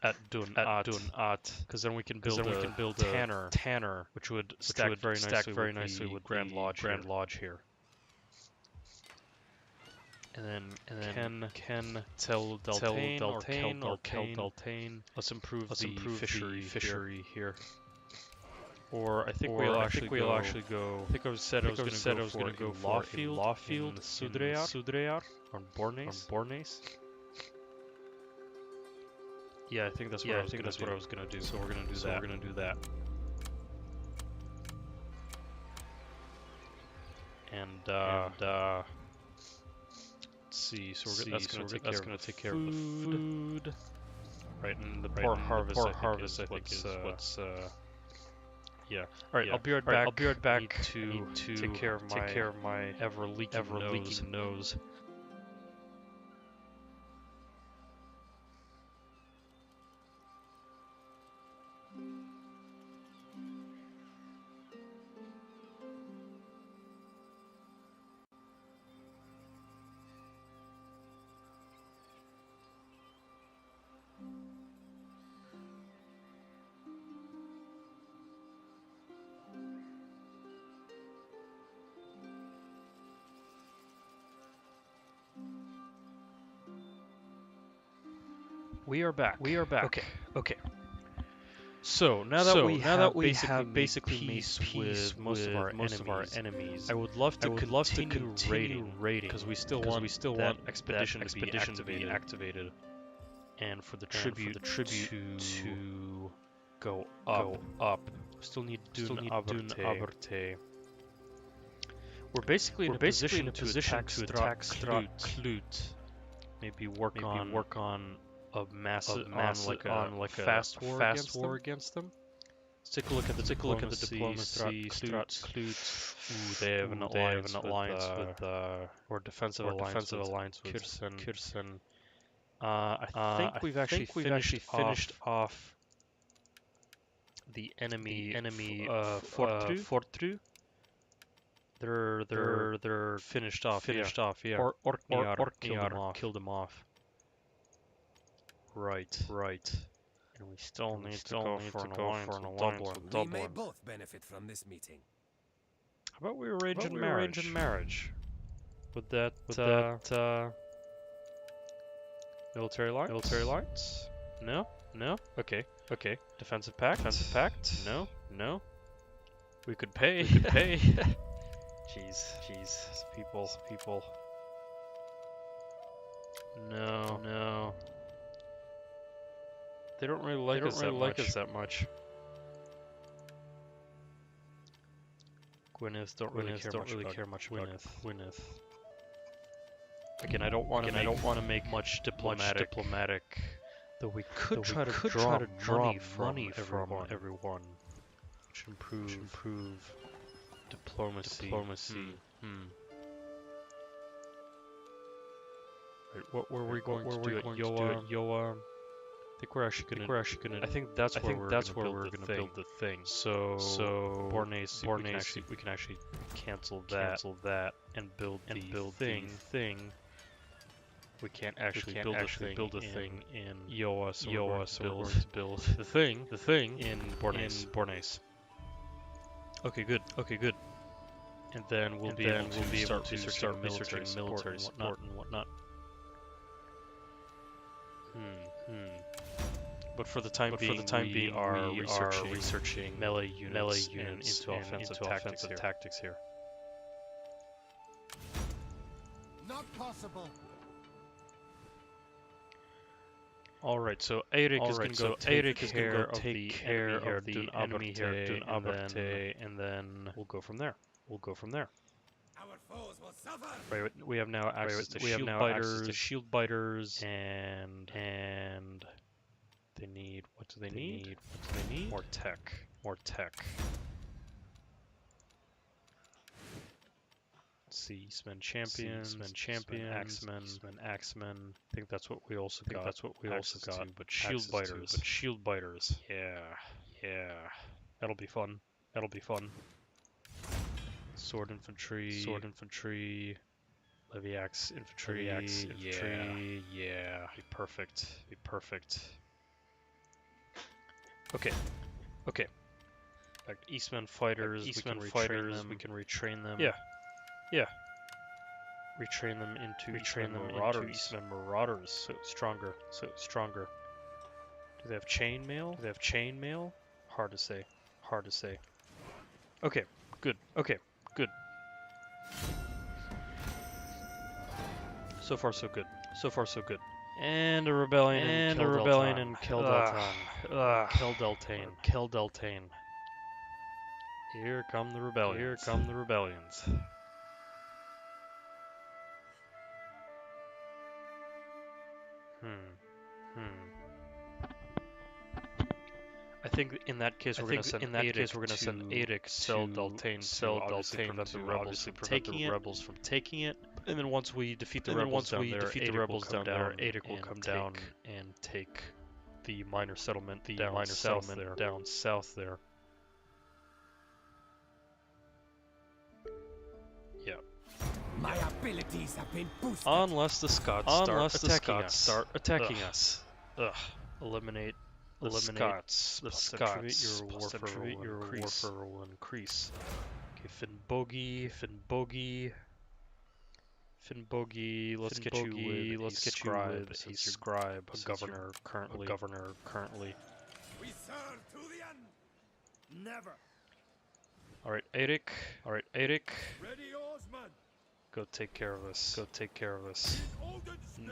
at Dun'at, because then we can build a tanner, which would stack very nicely with Grand Lodge here. And then Ken Tel Daltain or Kel Daltain. Let's improve the fishery here. Or I think we'll actually go. I think I said I was going to go for Lawfield in Sudreyar on Bornes. Yeah, I think that's what I was going to do. So we're going to do that. And let's see. So that's going to take care of the food. Right, and the poor harvest I think is what's yeah. All right. I'll be right back. To take care of my ever leaking nose. We are back. Okay. So now that we have basically peace with most of our enemies, I would love to continue raiding because we still want that expedition to be activated, and for the tribute to go up. We still need Dun Aberte. We're basically in a position to attack Klut. Maybe work on a massive fast war against them. Let's take a look at the diplomacy. Strat. They have an alliance with or defensive alliance with Kirsen. I think we've actually finished off the enemy Fortru. They're finished off. Yeah. Orkniar killed them off. Right. And we still need to go for an alliance with Dublin. We may both benefit from this meeting. How about we arrange a marriage? With that military alliance? No? Okay. Defensive pact? No. We could pay. Jeez. People. No. They don't really like us that much. Gwyneth don't really care much about Gwyneth. Again, I don't want to make much diplomatic. Though we could try to draw money from everyone, which improve diplomacy. Right, what were we going to do at Yoa? I think we're actually gonna. I think that's where we're gonna build the thing. So Bornes, we can actually cancel that and build the thing We can't actually build a thing in Yoa, so we're going to build the thing in Bornase. Okay, good. And then we'll be able to start researching military support and whatnot. But for the time being, we are researching melee units into offensive tactics here. Not possible. Alright, so Eirik is going to go take care of the enemy here, Dun Aberte, and then we'll go from there. Our foes will suffer. Right, we have now access to shield biters, and they need, what do they need? More tech. Let's see, Eastmen champions, axemen. I think that's what we also got. But shield biters. Yeah. That'll be fun. Sword infantry. Levy axe infantry. Yeah. Be perfect. Okay. Like Eastmen fighters, we can retrain them. Yeah. Retrain them into Eastmen marauders. So stronger. Do they have chainmail? Hard to say. Okay, good. So far so good. And a rebellion in Keldeltane. Here come the rebellions. I think in that case we're going to send Eirik sell Daltane to prevent the rebels from taking it. And then once we defeat the rebels down there, Eirik will come down and take the minor settlement down south there. Yeah. My abilities have been boosted. Unless the Scots start attacking us. Ugh. Eliminate the Scots. Your warfare will increase. Okay, Finnbogi, let's get you with a scribe, a governor currently. We serve to the end. Never. Alright, Eirik. Ready, Osman. Go take care of this.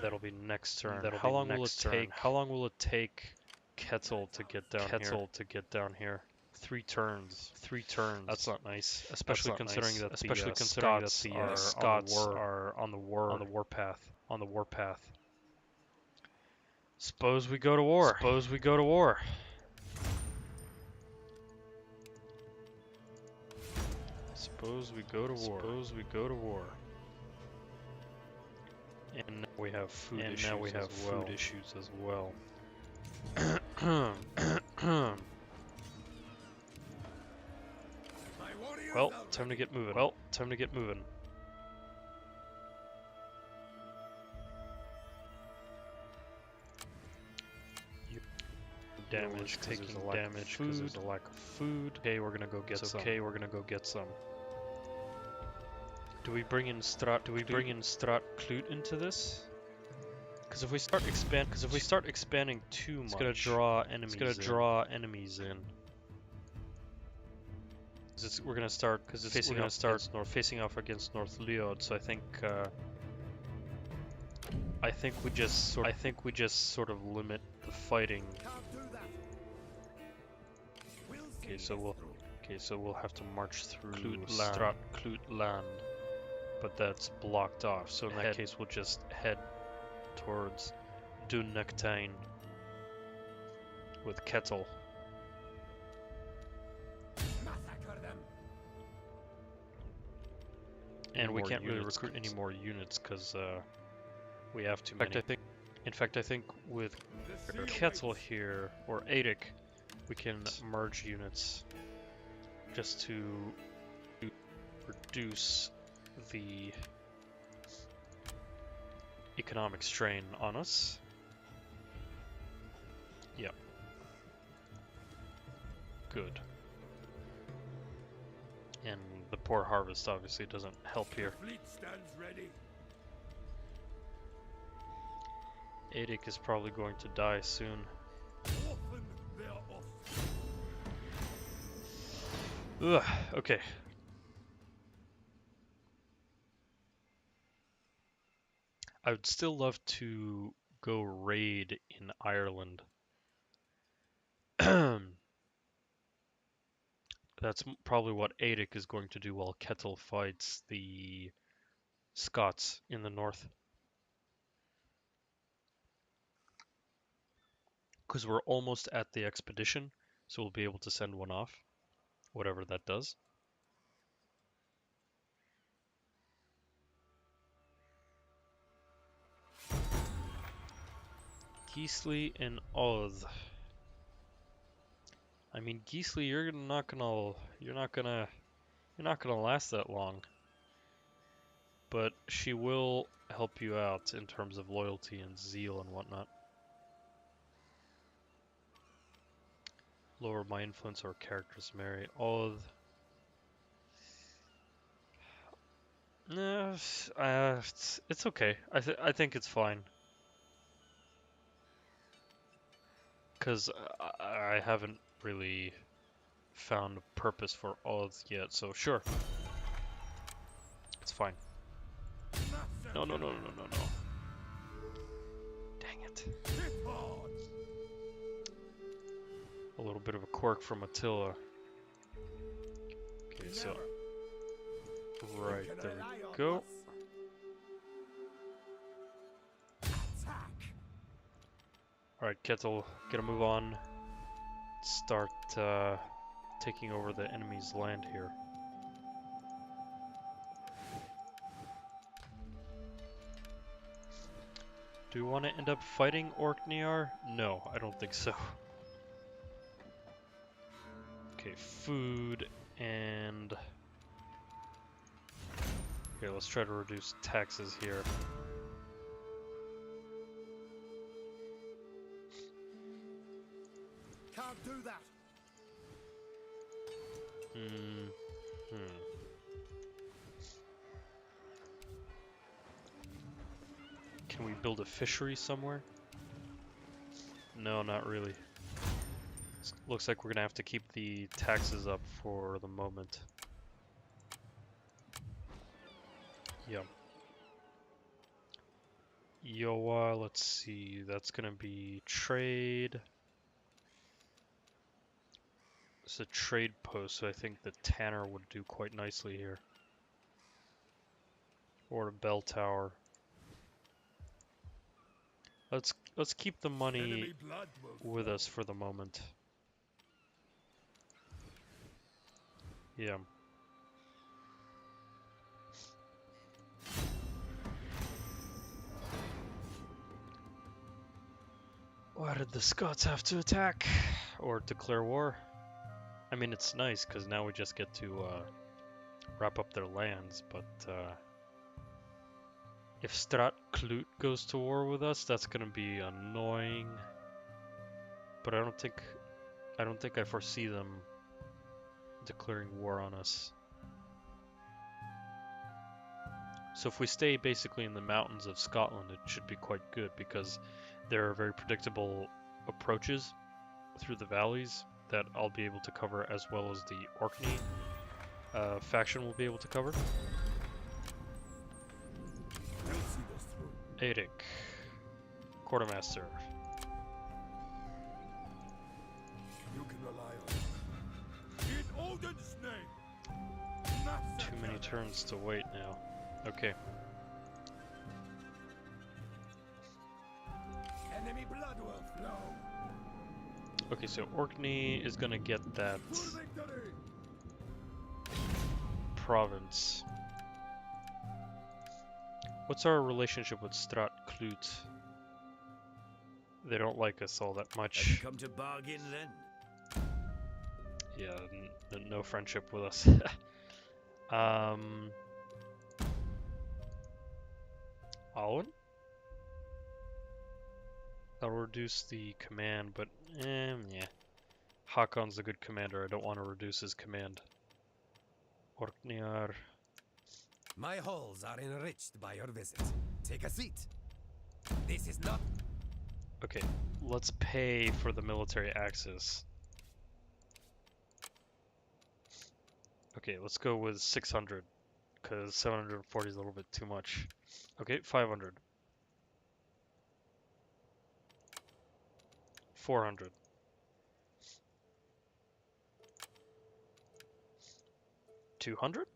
That'll be next turn. How long will it take Kettle to get down here? 3 turns. That's not nice, especially considering that the Scots are on the warpath. Suppose we go to war. And now we have food issues as well. Well, time to get moving. Taking damage because there's a lack of food. Okay, we're gonna go get some. Do we bring in Strat Klut into this? Because if we start expanding too much, it's gonna draw enemies in. We're gonna start facing off against North Leod. So I think we just sort of limit the fighting. Okay, so we'll have to march through Strat Klut land, but that's blocked off. So in that case, we'll just head towards Dunnectane with Kettle. Massacre them. And we can't really recruit any more units because we have too many. In fact, I think with Kettle here, or Eirik, we can merge units just to reduce the economic strain on us. Yep. Good. And the poor harvest obviously doesn't help here. Fleet stands ready. Adik is probably going to die soon. Often they're off. Ugh, okay. I would still love to go raid in Ireland. That's probably what Adik is going to do while Kettle fights the Scots in the north. Because we're almost at the expedition, so we'll be able to send one off, whatever that does. Gisli and Oz. I mean, Gisli, you're not gonna last that long. But she will help you out in terms of loyalty and zeal and whatnot. Lower my influence or characters marry Oz. No, it's okay. I think it's fine. Because I haven't really found a purpose for Oz yet, so sure. It's fine. No. Dang it. A little bit of a quirk from Attila. Okay, so... Right, there we go. Alright, Kettle, get a move on. Start taking over the enemy's land here. Do we want to end up fighting Orkneyar? No, I don't think so. Okay, food and... Here, let's try to reduce taxes here. Can't do that. Can we build a fishery somewhere? No, not really. Looks like we're gonna have to keep the taxes up for the moment. Yep. Yoa, let's see, that's gonna be trade. It's a trade post, so I think the Tanner would do quite nicely here. Or a bell tower. Let's keep the money with us for the moment. Yeah. Why did the Scots have to attack? Or declare war? I mean, it's nice, because now we just get to wrap up their lands, but if Strat Clut goes to war with us, that's gonna be annoying. But I don't think I foresee them declaring war on us. So if we stay basically in the mountains of Scotland, it should be quite good, because there are very predictable approaches through the valleys that I'll be able to cover, as well as the Orkney faction will be able to cover. Adik, Quartermaster. You can rely on it. In Odin's name. Too many turns to wait now. Okay. Enemy blood will flow. Okay, so Orkney is gonna get that province. What's our relationship with Strat Clut? They don't like us all that much. Come to bargain then. Yeah, no friendship with us. Alwyn? That'll reduce the command, but yeah. Hakon's a good commander. I don't want to reduce his command. Orkneyar. My halls are enriched by your visit. Take a seat. This is not... Okay, let's pay for the military access. Okay, let's go with 600, because 740 is a little bit too much. Okay, 500. 400. 200?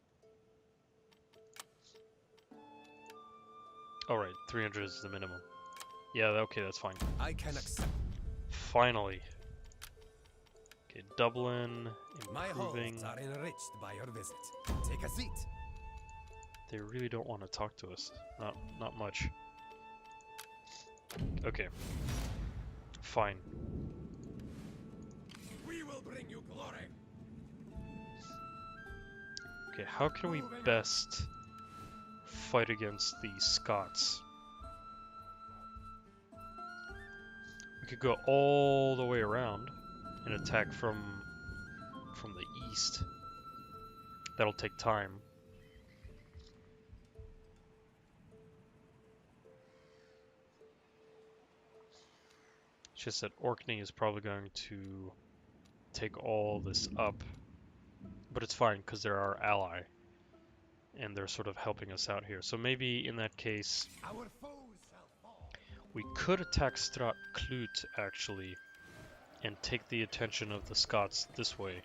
Alright, 300 is the minimum. Yeah, okay, that's fine. I can accept. Finally. Okay, Dublin, My improving. halls are enriched by your visit. Take a seat. They really don't want to talk to us. Not much. Okay. Fine. We will bring you glory. Okay, how can we best fight against the Scots? We could go all the way around and attack from the east. That'll take time. It's just that Orkney is probably going to take all this up. But it's fine, because they're our ally. And they're sort of helping us out here. So maybe in that case, Our foes shall fall. we could attack Strat Clut, actually, and take the attention of the Scots this way.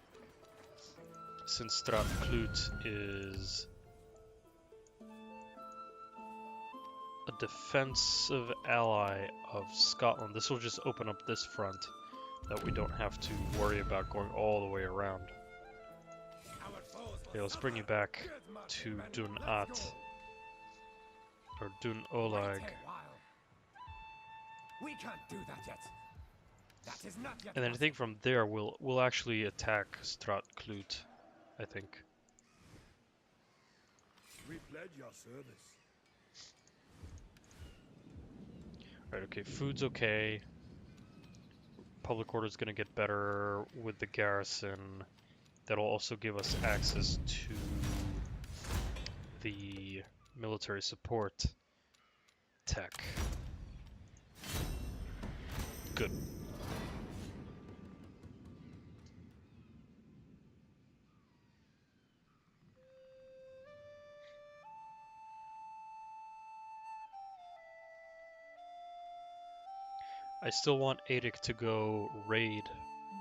Since Strat Clut is a defensive ally of Scotland, this will just open up this front that we don't have to worry about going all the way around. Okay, let's bring you back to Dunat, or Dun Olag. We can't do that yet. That is not yet. And then I think from there we'll actually attack Strat Clut, I think. We pledge your service. Right, okay, food's okay. Public order's gonna get better with the garrison. That'll also give us access to the military support tech. Good. I still want Adic to go raid,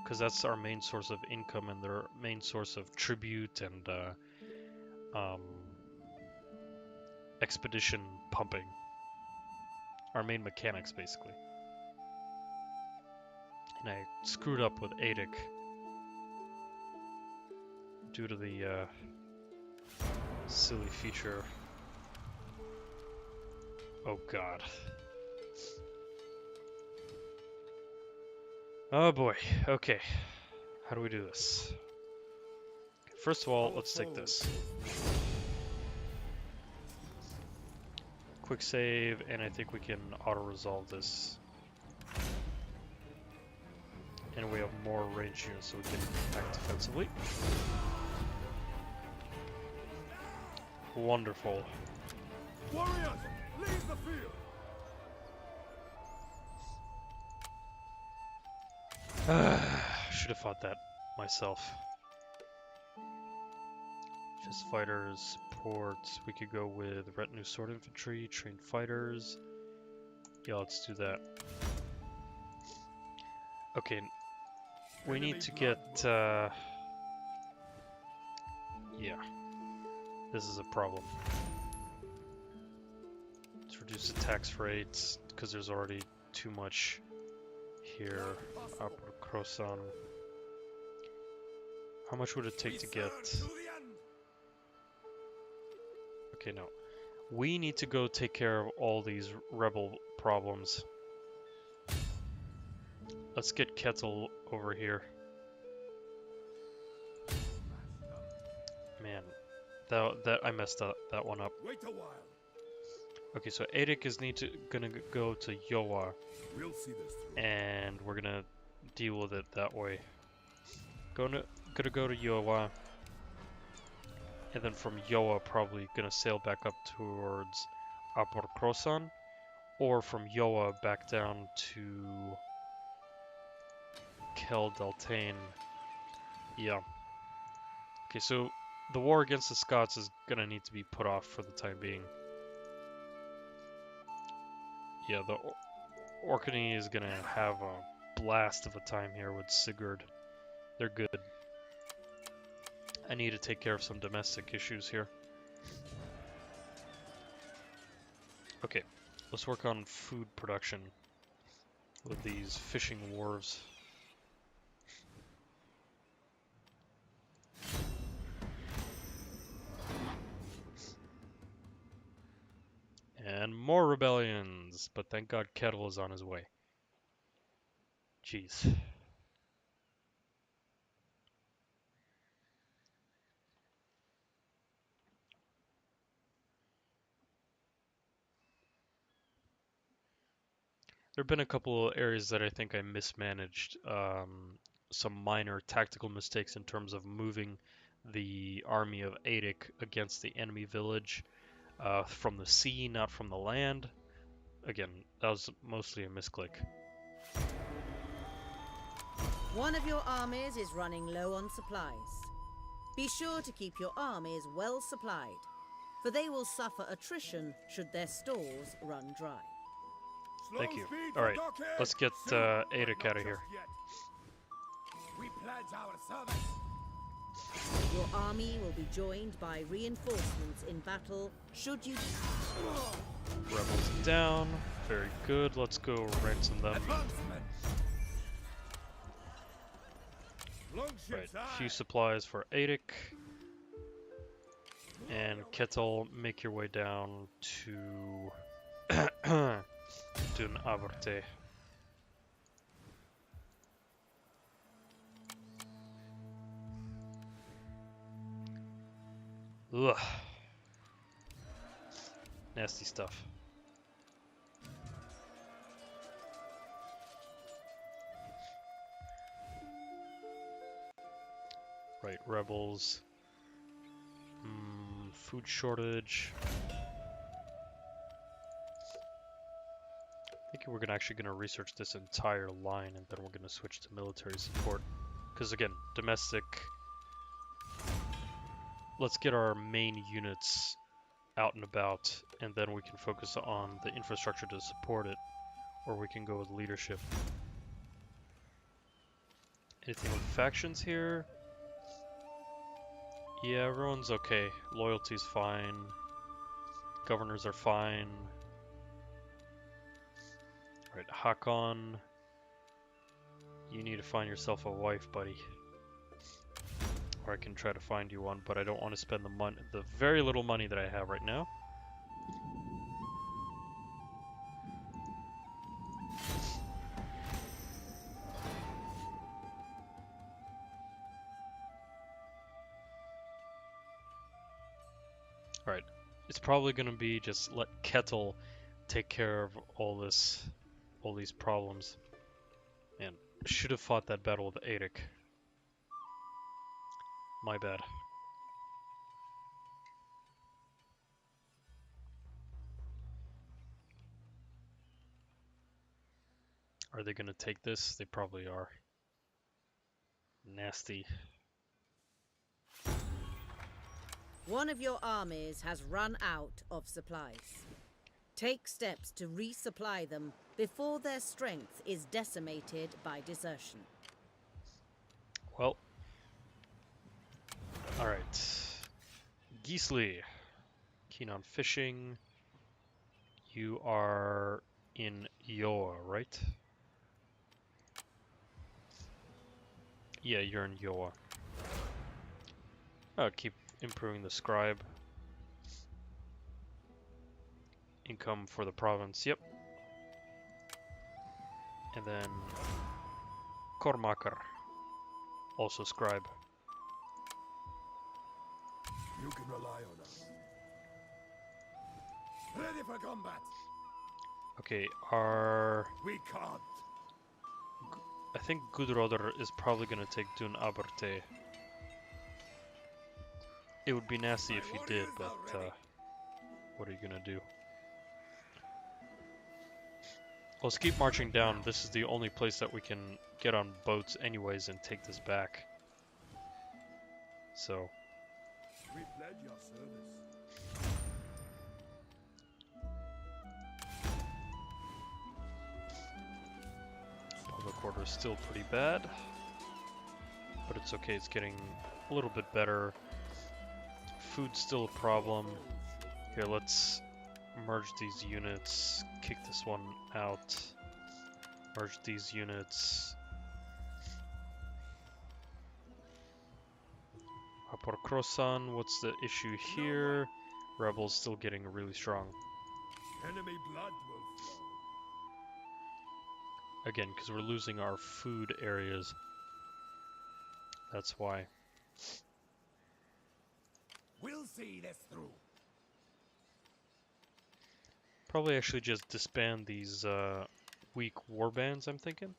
because that's our main source of income and their main source of tribute and expedition pumping. Our main mechanics, basically. And I screwed up with Adic due to the silly feature. Oh god. Oh boy, okay. How do we do this? Okay, first of all, let's take this. Quick save, and I think we can auto-resolve this. And we have more range here, so we can act defensively. Wonderful. Warriors, leave the field. Should have fought that myself. Just fighters, support. We could go with retinue sword infantry, trained fighters. Yeah, let's do that. Okay, we need to get. Yeah, this is a problem. Let's reduce the tax rates because there's already too much here. Upper Croissant. How much would it take to get? Okay, no. We need to go take care of all these rebel problems. Let's get Kettle over here. Man, that I messed that one up. Wait a while. Okay, so Erik is gonna go to Yoa, We'll see this through. and we're gonna deal with it that way. Gonna go to Yoa, and then from Yoa probably gonna sail back up towards Aporkrosan, or from Yoa back down to Kel Daltane. Yeah. Okay, so the war against the Scots is gonna need to be put off for the time being. Yeah, the Orkney is gonna have a blast of a time here with Sigurd. They're good. I need to take care of some domestic issues here. Okay, let's work on food production with these fishing wharves. And more rebellions, but thank God Kettle is on his way. Jeez. There have been a couple of areas that I think I mismanaged. Some minor tactical mistakes in terms of moving the army of Aedic against the enemy village from the sea, not from the land. Again, that was mostly a misclick. One of your armies is running low on supplies. Be sure to keep your armies well supplied, for they will suffer attrition should their stores run dry. Thank you. Alright, let's get Aedic out of here. We pledge our service. Your army will be joined by reinforcements in battle should you... Rebels down. Very good. Let's go ransom them. Right, a few supplies for Aedic. And Kettle, make your way down to Dun Aborte. Ugh. Nasty stuff. Right, rebels. Food shortage. I think we're actually gonna research this entire line, and then we're gonna switch to military support. Because again, domestic. Let's get our main units out and about, and then we can focus on the infrastructure to support it, or we can go with leadership. Anything with factions here? Yeah, everyone's okay. Loyalty's fine. Governors are fine. Alright, Hakon. You need to find yourself a wife, buddy. Or I can try to find you one, but I don't want to spend the very little money that I have right now. Alright, it's probably gonna be just let Kettle take care of all these problems. Man, should have fought that battle with Aedic. My bad. Are they gonna take this? They probably are. Nasty. One of your armies has run out of supplies. Take steps to resupply them before their strength is decimated by desertion. Well. Alright. Gisli. Keen on fishing. You are in Yoa, right? Yeah, you're in Yoa. Keep improving the scribe. Income for the province, yep. And then Kormakar, also scribe. You can rely on us. Ready for combat. Okay, We can't. I think Gudrodr is probably gonna take Dun Aberte. It would be nasty if he did, but what are you gonna do? Let's keep marching down. This is the only place that we can get on boats anyways and take this back. So, We pledge your service. public order is still pretty bad. But it's okay, it's getting a little bit better. Food's still a problem. Here, let's merge these units, kick this one out, merge these units. Apor Krosan, what's the issue here? Rebels still getting really strong. Enemy blood will flow. Again, because we're losing our food areas. That's why. We'll see this through. Probably actually just disband these weak warbands, I'm thinking.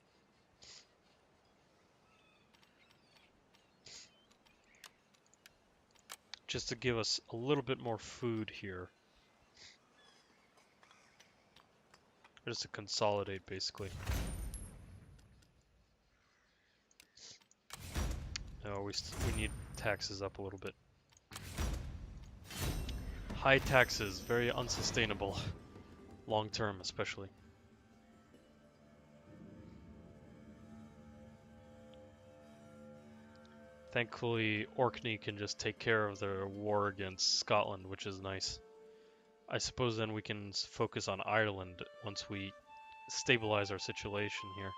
Just to give us a little bit more food here. Just to consolidate, basically. No, we need taxes up a little bit. High taxes, very unsustainable. Long term, especially. Thankfully, Orkney can just take care of the war against Scotland, which is nice. I suppose then we can focus on Ireland once we stabilize our situation here.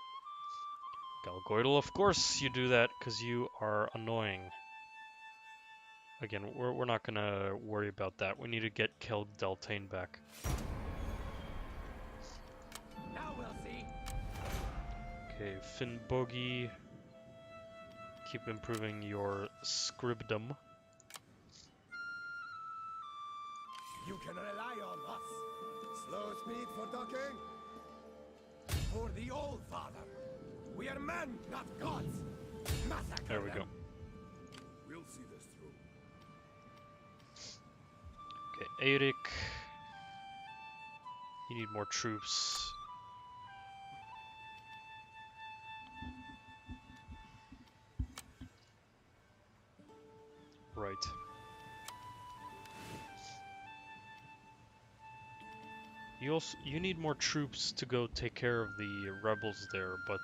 Galgoidal, of course you do that, because you are annoying. Again, we're not gonna worry about that. We need to get Kel Daltane back. Now we'll see. Okay, Finnbogi. Keep improving your scribdom. You can rely on us. Slow speed for docking. For the Old Father. We are men, not gods. Massacre There we them. go. We'll see this through. Okay, Eirik. You need more troops. Right. You need more troops to go take care of the rebels there, but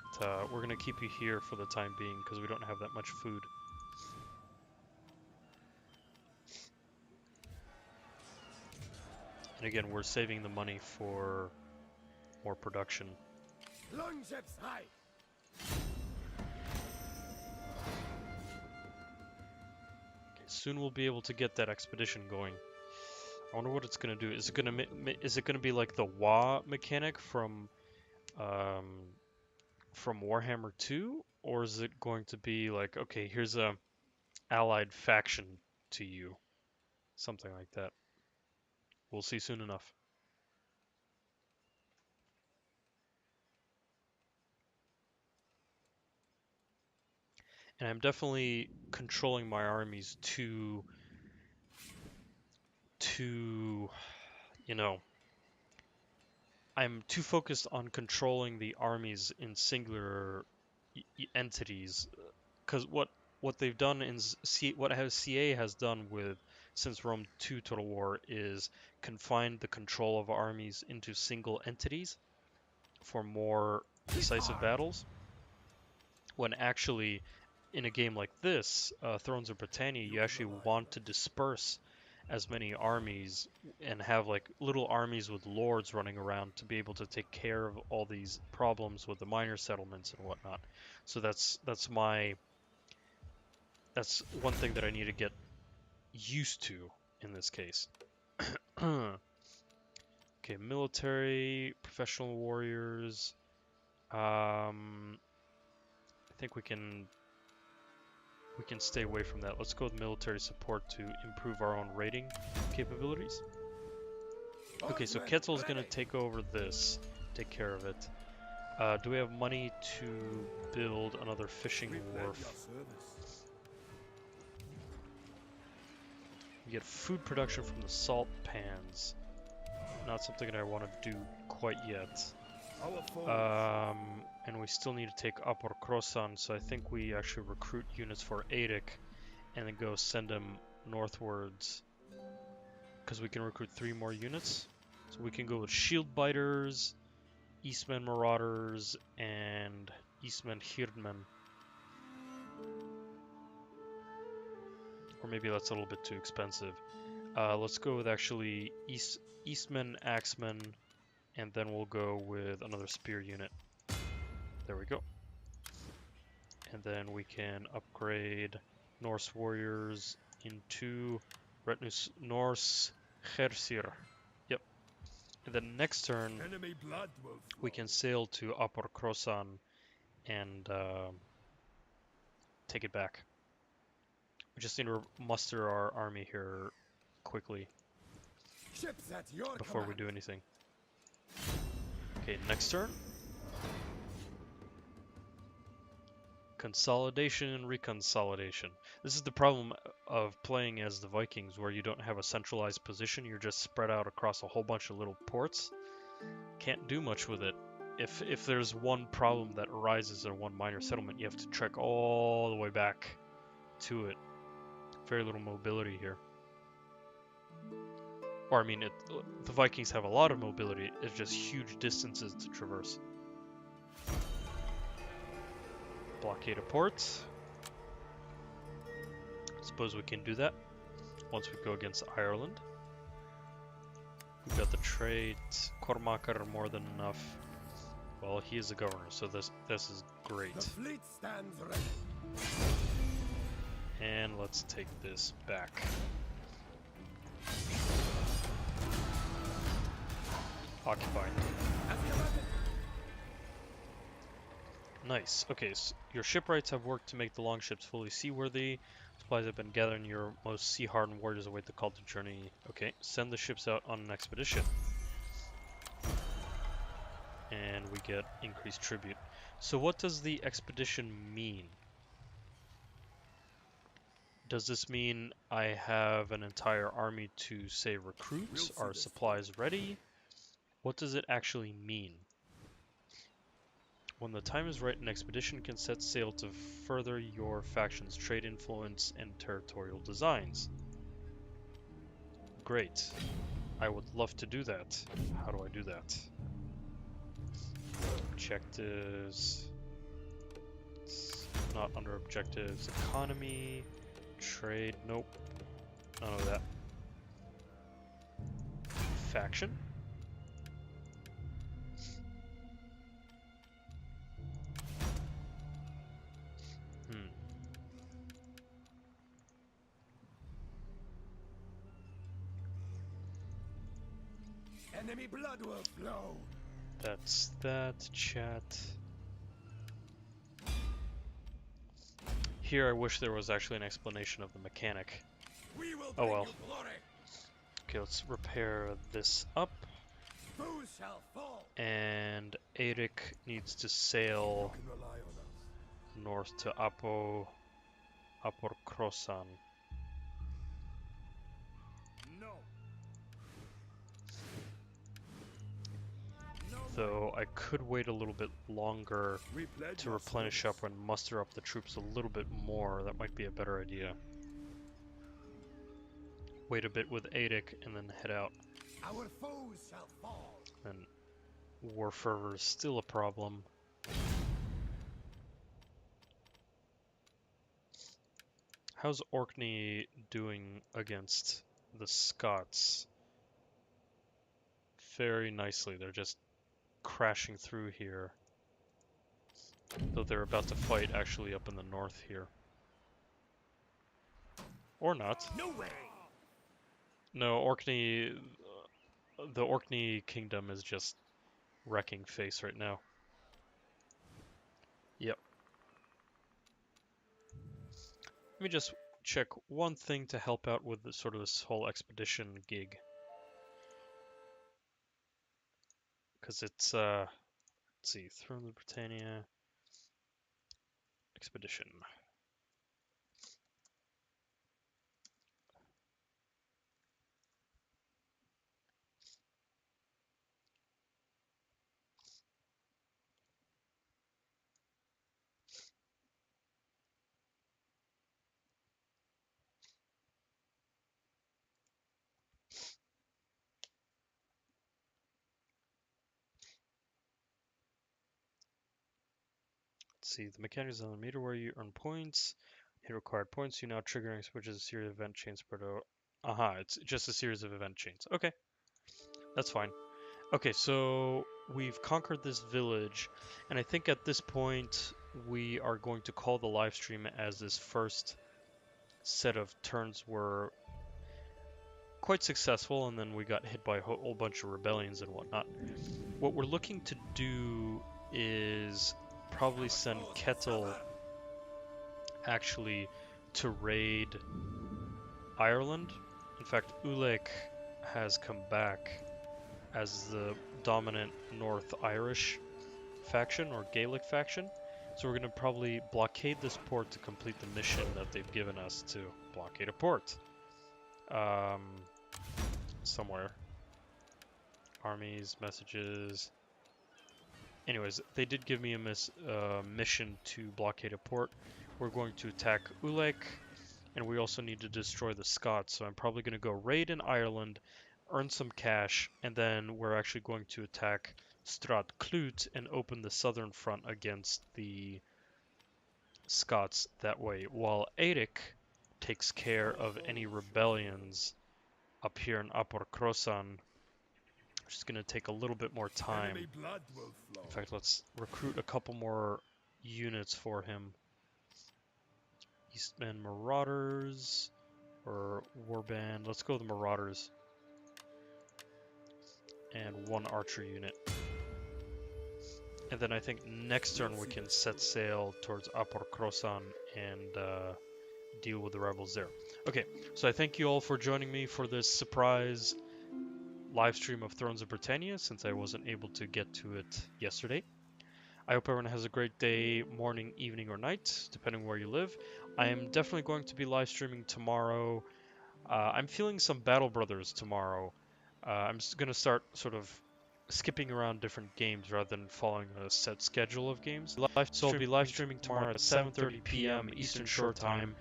we're gonna keep you here for the time being because we don't have that much food. And again, we're saving the money for more production. Longships high. Okay, soon we'll be able to get that expedition going. I wonder what it's gonna do. Is it gonna be like the Wa mechanic from Warhammer 2, or is it going to be like, okay, here's a allied faction to you, something like that? We'll see soon enough. And I'm definitely controlling my armies to you know, I'm too focused on controlling the armies in singular entities, because what they've done in CA has done with since Rome 2 Total War is confined the control of armies into single entities for more decisive battles. When actually, in a game like this, Thrones of Britannia, you actually want to disperse as many armies and have like little armies with lords running around to be able to take care of all these problems with the minor settlements and whatnot. So that's one thing that I need to get used to in this case. Okay, military, professional warriors. I think we can stay away from that. Let's go with military support to improve our own raiding capabilities. Okay, so Ketzel's gonna take over this, take care of it. Do we have money to build another fishing wharf? We get food production from the salt pans. Not something that I want to do quite yet. And we still need to take Upper Krosan, so I think we actually recruit units for Adik and then go send them northwards. Because we can recruit 3 more units. So we can go with Shield Biters, Eastmen Marauders, and Eastmen Hirdmen. Or maybe that's a little bit too expensive. Let's go with actually Eastmen, Axemen, and then we'll go with another spear unit. There we go. And then we can upgrade Norse warriors into Retnus Norse Hersir. Yep. And then next turn, we can sail to Upper Krosan and take it back. We just need to muster our army here quickly before we do anything. Okay, next turn. Consolidation and reconsolidation. This is the problem of playing as the Vikings, where you don't have a centralized position. You're just spread out across a whole bunch of little ports. Can't do much with it. If there's one problem that arises in one minor settlement, you have to trek all the way back to it. Very little mobility here. Or I mean, the Vikings have a lot of mobility. It's just huge distances to traverse. Blockade a port. Suppose we can do that once we go against Ireland. We've got the trade. Cormacar more than enough. Well, he is the governor, so this is great. The fleet stands ready. And let's take this back. Occupied. Nice. Okay, so your shipwrights have worked to make the longships fully seaworthy. Supplies have been gathered, and your most sea-hardened warriors await the call to journey. Okay, send the ships out on an expedition. And we get increased tribute. So what does the expedition mean? Does this mean I have an entire army to, say, recruit? Are supplies ready? What does it actually mean? When the time is right, an expedition can set sail to further your faction's trade influence and territorial designs. Great. I would love to do that. How do I do that? Objectives. It's not under objectives. Economy. Trade. Nope. None of that. Faction. Enemy blood will flow. That's that, chat. Here I wish there was actually an explanation of the mechanic. We will Oh well. bring you glory. Okay, let's repair this up. Who shall fall? And Eirik needs to sail You can rely on us. north to Upper Krosan. No. Though I could wait a little bit longer We pledge to replenish up and muster up the troops a little bit more. That might be a better idea. Wait a bit with Eirik and then head out. Our foes shall fall. And war fervor is still a problem. How's Orkney doing against the Scots? Very nicely. They're just crashing through here. Though they're about to fight actually up in the north here. Or not. No way. No, Orkney... the Orkney kingdom is just wrecking face right now. Yep. Let me just check one thing to help out with the, sort of this whole expedition gig. because it's let's see, Throne of Britannia expedition. Let's see, the mechanics on the meter where you earn points, hit required points, you now triggering switches a series of event chains spread out. Aha, it's just a series of event chains. Okay, that's fine. Okay, so we've conquered this village, and I think at this point we are going to call the live stream as this first set of turns were quite successful, and then we got hit by a whole bunch of rebellions and whatnot. What we're looking to do is probably send Kettle actually to raid Ireland. In fact, Ulick has come back as the dominant North Irish faction or Gaelic faction. So we're going to probably blockade this port to complete the mission that they've given us to blockade a port. Somewhere. Armies, messages. Anyways, they did give me a mission to blockade a port. We're going to attack Ulick, and we also need to destroy the Scots. So I'm probably going to go raid in Ireland, earn some cash, and then we're actually going to attack Strathclyde and open the southern front against the Scots that way, while Eirik takes care of any rebellions up here in Upper Crossan, which is going to take a little bit more time. In fact, let's recruit a couple more units for him. Eastmen Marauders or Warband. Let's go with the Marauders. And one archer unit. And then I think next turn we can set sail towards Upper Crossan and deal with the rebels there. Okay, so I thank you all for joining me for this surprise live stream of Thrones of Britannia, since I wasn't able to get to it yesterday. I hope everyone has a great day, morning, evening, or night, depending where you live. I am definitely going to be live streaming tomorrow. I'm feeling some Battle Brothers tomorrow. I'm going to start sort of skipping around different games rather than following a set schedule of games. So I'll be live streaming tomorrow at 7:30 p.m. Eastern Short Time.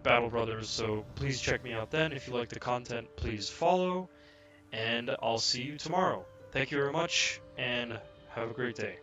Battle Brothers, so please check me out then. If you like the content, please follow, and I'll see you tomorrow. Thank you very much, and have a great day.